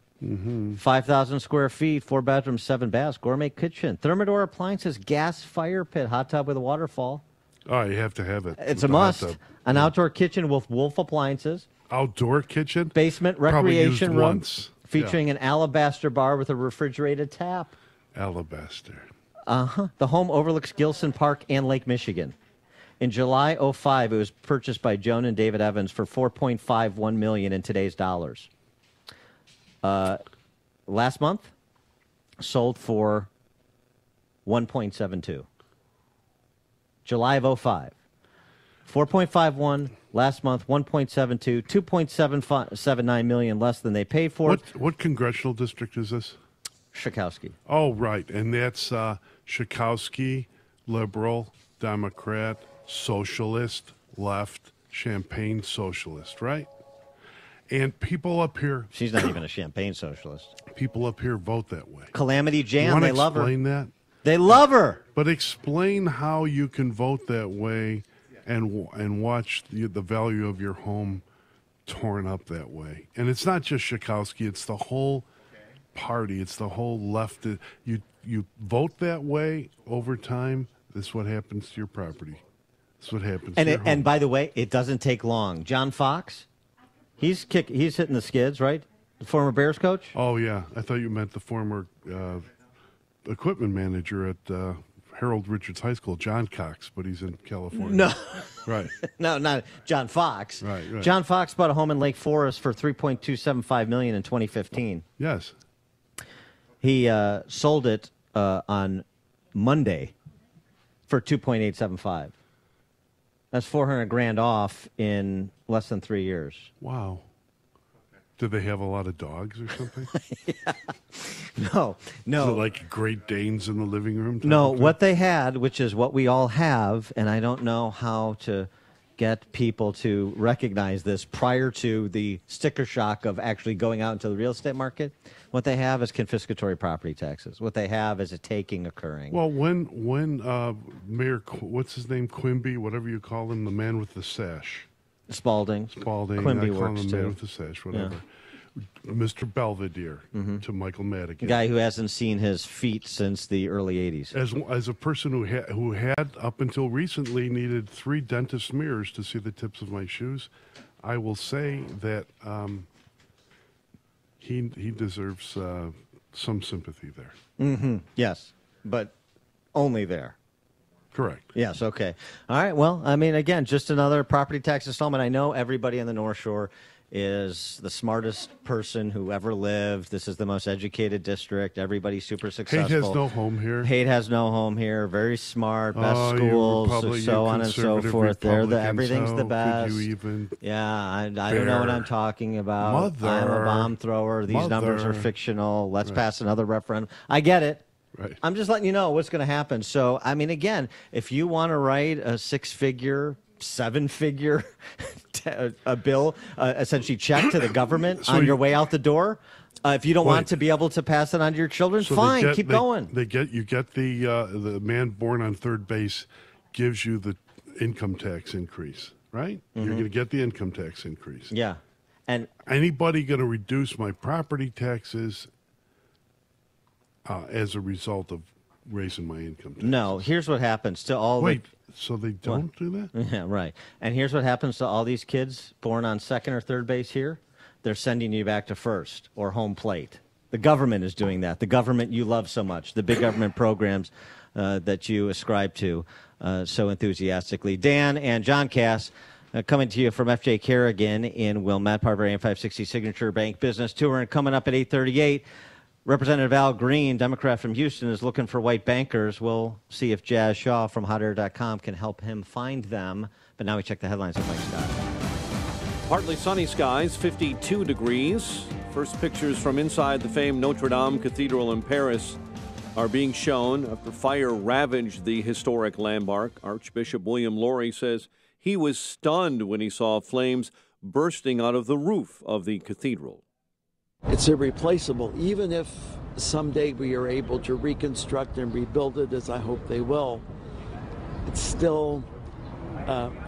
5,000 square feet, 4 bedrooms, 7 baths, gourmet kitchen, Thermador appliances, gas fire pit, hot tub with a waterfall. Oh, you have to have it. It's a must. An outdoor kitchen with Wolf appliances. Outdoor kitchen? Basement recreation room. Once. Featuring an alabaster bar with a refrigerated tap. Alabaster. The home overlooks Gilson Park and Lake Michigan. In July 2005, it was purchased by Joan and David Evans for $4.51 million in today's dollars. Last month, sold for $1.72. July of 2005. 4.51 last month, 1.72, 2.79 million less than they paid for. What congressional district is this? Schakowsky. Oh, right. And that's Schakowsky, liberal, Democrat, socialist, left, Champagne socialist, right? And people up here... She's not even a Champagne socialist. People up here vote that way. Calamity Jan, they love her. Explain that? They love her. But explain how you can vote that way and watch the value of your home torn up that way. And it's not just Schakowsky, it's the whole party, it's the whole left. You vote that way over time, this is what happens to your property. This is what happens to your home. And by the way, it doesn't take long. John Fox, he's hitting the skids, right? The former Bears coach? Oh, yeah. I thought you meant the former equipment manager at Harold Richards High School, John Cox, but he's in California. No. Right. No, not John Fox. Right. John Fox bought a home in Lake Forest for $3.275 million in 2015. Yes. He sold it on Monday for $2.875. That's $400,000 off in less than 3 years. Wow. Did they have a lot of dogs or something? Yeah. No. Is it like Great Danes in the living room? No, what they had, which is what we all have, and I don't know how to get people to recognize this prior to the sticker shock of actually going out into the real estate market. What they have is confiscatory property taxes. What they have is a taking occurring. Well, when Mayor, what's his name, Quimby, whatever you call him, the man with the sash. Spalding. I Quimby call him works the man too. with the sash, whatever. Mr. Belvedere to Michael Madigan. Guy who hasn't seen his feet since the early 80s. As a person who had up until recently needed 3 dentist mirrors to see the tips of my shoes, I will say that he deserves some sympathy there. Mm-hmm. Yes, but only there. Correct. Yes, okay. All right, well, I mean, again, just another property tax installment. I know everybody on the North Shore is the smartest person who ever lived. This is the most educated district. Everybody's super successful. Haight has no home here. Haight has no home here. Very smart, best schools, so on and so forth. Everything's the best. Could you even I don't know what I'm talking about. Mother. I'm a bomb thrower. These numbers are fictional. Let's pass another referendum. I get it. Right. I'm just letting you know what's going to happen. So, I mean, again, if you want to write a 6-figure, 7-figure a bill, essentially check to the government on your way out the door, if you don't want to be able to pass it on to your children, fine, keep going. You get the man born on third base gives you the income tax increase, right? You're going to get the income tax increase. Yeah. And anybody going to reduce my property taxes as a result of raising my income tax? No, here's what happens to all so they don't do that? Yeah, right. And here's what happens to all these kids born on second or third base here. They're sending you back to first or home plate. The government is doing that. The government you love so much, the big government programs that you ascribe to so enthusiastically. Dan and John Cass coming to you from FJ Kerrigan in Wilmette, part of our AM 560 Signature Bank Business Tour. And coming up at 8:38, Representative Al Green, Democrat from Houston, is looking for white bankers. We'll see if Jazz Shaw from hotair.com can help him find them. But now we check the headlines with Mike Scott. Partly sunny skies, 52 degrees. First pictures from inside the famed Notre Dame Cathedral in Paris are being shown after fire ravaged the historic landmark. Archbishop William Laurie says he was stunned when he saw flames bursting out of the roof of the cathedral. It's irreplaceable. Even if someday we are able to reconstruct and rebuild it, as I hope they will, it's still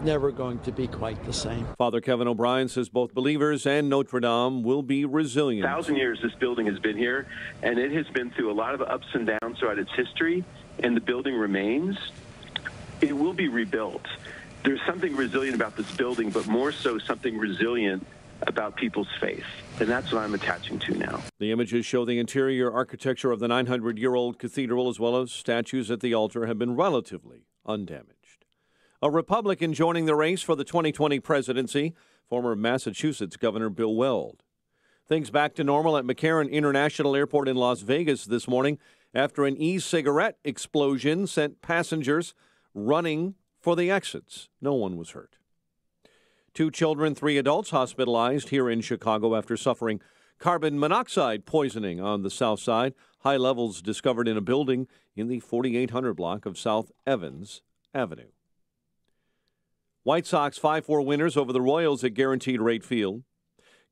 never going to be quite the same. Father Kevin O'Brien says both believers and Notre Dame will be resilient. 1,000 years this building has been here, and it has been through a lot of ups and downs throughout its history, and the building remains. It will be rebuilt. There's something resilient about this building, but more so something resilient about people's faith. And that's what I'm attaching to now. The images show the interior architecture of the 900-year-old cathedral as well as statues at the altar have been relatively undamaged. A Republican joining the race for the 2020 presidency, former Massachusetts Governor Bill Weld. Things back to normal at McCarran International Airport in Las Vegas this morning after an e-cigarette explosion sent passengers running for the exits. No one was hurt. 2 children, 3 adults hospitalized here in Chicago after suffering carbon monoxide poisoning on the south side. High levels discovered in a building in the 4800 block of South Evans Avenue. White Sox 5-4 winners over the Royals at Guaranteed Rate Field.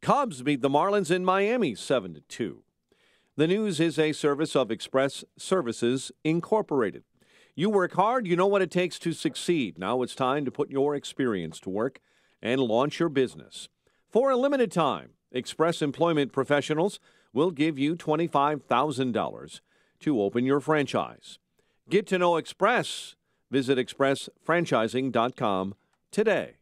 Cubs beat the Marlins in Miami 7-2. The news is a service of Express Services Incorporated. You work hard, you know what it takes to succeed. Now it's time to put your experience to work and launch your business. For a limited time, Express Employment Professionals will give you $25,000 to open your franchise. Get to know Express. Visit expressfranchising.com today.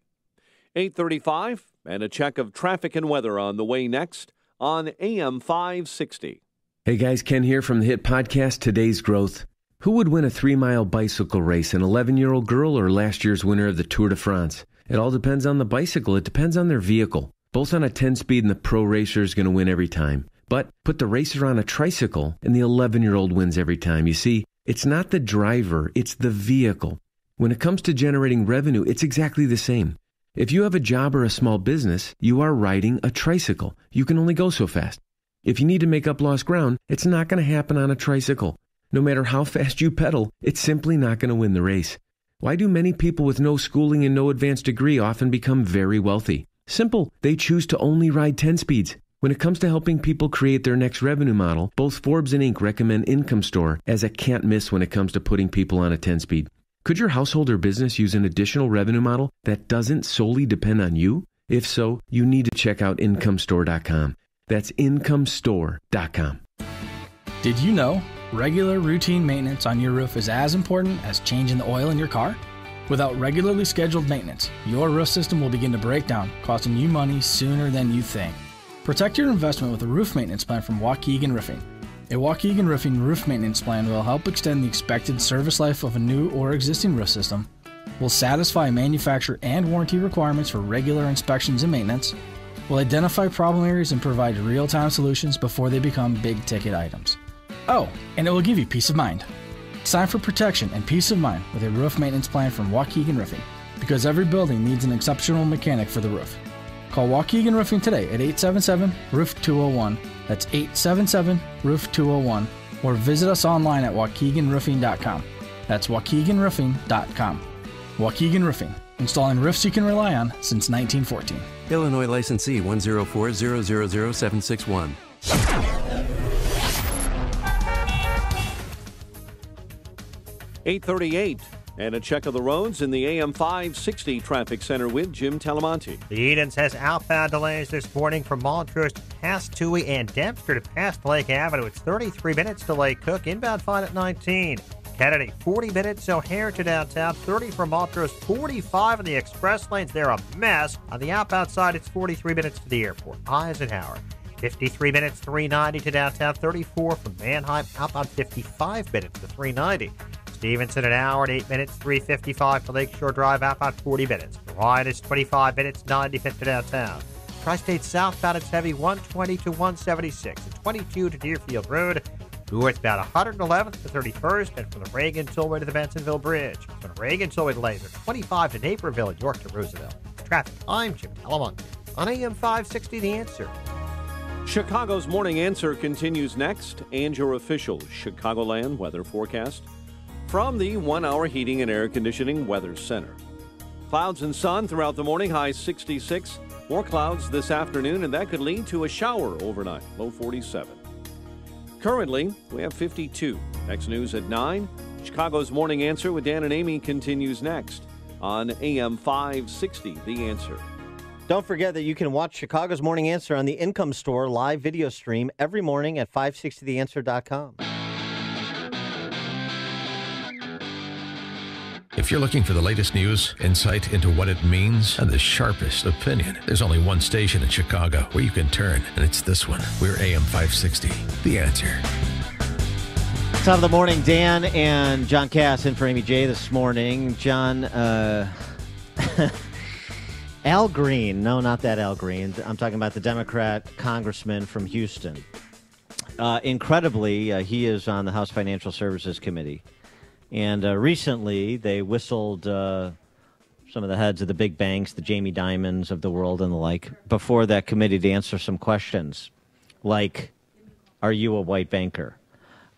8:35 and a check of traffic and weather on the way next on AM 560. Hey guys, Ken here from the hit podcast Today's Growth. Who would win a 3-mile bicycle race, an 11-year-old girl or last year's winner of the Tour de France? It all depends on the bicycle. It depends on their vehicle. Both on a 10-speed and the pro racer is going to win every time. But put the racer on a tricycle and the 11-year-old wins every time. You see, it's not the driver, it's the vehicle. When it comes to generating revenue, it's exactly the same. If you have a job or a small business, you are riding a tricycle. You can only go so fast. If you need to make up lost ground, it's not going to happen on a tricycle. No matter how fast you pedal, it's simply not going to win the race. Why do many people with no schooling and no advanced degree often become very wealthy? Simple. They choose to only ride 10 speeds. When it comes to helping people create their next revenue model, both Forbes and Inc. recommend Income Store as a can't miss when it comes to putting people on a 10-speed. Could your household or business use an additional revenue model that doesn't solely depend on you? If so, you need to check out IncomeStore.com. That's IncomeStore.com. Did you know regular routine maintenance on your roof is as important as changing the oil in your car? Without regularly scheduled maintenance, your roof system will begin to break down, costing you money sooner than you think. Protect your investment with a roof maintenance plan from Waukegan Roofing. A Waukegan Roofing roof maintenance plan will help extend the expected service life of a new or existing roof system, will satisfy manufacturer and warranty requirements for regular inspections and maintenance, will identify problem areas and provide real-time solutions before they become big-ticket items. Oh, and it will give you peace of mind. It's time for protection and peace of mind with a roof maintenance plan from Waukegan Roofing, because every building needs an exceptional mechanic for the roof. Call Waukegan Roofing today at 877-ROOF-201. That's 877-ROOF-201. Or visit us online at waukeganroofing.com. That's waukeganroofing.com. Waukegan Roofing, installing roofs you can rely on since 1914. Illinois licensee 104000761. 8:38. And a check of the roads in the AM 560 traffic center with Jim Talamonte. The Edens has outbound delays this morning from Montrose to past Toohey and Dempster to past Lake Avenue. It's 33 minutes to Lake Cook. Inbound fine at 19. Kennedy, 40 minutes O'Hare to downtown. 30 from Montrose, 45 in the express lanes. They're a mess. On the outbound side, it's 43 minutes to the airport. Eisenhower, 53 minutes, 390 to downtown. 34 from Manheim. Outbound 55 minutes to 390. Stevenson, an hour and 8 minutes, 355 to Lakeshore Drive, outbound 40 minutes. Ryan is 25 minutes, 95 to downtown. Tri-State southbound, it's heavy, 120 to 176, and 22 to Deerfield Road. Northbound, 111th to 31st, and from the Reagan Tollway to the Bensonville Bridge. From the Reagan Tollway delays are 25 to Naperville and York to Roosevelt. Traffic, I'm Jim Talamonte on AM 560, The Answer. Chicago's Morning Answer continues next, and your official Chicagoland weather forecast from the 1 Hour Heating and Air Conditioning Weather Center. Clouds and sun throughout the morning, high 66. More clouds this afternoon, and that could lead to a shower overnight, low 47. Currently, we have 52. Next news at 9. Chicago's Morning Answer with Dan and Amy continues next on AM 560, The Answer. Don't forget that you can watch Chicago's Morning Answer on the Income Store live video stream every morning at 560theanswer.com. If you're looking for the latest news, insight into what it means, and the sharpest opinion, there's only one station in Chicago where you can turn, and it's this one. We're AM 560, The Answer. Top of the morning, Dan and John Cass in for Amy J this morning. John, Al Green. No, not that Al Green. I'm talking about the Democrat congressman from Houston. Incredibly, he is on the House Financial Services Committee. And recently, they whistled some of the heads of the big banks, the Jamie Dimons of the world and the like, before that committee to answer some questions like, are you a white banker?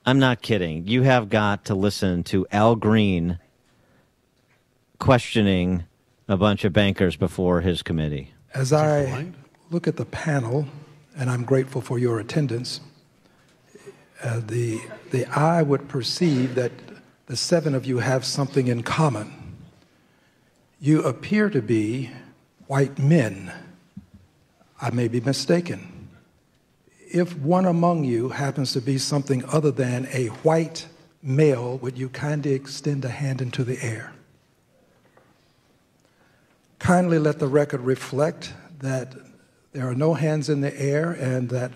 I'm not kidding. You have got to listen to Al Green questioning a bunch of bankers before his committee. As I look at the panel, and I'm grateful for your attendance, the eye would perceive that the seven of you have something in common. You appear to be white men. I may be mistaken. If one among you happens to be something other than a white male, would you kindly extend a hand into the air? Kindly let the record reflect that there are no hands in the air and that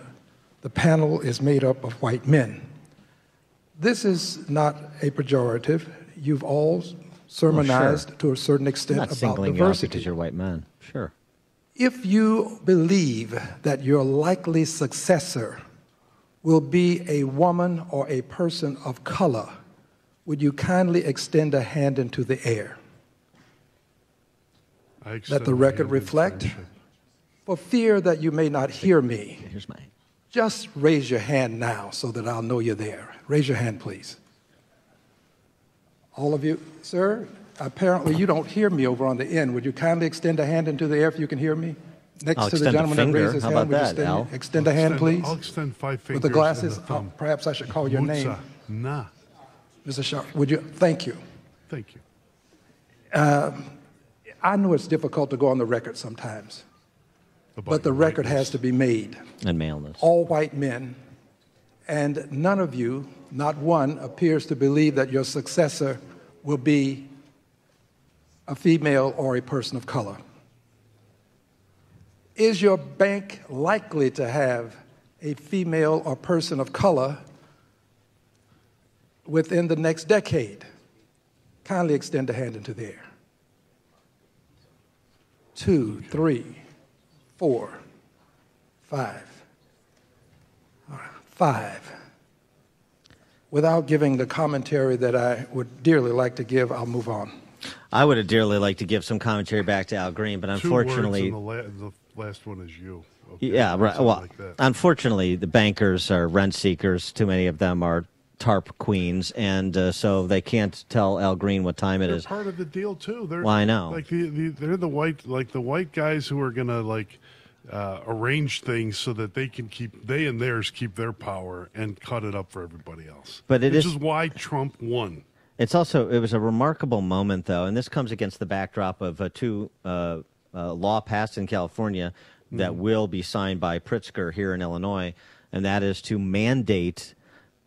the panel is made up of white men. This is not a pejorative. You've all sermonized to a certain extent about singling diversity. you out because you're white men. Sure. If you believe that your likely successor will be a woman or a person of color, would you kindly extend a hand into the air? Let the record reflect. For fear that you may not hear me, here's mine. Just raise your hand now so that I'll know you're there. Raise your hand, please. All of you, sir, apparently you don't hear me over on the end. Would you kindly extend a hand into the air if you can hear me? Next to the gentleman that raised his hand, would you extend a hand, please? I'll extend 5 fingers. With the glasses, perhaps I should call your name. Nah. Mr. Sharp, would you? Thank you. Thank you. I know it's difficult to go on the record sometimes, but the record has to be made. And maleness. All white men, and none of you, not one, appears to believe that your successor will be a female or a person of color. Is your bank likely to have a female or person of color within the next decade? Kindly extend a hand into the air. 2, 3, 4, 5. All right, 5. Without giving the commentary that I would dearly like to give, I'll move on. I would have dearly liked to give some commentary back to Al Green, but unfortunately... 2 words and the last one is you. Okay, yeah, right. Well, like that. Unfortunately, the bankers are rent seekers. Too many of them are TARP queens, and so they can't tell Al Green what time it is. They're part of the deal too. They're, well, I know. Like they're the white guys who are gonna arrange things so that they and theirs keep their power and cut it up for everybody else. But this is why Trump won. It was a remarkable moment, though, and this comes against the backdrop of two law passed in California that will be signed by Pritzker here in Illinois, and that is to mandate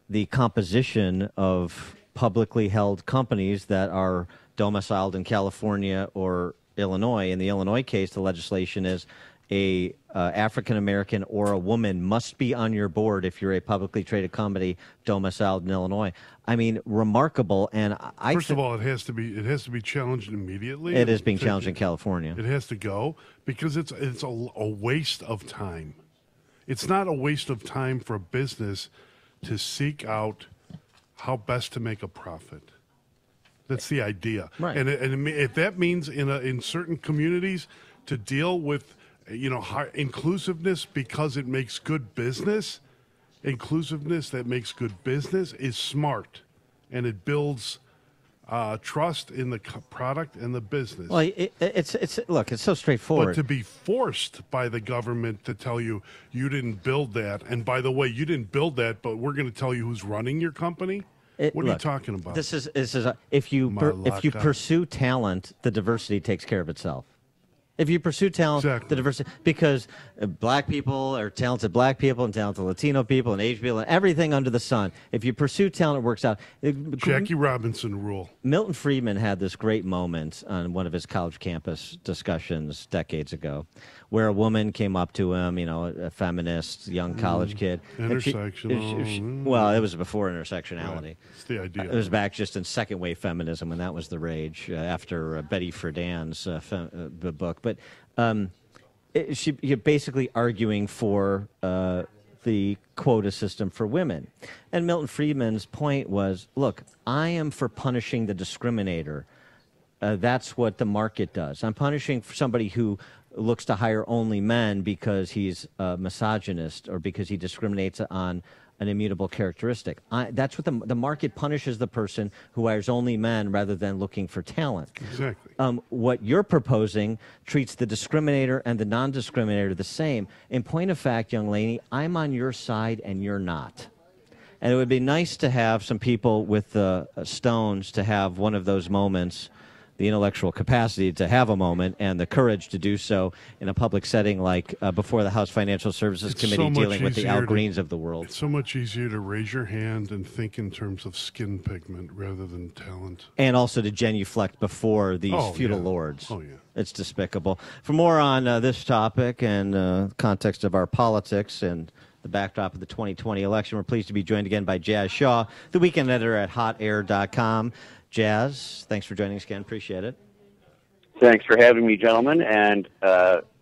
the composition of publicly held companies that are domiciled in California or Illinois. In the Illinois case, the legislation is a African American or a woman must be on your board if you're a publicly traded company domiciled in Illinois. I mean, remarkable. And first of all, it has to be challenged immediately. It is being challenged in California. It has to go because it's a waste of time. It's not a waste of time for a business to seek out how best to make a profit. That's the idea. Right. And if that means in certain communities to deal with inclusiveness because it makes good business, inclusiveness that makes good business is smart, and it builds trust in the product and the business. Well, it's so straightforward. But to be forced by the government to tell you didn't build that, and by the way, you didn't build that, but we're going to tell you who's running your company. What are you talking about? This is if you pursue talent, the diversity takes care of itself. If you pursue talent, the diversity, because black people are talented black people and talented Latino people and Asian people and everything under the sun. If you pursue talent, it works out. Jackie Robinson rule. Milton Friedman had this great moment on one of his college campus discussions decades ago where a woman came up to him, a feminist, young college kid. Intersectional. Well, it was before intersectionality. Right. It's the idea. It was back just in second wave feminism when that was the rage after Betty Friedan's book. But you're basically arguing for the quota system for women. And Milton Friedman's point was, look, I am for punishing the discriminator. That's what the market does. I'm punishing for somebody who looks to hire only men because he's a misogynist or because he discriminates on an immutable characteristic. That's what the market punishes the person who hires only men rather than looking for talent. Exactly. What you're proposing treats the discriminator and the non-discriminator the same. In point of fact, young lady, I'm on your side and you're not. And it would be nice to have some people with the stones to have one of those moments, the intellectual capacity to have a moment and the courage to do so in a public setting like before the House Financial Services Committee dealing with the Al Greens of the world. It's so much easier to raise your hand and think in terms of skin pigment rather than talent. And also to genuflect before these feudal lords. Oh, yeah. It's despicable. For more on this topic and context of our politics and the backdrop of the 2020 election, we're pleased to be joined again by Jazz Shaw, the weekend editor at hotair.com. Jazz, thanks for joining us again. Appreciate it. Thanks for having me, gentlemen, and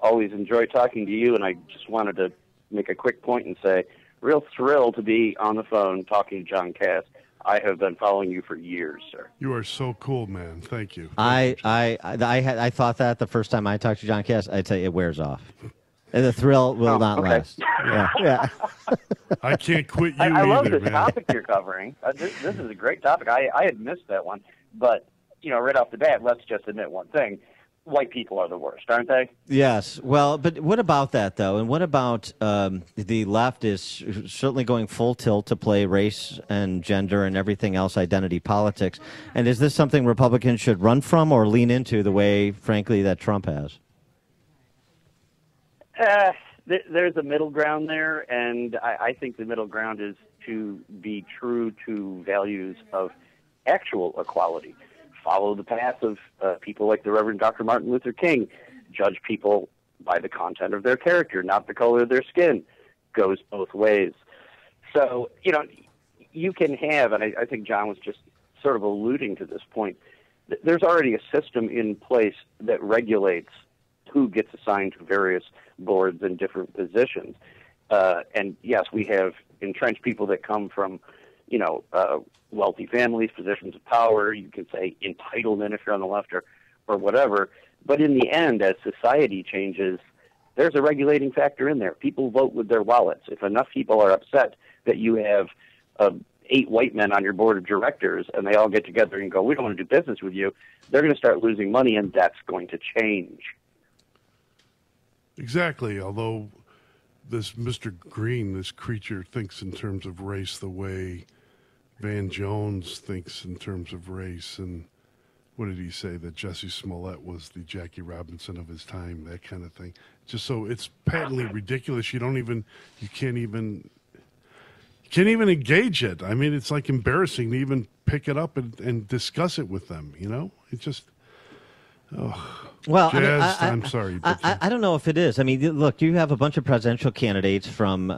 always enjoy talking to you. And I just wanted to make a quick point and say, real thrilled to be on the phone talking to John Kass. I have been following you for years, sir. You are so cool, man. Thank you. I thought that the first time I talked to John Kass. I tell you, it wears off. And the thrill will not last. Yeah. I can't quit you I love either, this man. topic you're covering. This is a great topic. I had missed that one. But, right off the bat, let's just admit one thing. white people are the worst, aren't they? Yes. Well, but what about that, though? And what about the left is certainly going full tilt to play race and gender and everything else, identity politics. And is this something Republicans should run from or lean into the way, frankly, that Trump has? There's a middle ground there, and I think the middle ground is to be true to values of actual equality. Follow the path of people like the Reverend Dr. Martin Luther King. Judge people by the content of their character, not the color of their skin. Goes both ways. So, you can have, and I think John was just sort of alluding to this point, there's already a system in place that regulates who gets assigned to various boards and different positions. And yes, we have entrenched people that come from, wealthy families, positions of power. You can say entitlement if you're on the left or whatever. But in the end, as society changes, there's a regulating factor in there. People vote with their wallets. If enough people are upset that you have 8 white men on your board of directors and they all get together and go, we don't want to do business with you, they're going to start losing money, and that's going to change. Exactly, although this Mr. Green, this creature, thinks in terms of race the way Van Jones thinks in terms of race. And what did he say? That Jussie Smollett was the Jackie Robinson of his time, that kind of thing. Just so it's patently ridiculous. You can't even engage it. I mean, it's like embarrassing to even pick it up and discuss it with them, It's just... Oh. Well, Jazz, I'm sorry. But I don't know if it is. I mean, look, you have a bunch of presidential candidates from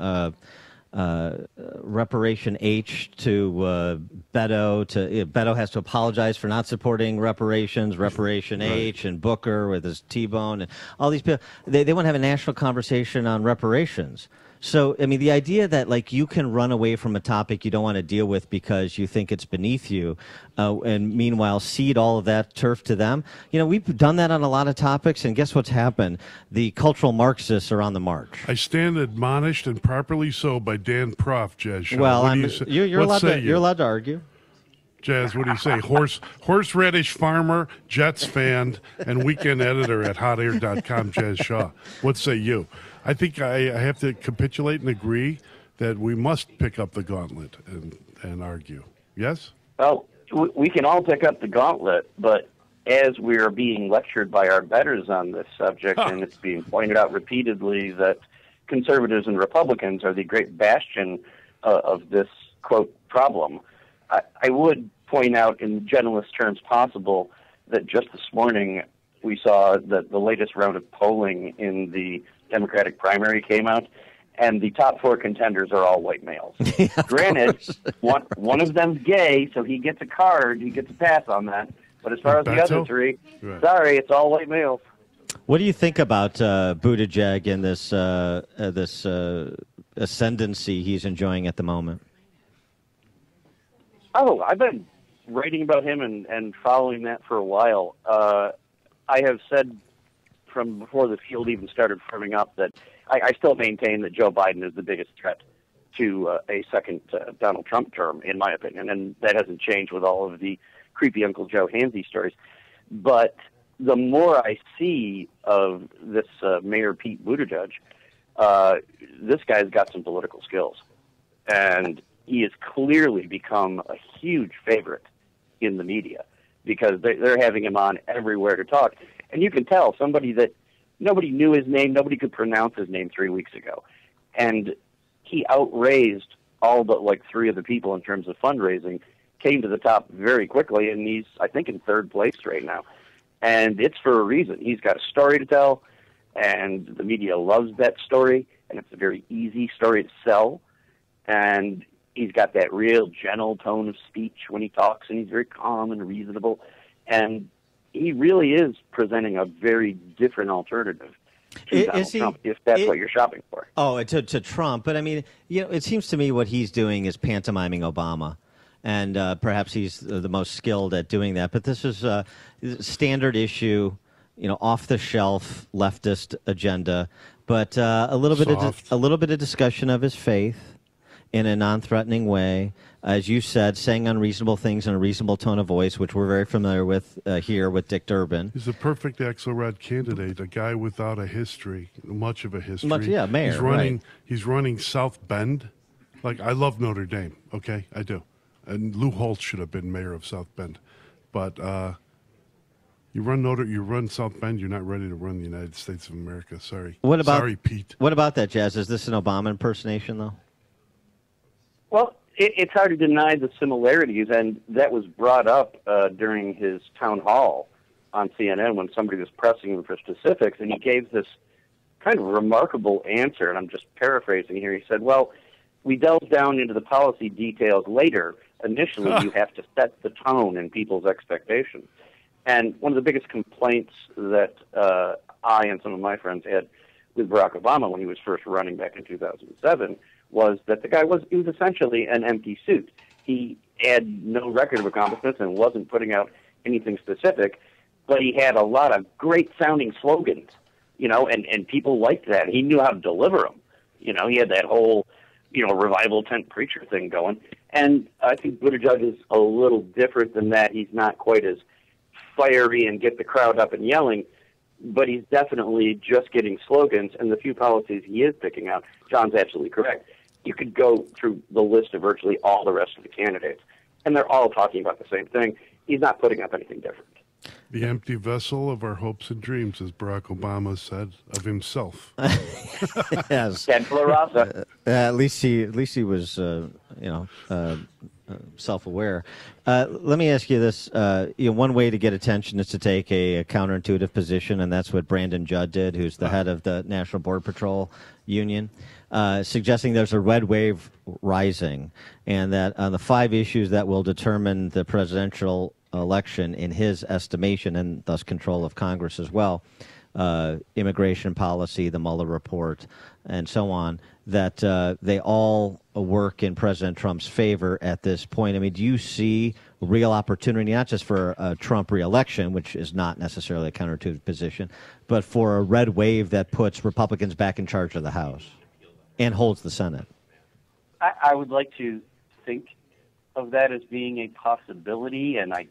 Reparation H to Beto. Beto has to apologize for not supporting reparations, Reparation H, and Booker with his T-bone. And all these people, they want to have a national conversation on reparations. So, I mean, the idea that, you can run away from a topic you don't want to deal with because you think it's beneath you, and meanwhile cede all of that turf to them. We've done that on a lot of topics, and guess what's happened? The cultural Marxists are on the march. I stand admonished, and properly so, by Dan Proft, Jazz Shaw. Well, you're allowed to argue. Jazz, what do you say? Horseradish farmer, Jets fan, and weekend editor at hotair.com, Jazz Shaw. What say you? I think I have to capitulate and agree that we must pick up the gauntlet and argue. Yes? Well, we can all pick up the gauntlet, but as we are being lectured by our betters on this subject, and it's being pointed out repeatedly that conservatives and Republicans are the great bastion of this, quote, problem, I would point out in the gentlest terms possible that just this morning we saw that the latest round of polling in the Democratic primary came out, and the top 4 contenders are all white males. Yeah, Granted, one of them's gay, so he gets a card, he gets a pass on that. But as far as the other 3, sorry, it's all white males. What do you think about Buttigieg and this ascendancy he's enjoying at the moment? Oh, I've been writing about him and following that for a while. I have said from before the field even started firming up that I still maintain that Joe Biden is the biggest threat to a second Donald Trump term, in my opinion, and that hasn't changed with all of the creepy Uncle Joe Hansy stories. But the more I see of this Mayor Pete Buttigieg, this guy's got some political skills, and he has clearly become a huge favorite in the media because they're having him on everywhere to talk. And you can tell somebody that nobody knew his name, nobody could pronounce his name 3 weeks ago. And he outraised all but 3 of the people in terms of fundraising, came to the top very quickly, and he's, I think, in 3rd place right now. And it's for a reason. He's got a story to tell, and the media loves that story, and it's a very easy story to sell. And he's got that real gentle tone of speech when he talks, and he's very calm and reasonable. And he really is presenting a very different alternative to Donald Trump, if that's what you're shopping for. Oh, to Trump. But, I mean, it seems to me what he's doing is pantomiming Obama. And perhaps he's the most skilled at doing that. But this is a standard issue, off-the-shelf leftist agenda. But a little bit of discussion of his faith in a non-threatening way. as you said, saying unreasonable things in a reasonable tone of voice, which we're very familiar with here with Dick Durbin. He's a perfect Axelrod candidate, a guy without a history, much of a history. Mayor, He's running South Bend. Like, I love Notre Dame, okay? I do. And Lou Holtz should have been mayor of South Bend. But you run South Bend, you're not ready to run the United States of America. Sorry. Sorry, Pete. What about that, Jazz? Is this an Obama impersonation, though? Well, it's hard to deny the similarities, and that was brought up during his town hall on CNN when somebody was pressing him for specifics, and he gave this kind of remarkable answer, and I'm just paraphrasing here. He said, well, we delve down into the policy details later. Initially, you have to set the tone in people's expectations. And one of the biggest complaints that I and some of my friends had with Barack Obama when he was first running back in 2007 was that the guy was essentially an empty suit. He had no record of accomplishments and wasn't putting out anything specific, but he had a lot of great-sounding slogans, and people liked that. He knew how to deliver them. He had that whole, revival tent preacher thing going. And I think Buttigieg is a little different than that. He's not quite as fiery and get the crowd up and yelling, but he's definitely just getting slogans, and the few policies he is picking out, John's absolutely correct. You could go through the list of virtually all the rest of the candidates, and they're all talking about the same thing. He's not putting up anything different. The empty vessel of our hopes and dreams, as Barack Obama said of himself. Yes. Tabula rasa. At least he was, self-aware. Let me ask you this: one way to get attention is to take a counterintuitive position, and that's what Brandon Judd did, who's the head of the National Border Patrol Union, suggesting there's a red wave rising, and that on the 5 issues that will determine the presidential election, in his estimation, and thus control of Congress as well, immigration policy, the Mueller report, and so on, that they all work in President Trump's favor at this point. I mean, do you see real opportunity, not just for a Trump reelection, which is not necessarily a counterintuitive position, but for a red wave that puts Republicans back in charge of the House and holds the Senate? I would like to think of that as being a possibility, and I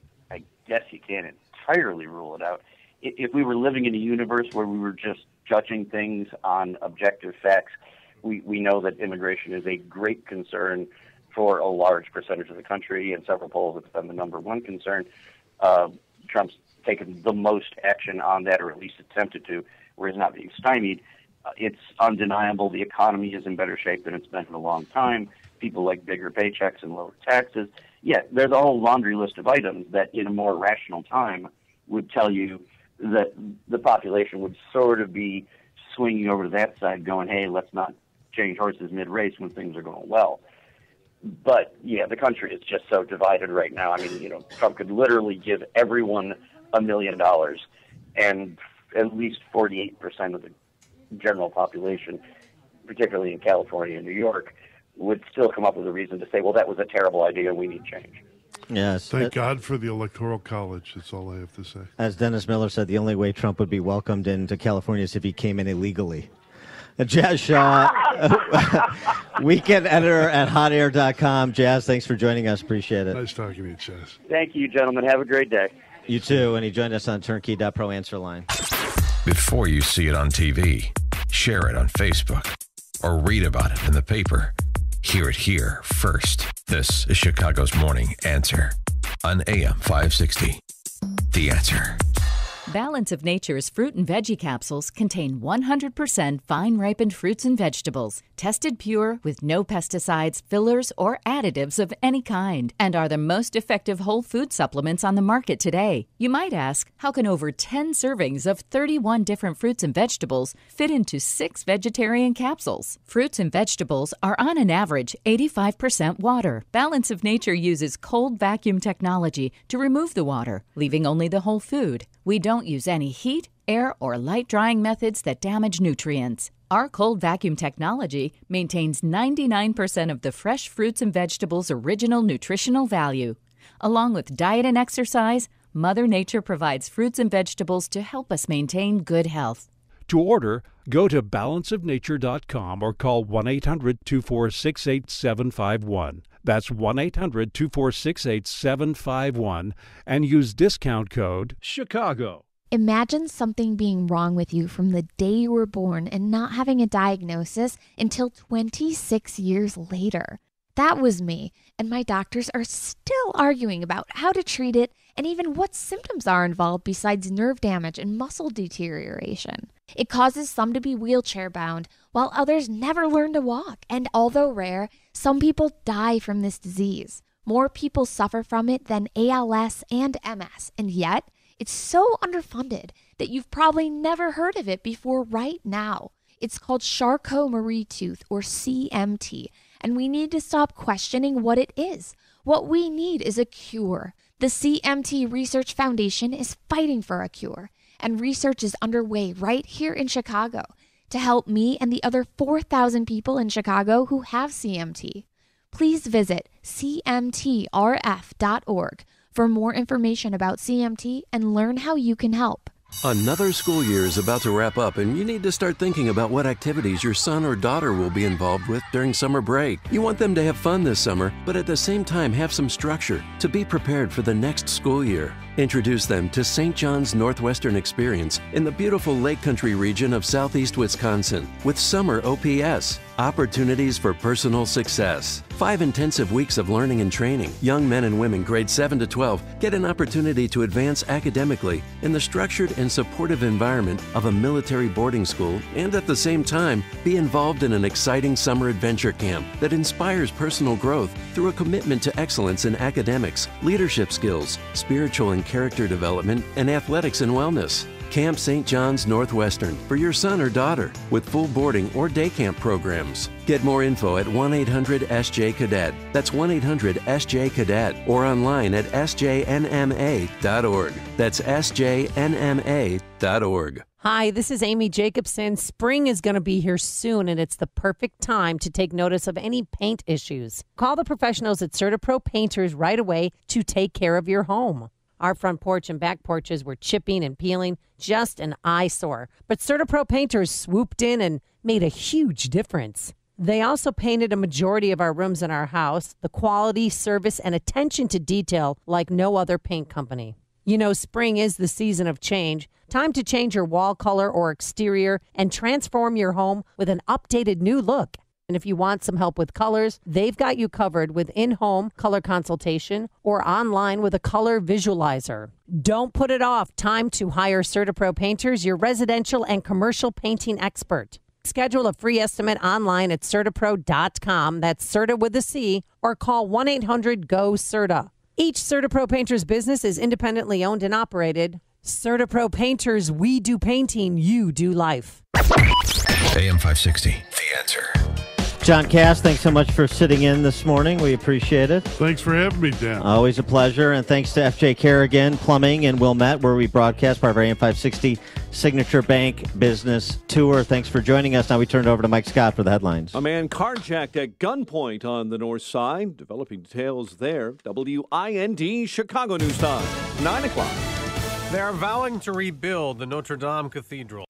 guess you can't entirely rule it out. If we were living in a universe where we were just judging things on objective facts, we know that immigration is a great concern for a large percentage of the country. In several polls, it's been the number one concern. Trump's taken the most action on that, or at least attempted to, where he's not being stymied. It's undeniable the economy is in better shape than it's been in a long time. People like bigger paychecks and lower taxes. Yeah, there's a whole laundry list of items that in a more rational time would tell you that the population would sort of be swinging over to that side going, hey, let's not change horses mid-race when things are going well. But, yeah, the country is just so divided right now. I mean, Trump could literally give everyone $1 million, and at least 48% of the general population, particularly in California and New York, would still come up with a reason to say, well, that was a terrible idea, we need change. Yes. Thank God for the Electoral College. That's all I have to say. As Dennis Miller said, the only way Trump would be welcomed into California is if he came in illegally. Jazz Shaw, weekend editor at hotair.com. Jazz, thanks for joining us. Appreciate it. Nice talking to you, Jazz. Thank you, gentlemen. Have a great day. You too. And he joined us on Turnkey.pro answer line. Before you see it on TV, share it on Facebook, or read about it in the paper. Hear it here first. This is Chicago's Morning Answer on AM 560. The Answer. Balance of Nature's fruit and veggie capsules contain 100% vine-ripened fruits and vegetables, tested pure with no pesticides, fillers, or additives of any kind, and are the most effective whole food supplements on the market today. You might ask, how can over 10 servings of 31 different fruits and vegetables fit into 6 vegetarian capsules? Fruits and vegetables are on an average 85% water. Balance of Nature uses cold vacuum technology to remove the water, leaving only the whole food. We don't use any heat, air, or light drying methods that damage nutrients. Our cold vacuum technology maintains 99% of the fresh fruits and vegetables' original nutritional value. Along with diet and exercise, Mother Nature provides fruits and vegetables to help us maintain good health. To order, go to balanceofnature.com or call 1-800-246-8751. That's 1-800-246-8751 and use discount code CHICAGO. Imagine something being wrong with you from the day you were born and not having a diagnosis until 26 years later. That was me, and my doctors are still arguing about how to treat it and even what symptoms are involved besides nerve damage and muscle deterioration. It causes some to be wheelchair bound, while others never learn to walk, and although rare, some people die from this disease. More people suffer from it than ALS and MS, and yet it's so underfunded that you've probably never heard of it before right now. It's called Charcot-Marie-Tooth, or CMT, and we need to stop questioning what it is. What we need is a cure. The CMT Research Foundation is fighting for a cure, and research is underway right here in Chicago to help me and the other 4,000 people in Chicago who have CMT. Please visit cmtrf.org for more information about CMT and learn how you can help. Another school year is about to wrap up, and you need to start thinking about what activities your son or daughter will be involved with during summer break. You want them to have fun this summer, but at the same time have some structure to be prepared for the next school year. Introduce them to St. John's Northwestern Experience in the beautiful Lake Country region of southeast Wisconsin with summer OPS, opportunities for personal success. 5 intensive weeks of learning and training. Young men and women grades 7 to 12 get an opportunity to advance academically in the structured and supportive environment of a military boarding school, and at the same time be involved in an exciting summer adventure camp that inspires personal growth through a commitment to excellence in academics, leadership skills, spiritual and character development, and athletics and wellness. Camp St. John's Northwestern for your son or daughter with full boarding or day camp programs. Get more info at 1-800-SJ-CADET. That's 1-800-SJ-CADET or online at sjnma.org. That's sjnma.org. Hi, this is Amy Jacobson. Spring is going to be here soon, and it's the perfect time to take notice of any paint issues. Call the professionals at CertaPro Painters right away to take care of your home. Our front porch and back porches were chipping and peeling, just an eyesore. But CertaPro Painters swooped in and made a huge difference. They also painted a majority of our rooms in our house, the quality, service, and attention to detail like no other paint company. You know, spring is the season of change. Time to change your wall color or exterior and transform your home with an updated new look. And if you want some help with colors, they've got you covered with in-home color consultation or online with a color visualizer. Don't put it off. Time to hire CertaPro Painters, your residential and commercial painting expert. Schedule a free estimate online at CertaPro.com. That's Certa with a C, or call 1-800-GO-CERTA. Each CertaPro Painters business is independently owned and operated. CertaPro Painters, we do painting, you do life. AM 560, The Answer. John Cass, thanks so much for sitting in this morning. We appreciate it. Thanks for having me, Dan. Always a pleasure. And thanks to FJ Kerrigan Plumbing in Wilmette, where we broadcast part of our AM 560 Signature Bank Business Tour. Thanks for joining us. Now we turn it over to Mike Scott for the headlines. A man carjacked at gunpoint on the north side. Developing details there. WIND Chicago News Time, 9 o'clock. They are vowing to rebuild the Notre Dame Cathedral.